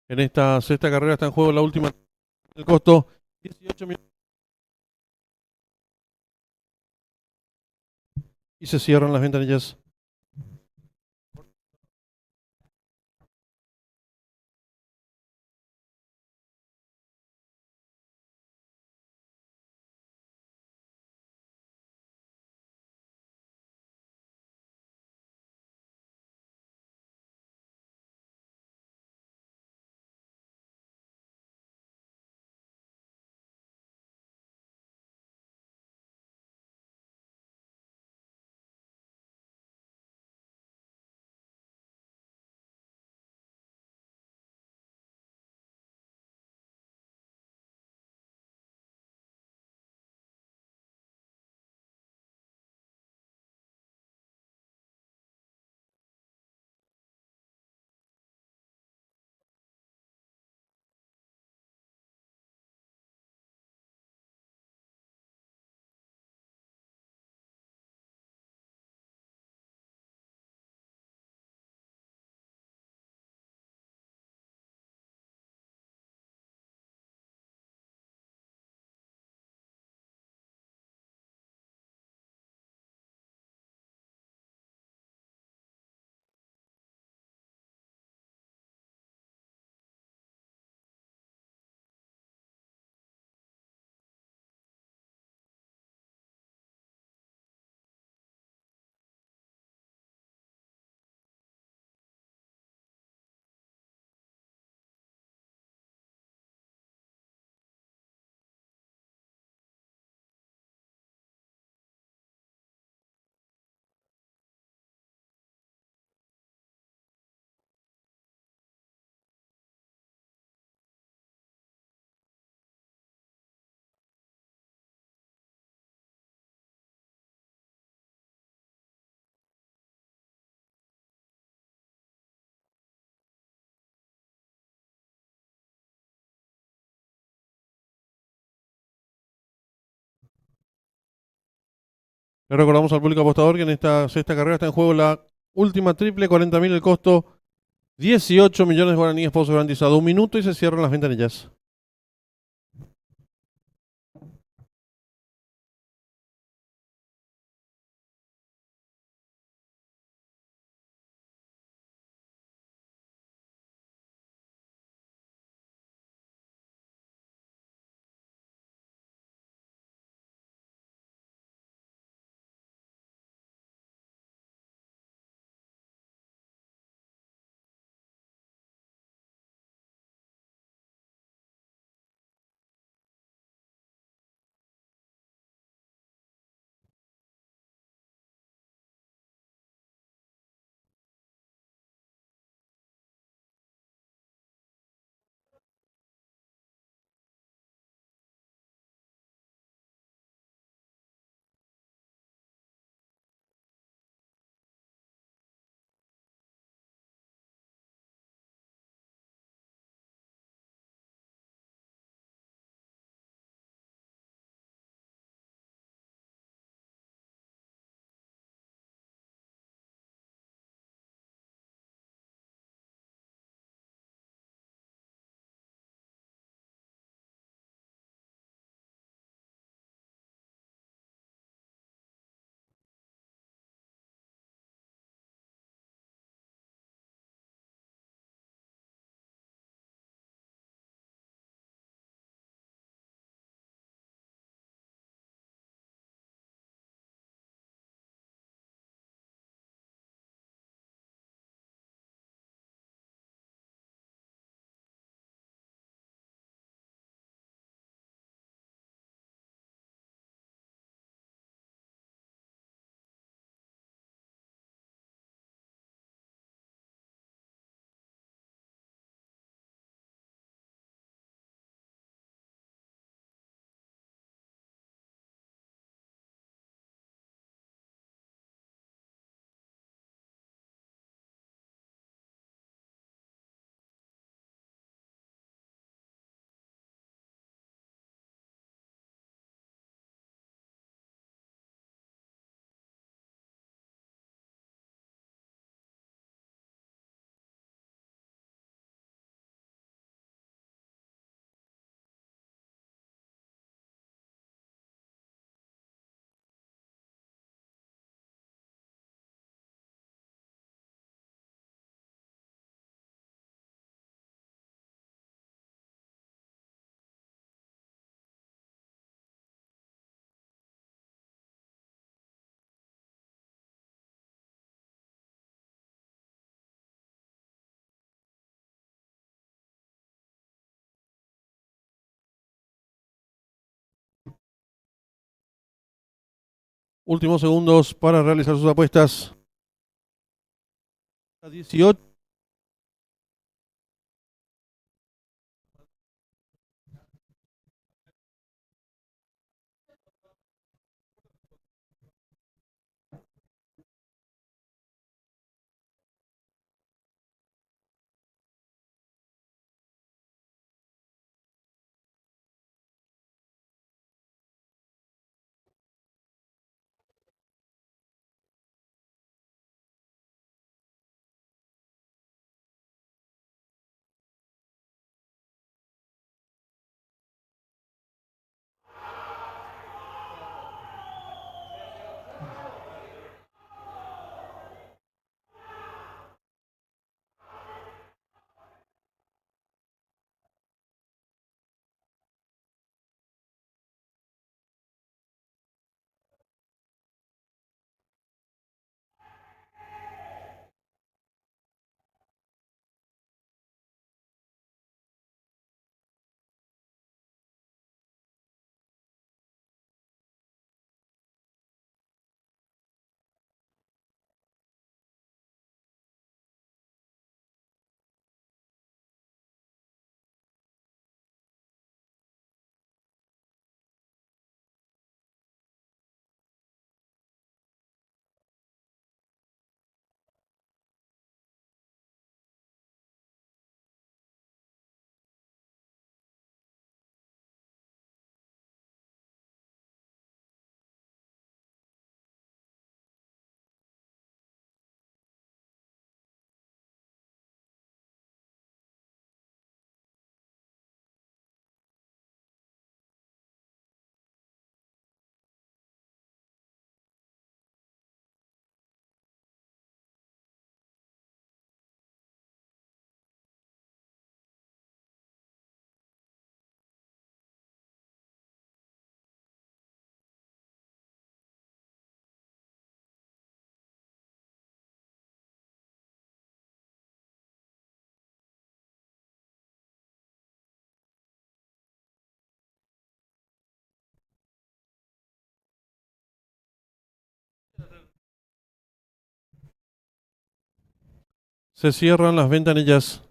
En esta sexta carrera está en juego la última. El costo 18 millones. Y se cierran las ventanillas. Le recordamos al público apostador que en esta sexta carrera está en juego la última triple, 40.000 el costo, 18 millones de guaraníes, pozo garantizado. 1 minuto y se cierran las ventanillas. Últimos segundos para realizar sus apuestas. 18. Se cierran las ventanillas.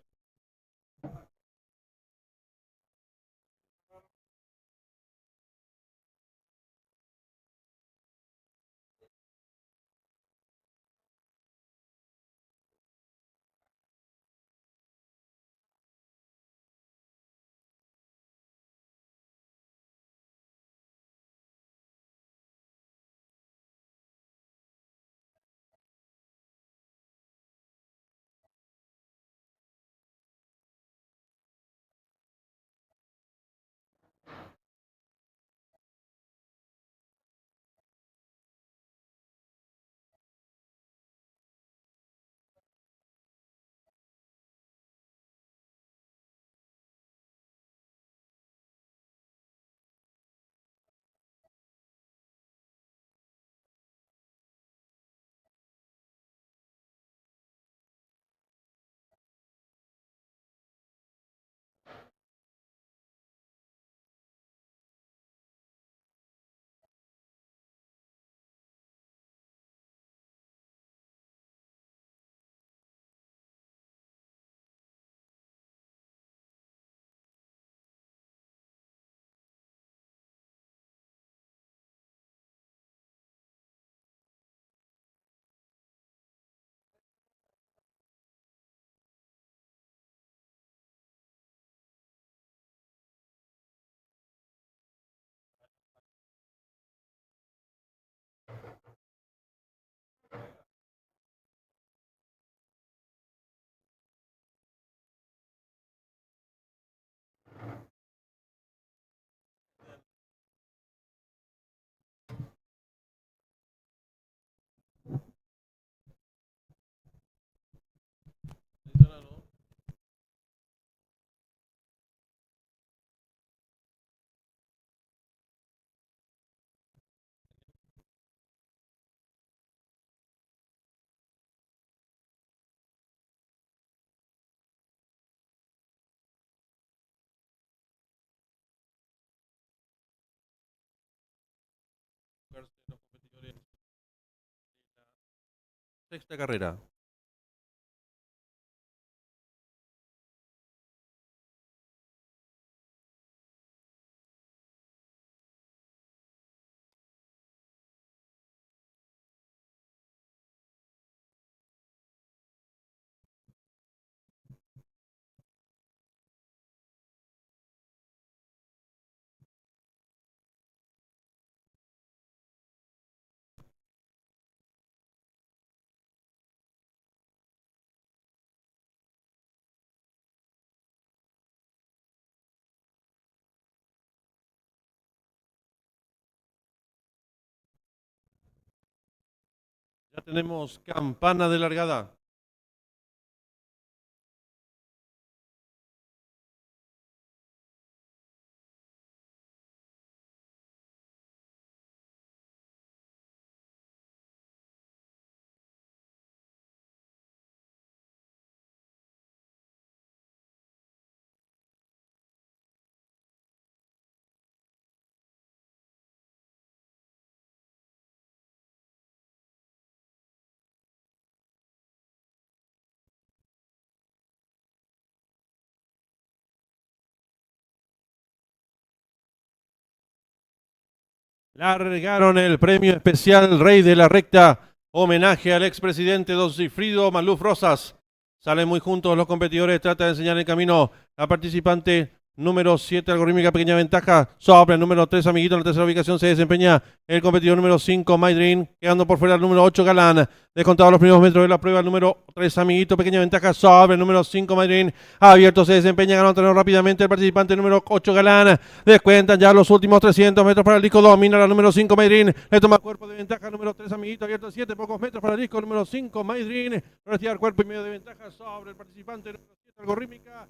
Sexta carrera. Ya tenemos campana de largada. Largaron el premio especial Rey de la Recta, homenaje al expresidente Don Sigfrido Maluf Rosas. Salen muy juntos los competidores, trata de enseñar el camino a participante número 7, algorítmica pequeña ventaja, sobre el número 3, amiguito, en la tercera ubicación se desempeña el competidor número 5, Maydrin, quedando por fuera el número 8, Galán. Descontado los primeros metros de la prueba, el número 3, amiguito, pequeña ventaja, sobre el número 5, Maydrin, abierto, se desempeña, ganó terreno rápidamente el participante número 8, Galán. Descuentan ya los últimos 300 metros para el disco, domina la número 5, Maydrin, le toma cuerpo de ventaja, número 3, amiguito, abierto 7, pocos metros para el disco, número 5, Maydrin, retirar cuerpo y medio de ventaja sobre el participante número 7, algorítmica.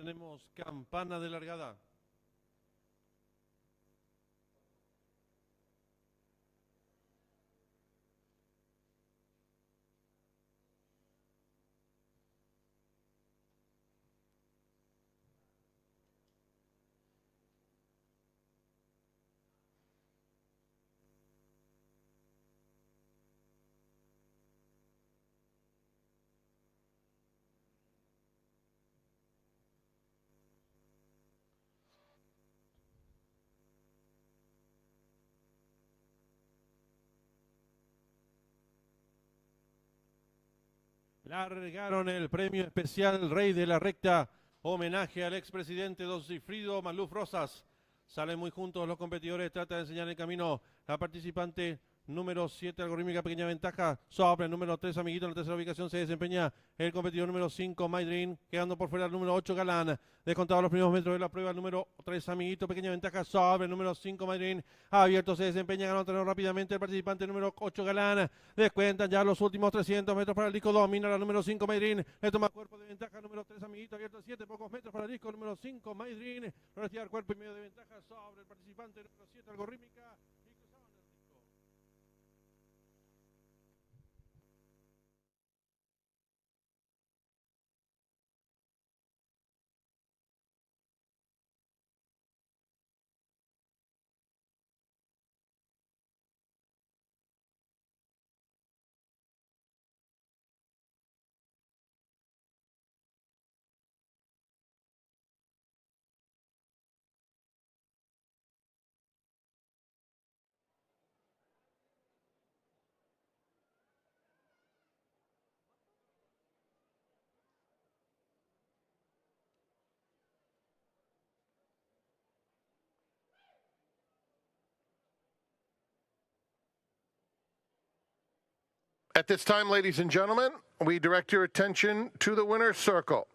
tenemos campana de largada. Largaron el premio especial Rey de la Recta, homenaje al expresidente Don Sigfrido Maluf Rosas. Salen muy juntos los competidores, trata de enseñar el camino. La participante número 7, algorítmica, pequeña ventaja, sobre el número 3, amiguito, en la tercera ubicación se desempeña el competidor número 5, Maydrin, quedando por fuera el número 8, Galán. Descontado los primeros metros de la prueba, el número 3, amiguito, pequeña ventaja, sobre el número 5, Maydrin, abierto, se desempeña, ganando terreno rápidamente el participante número 8, Galán. Descuentan ya los últimos 300 metros para el disco, domina la número 5, Maydrin, le toma cuerpo de ventaja, número 3, amiguito, abierto 7, pocos metros para el disco, número 5, Maydrin, retirar cuerpo y medio de ventaja sobre el participante número 7, algorítmica. At this time, ladies and gentlemen, we direct your attention to the winner's circle.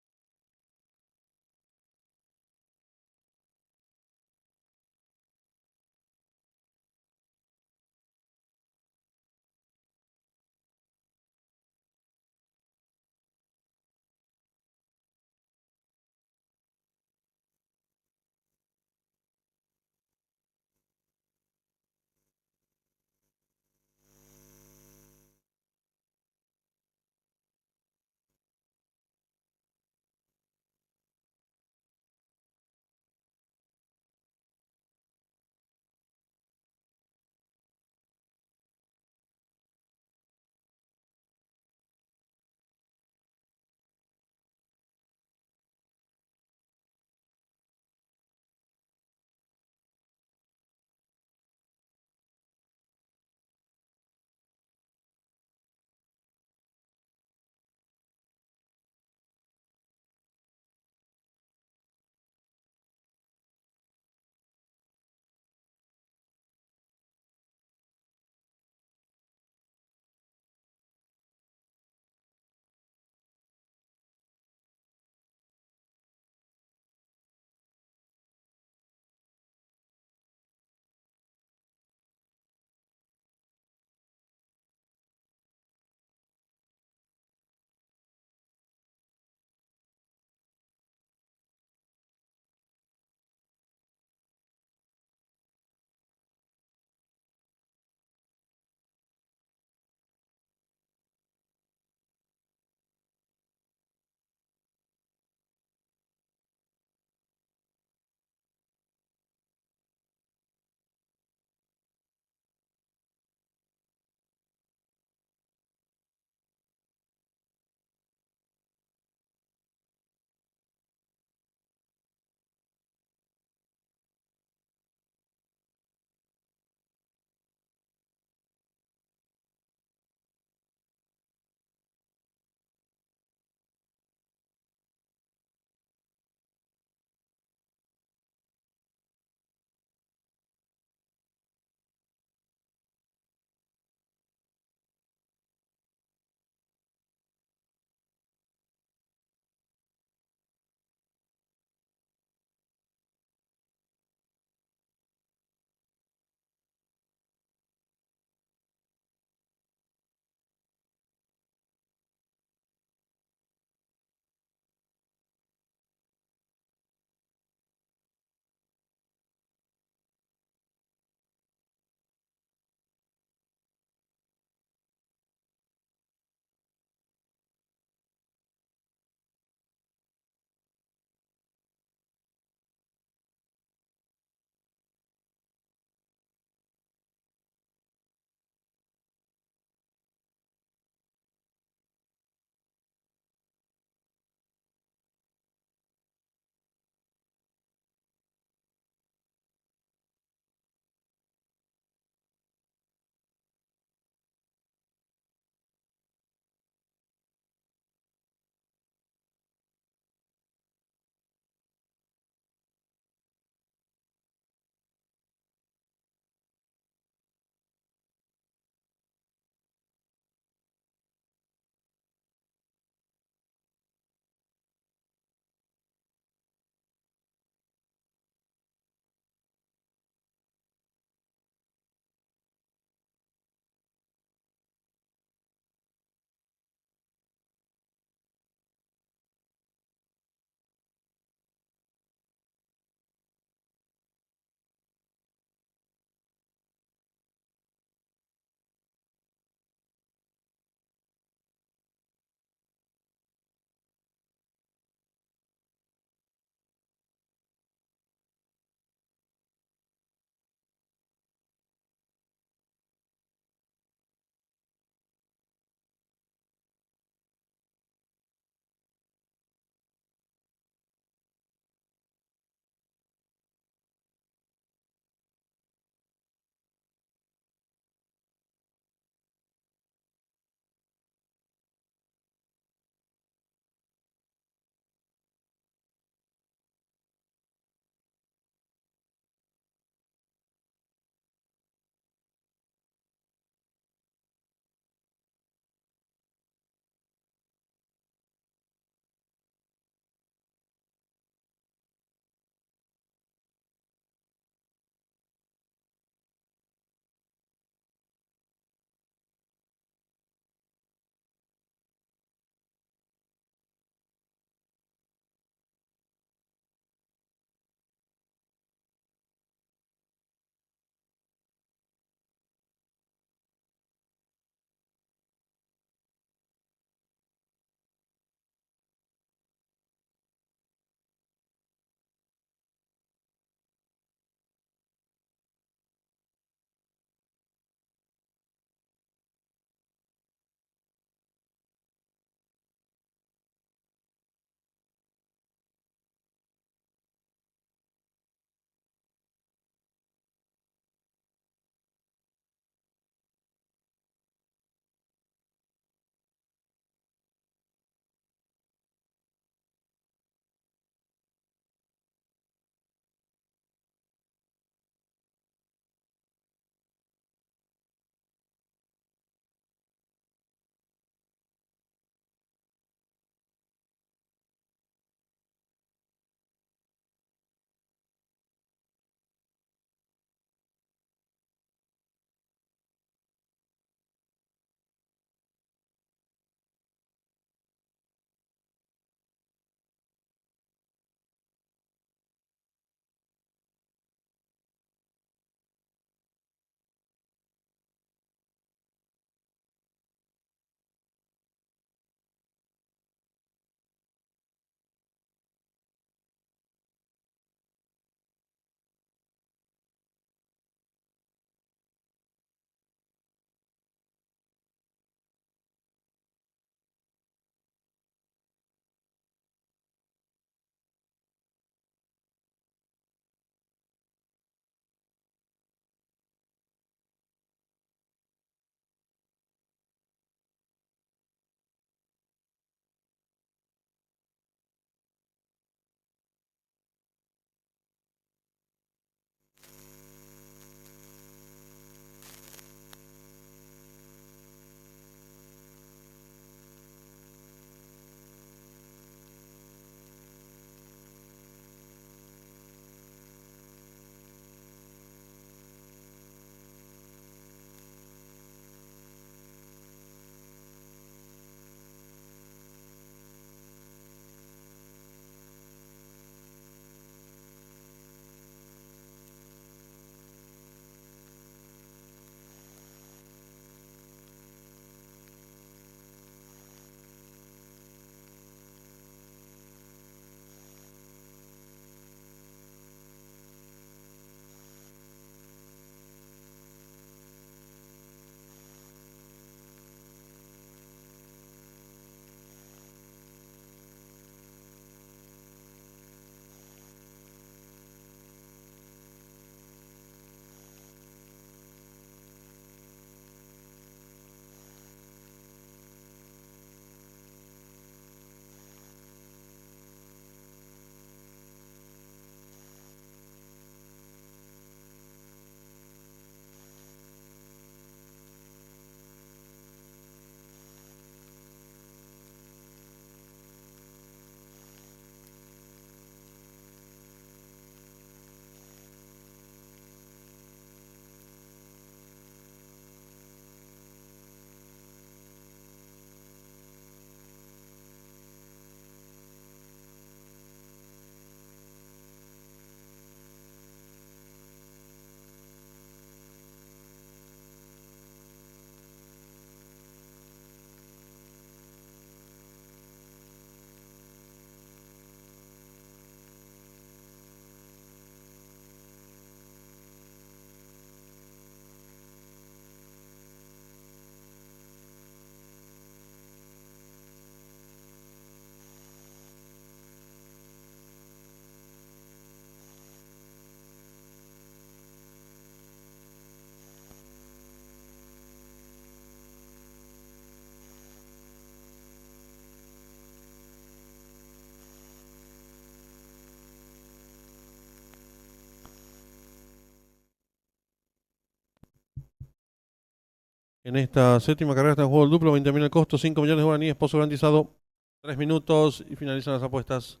En esta séptima carrera está en juego el duplo, 20.000 el costo, 5 millones de guaraníes, pozo garantizado, 3 minutos y finalizan las apuestas.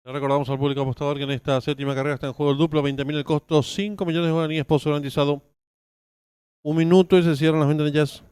Le recordamos al público apostador que en esta séptima carrera está en juego el duplo, 20.000 el costo, 5 millones de guaraníes, pozo garantizado. 1 minuto y se cierran las ventanillas.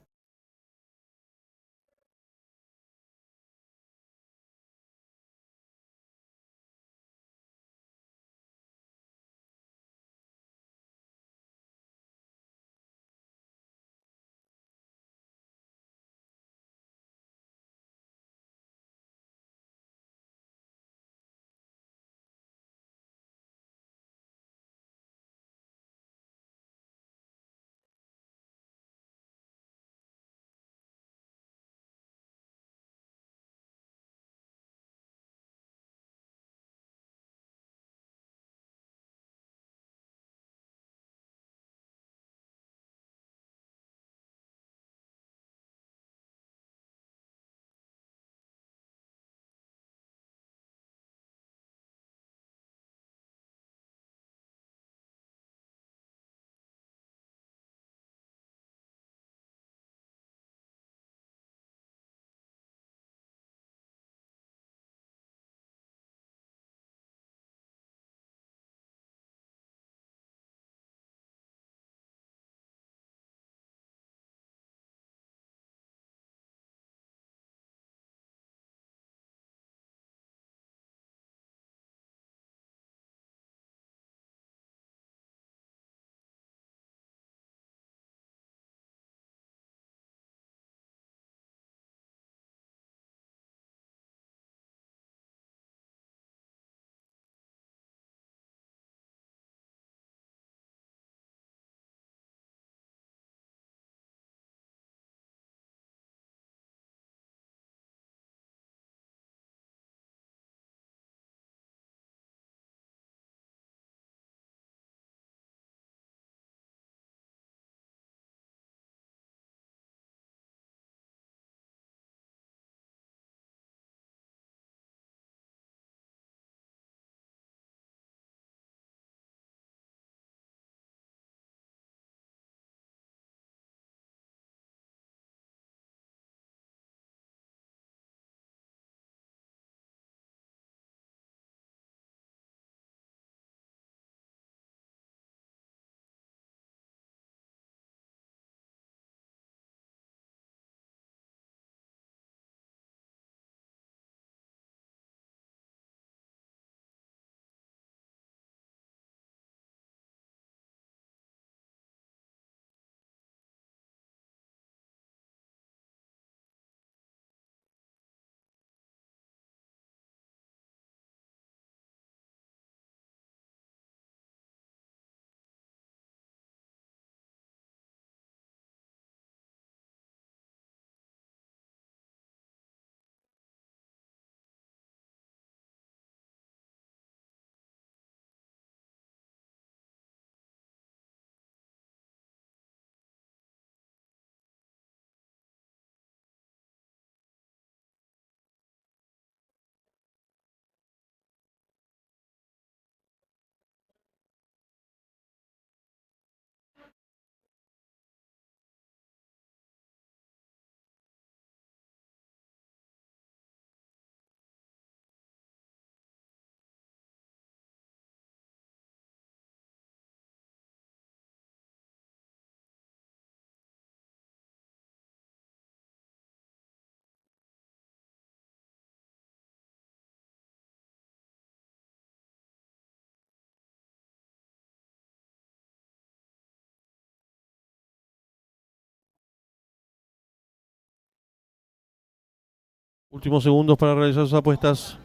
Últimos segundos para realizar sus apuestas.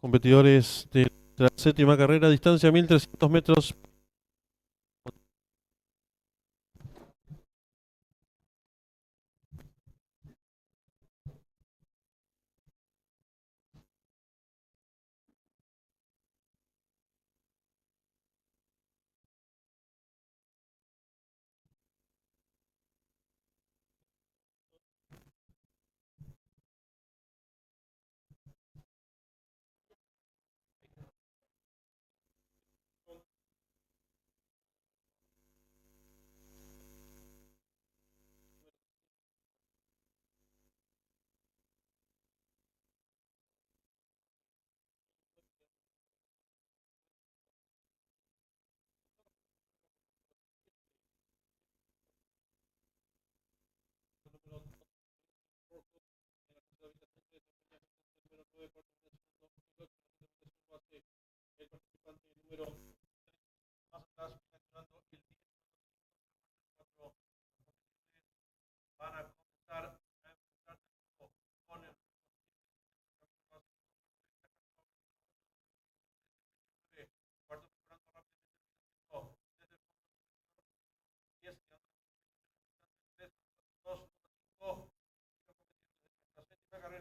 Competidores de la séptima carrera, distancia 1300 metros.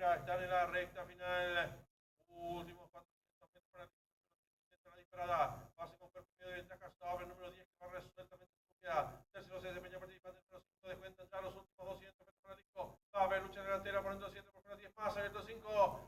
carrera. Están en la recta final. Últimos 400 metros para la disparada. Pase con cuerpo medio de ventaja sobre el número 10 que va resueltamente en búsqueda. Tercero se desempeña participante número 5. Descuentan ya los últimos 200 metros para el disco. Va a haber lucha delantera poniendo 7 por fuera 10 más. Abierto 5.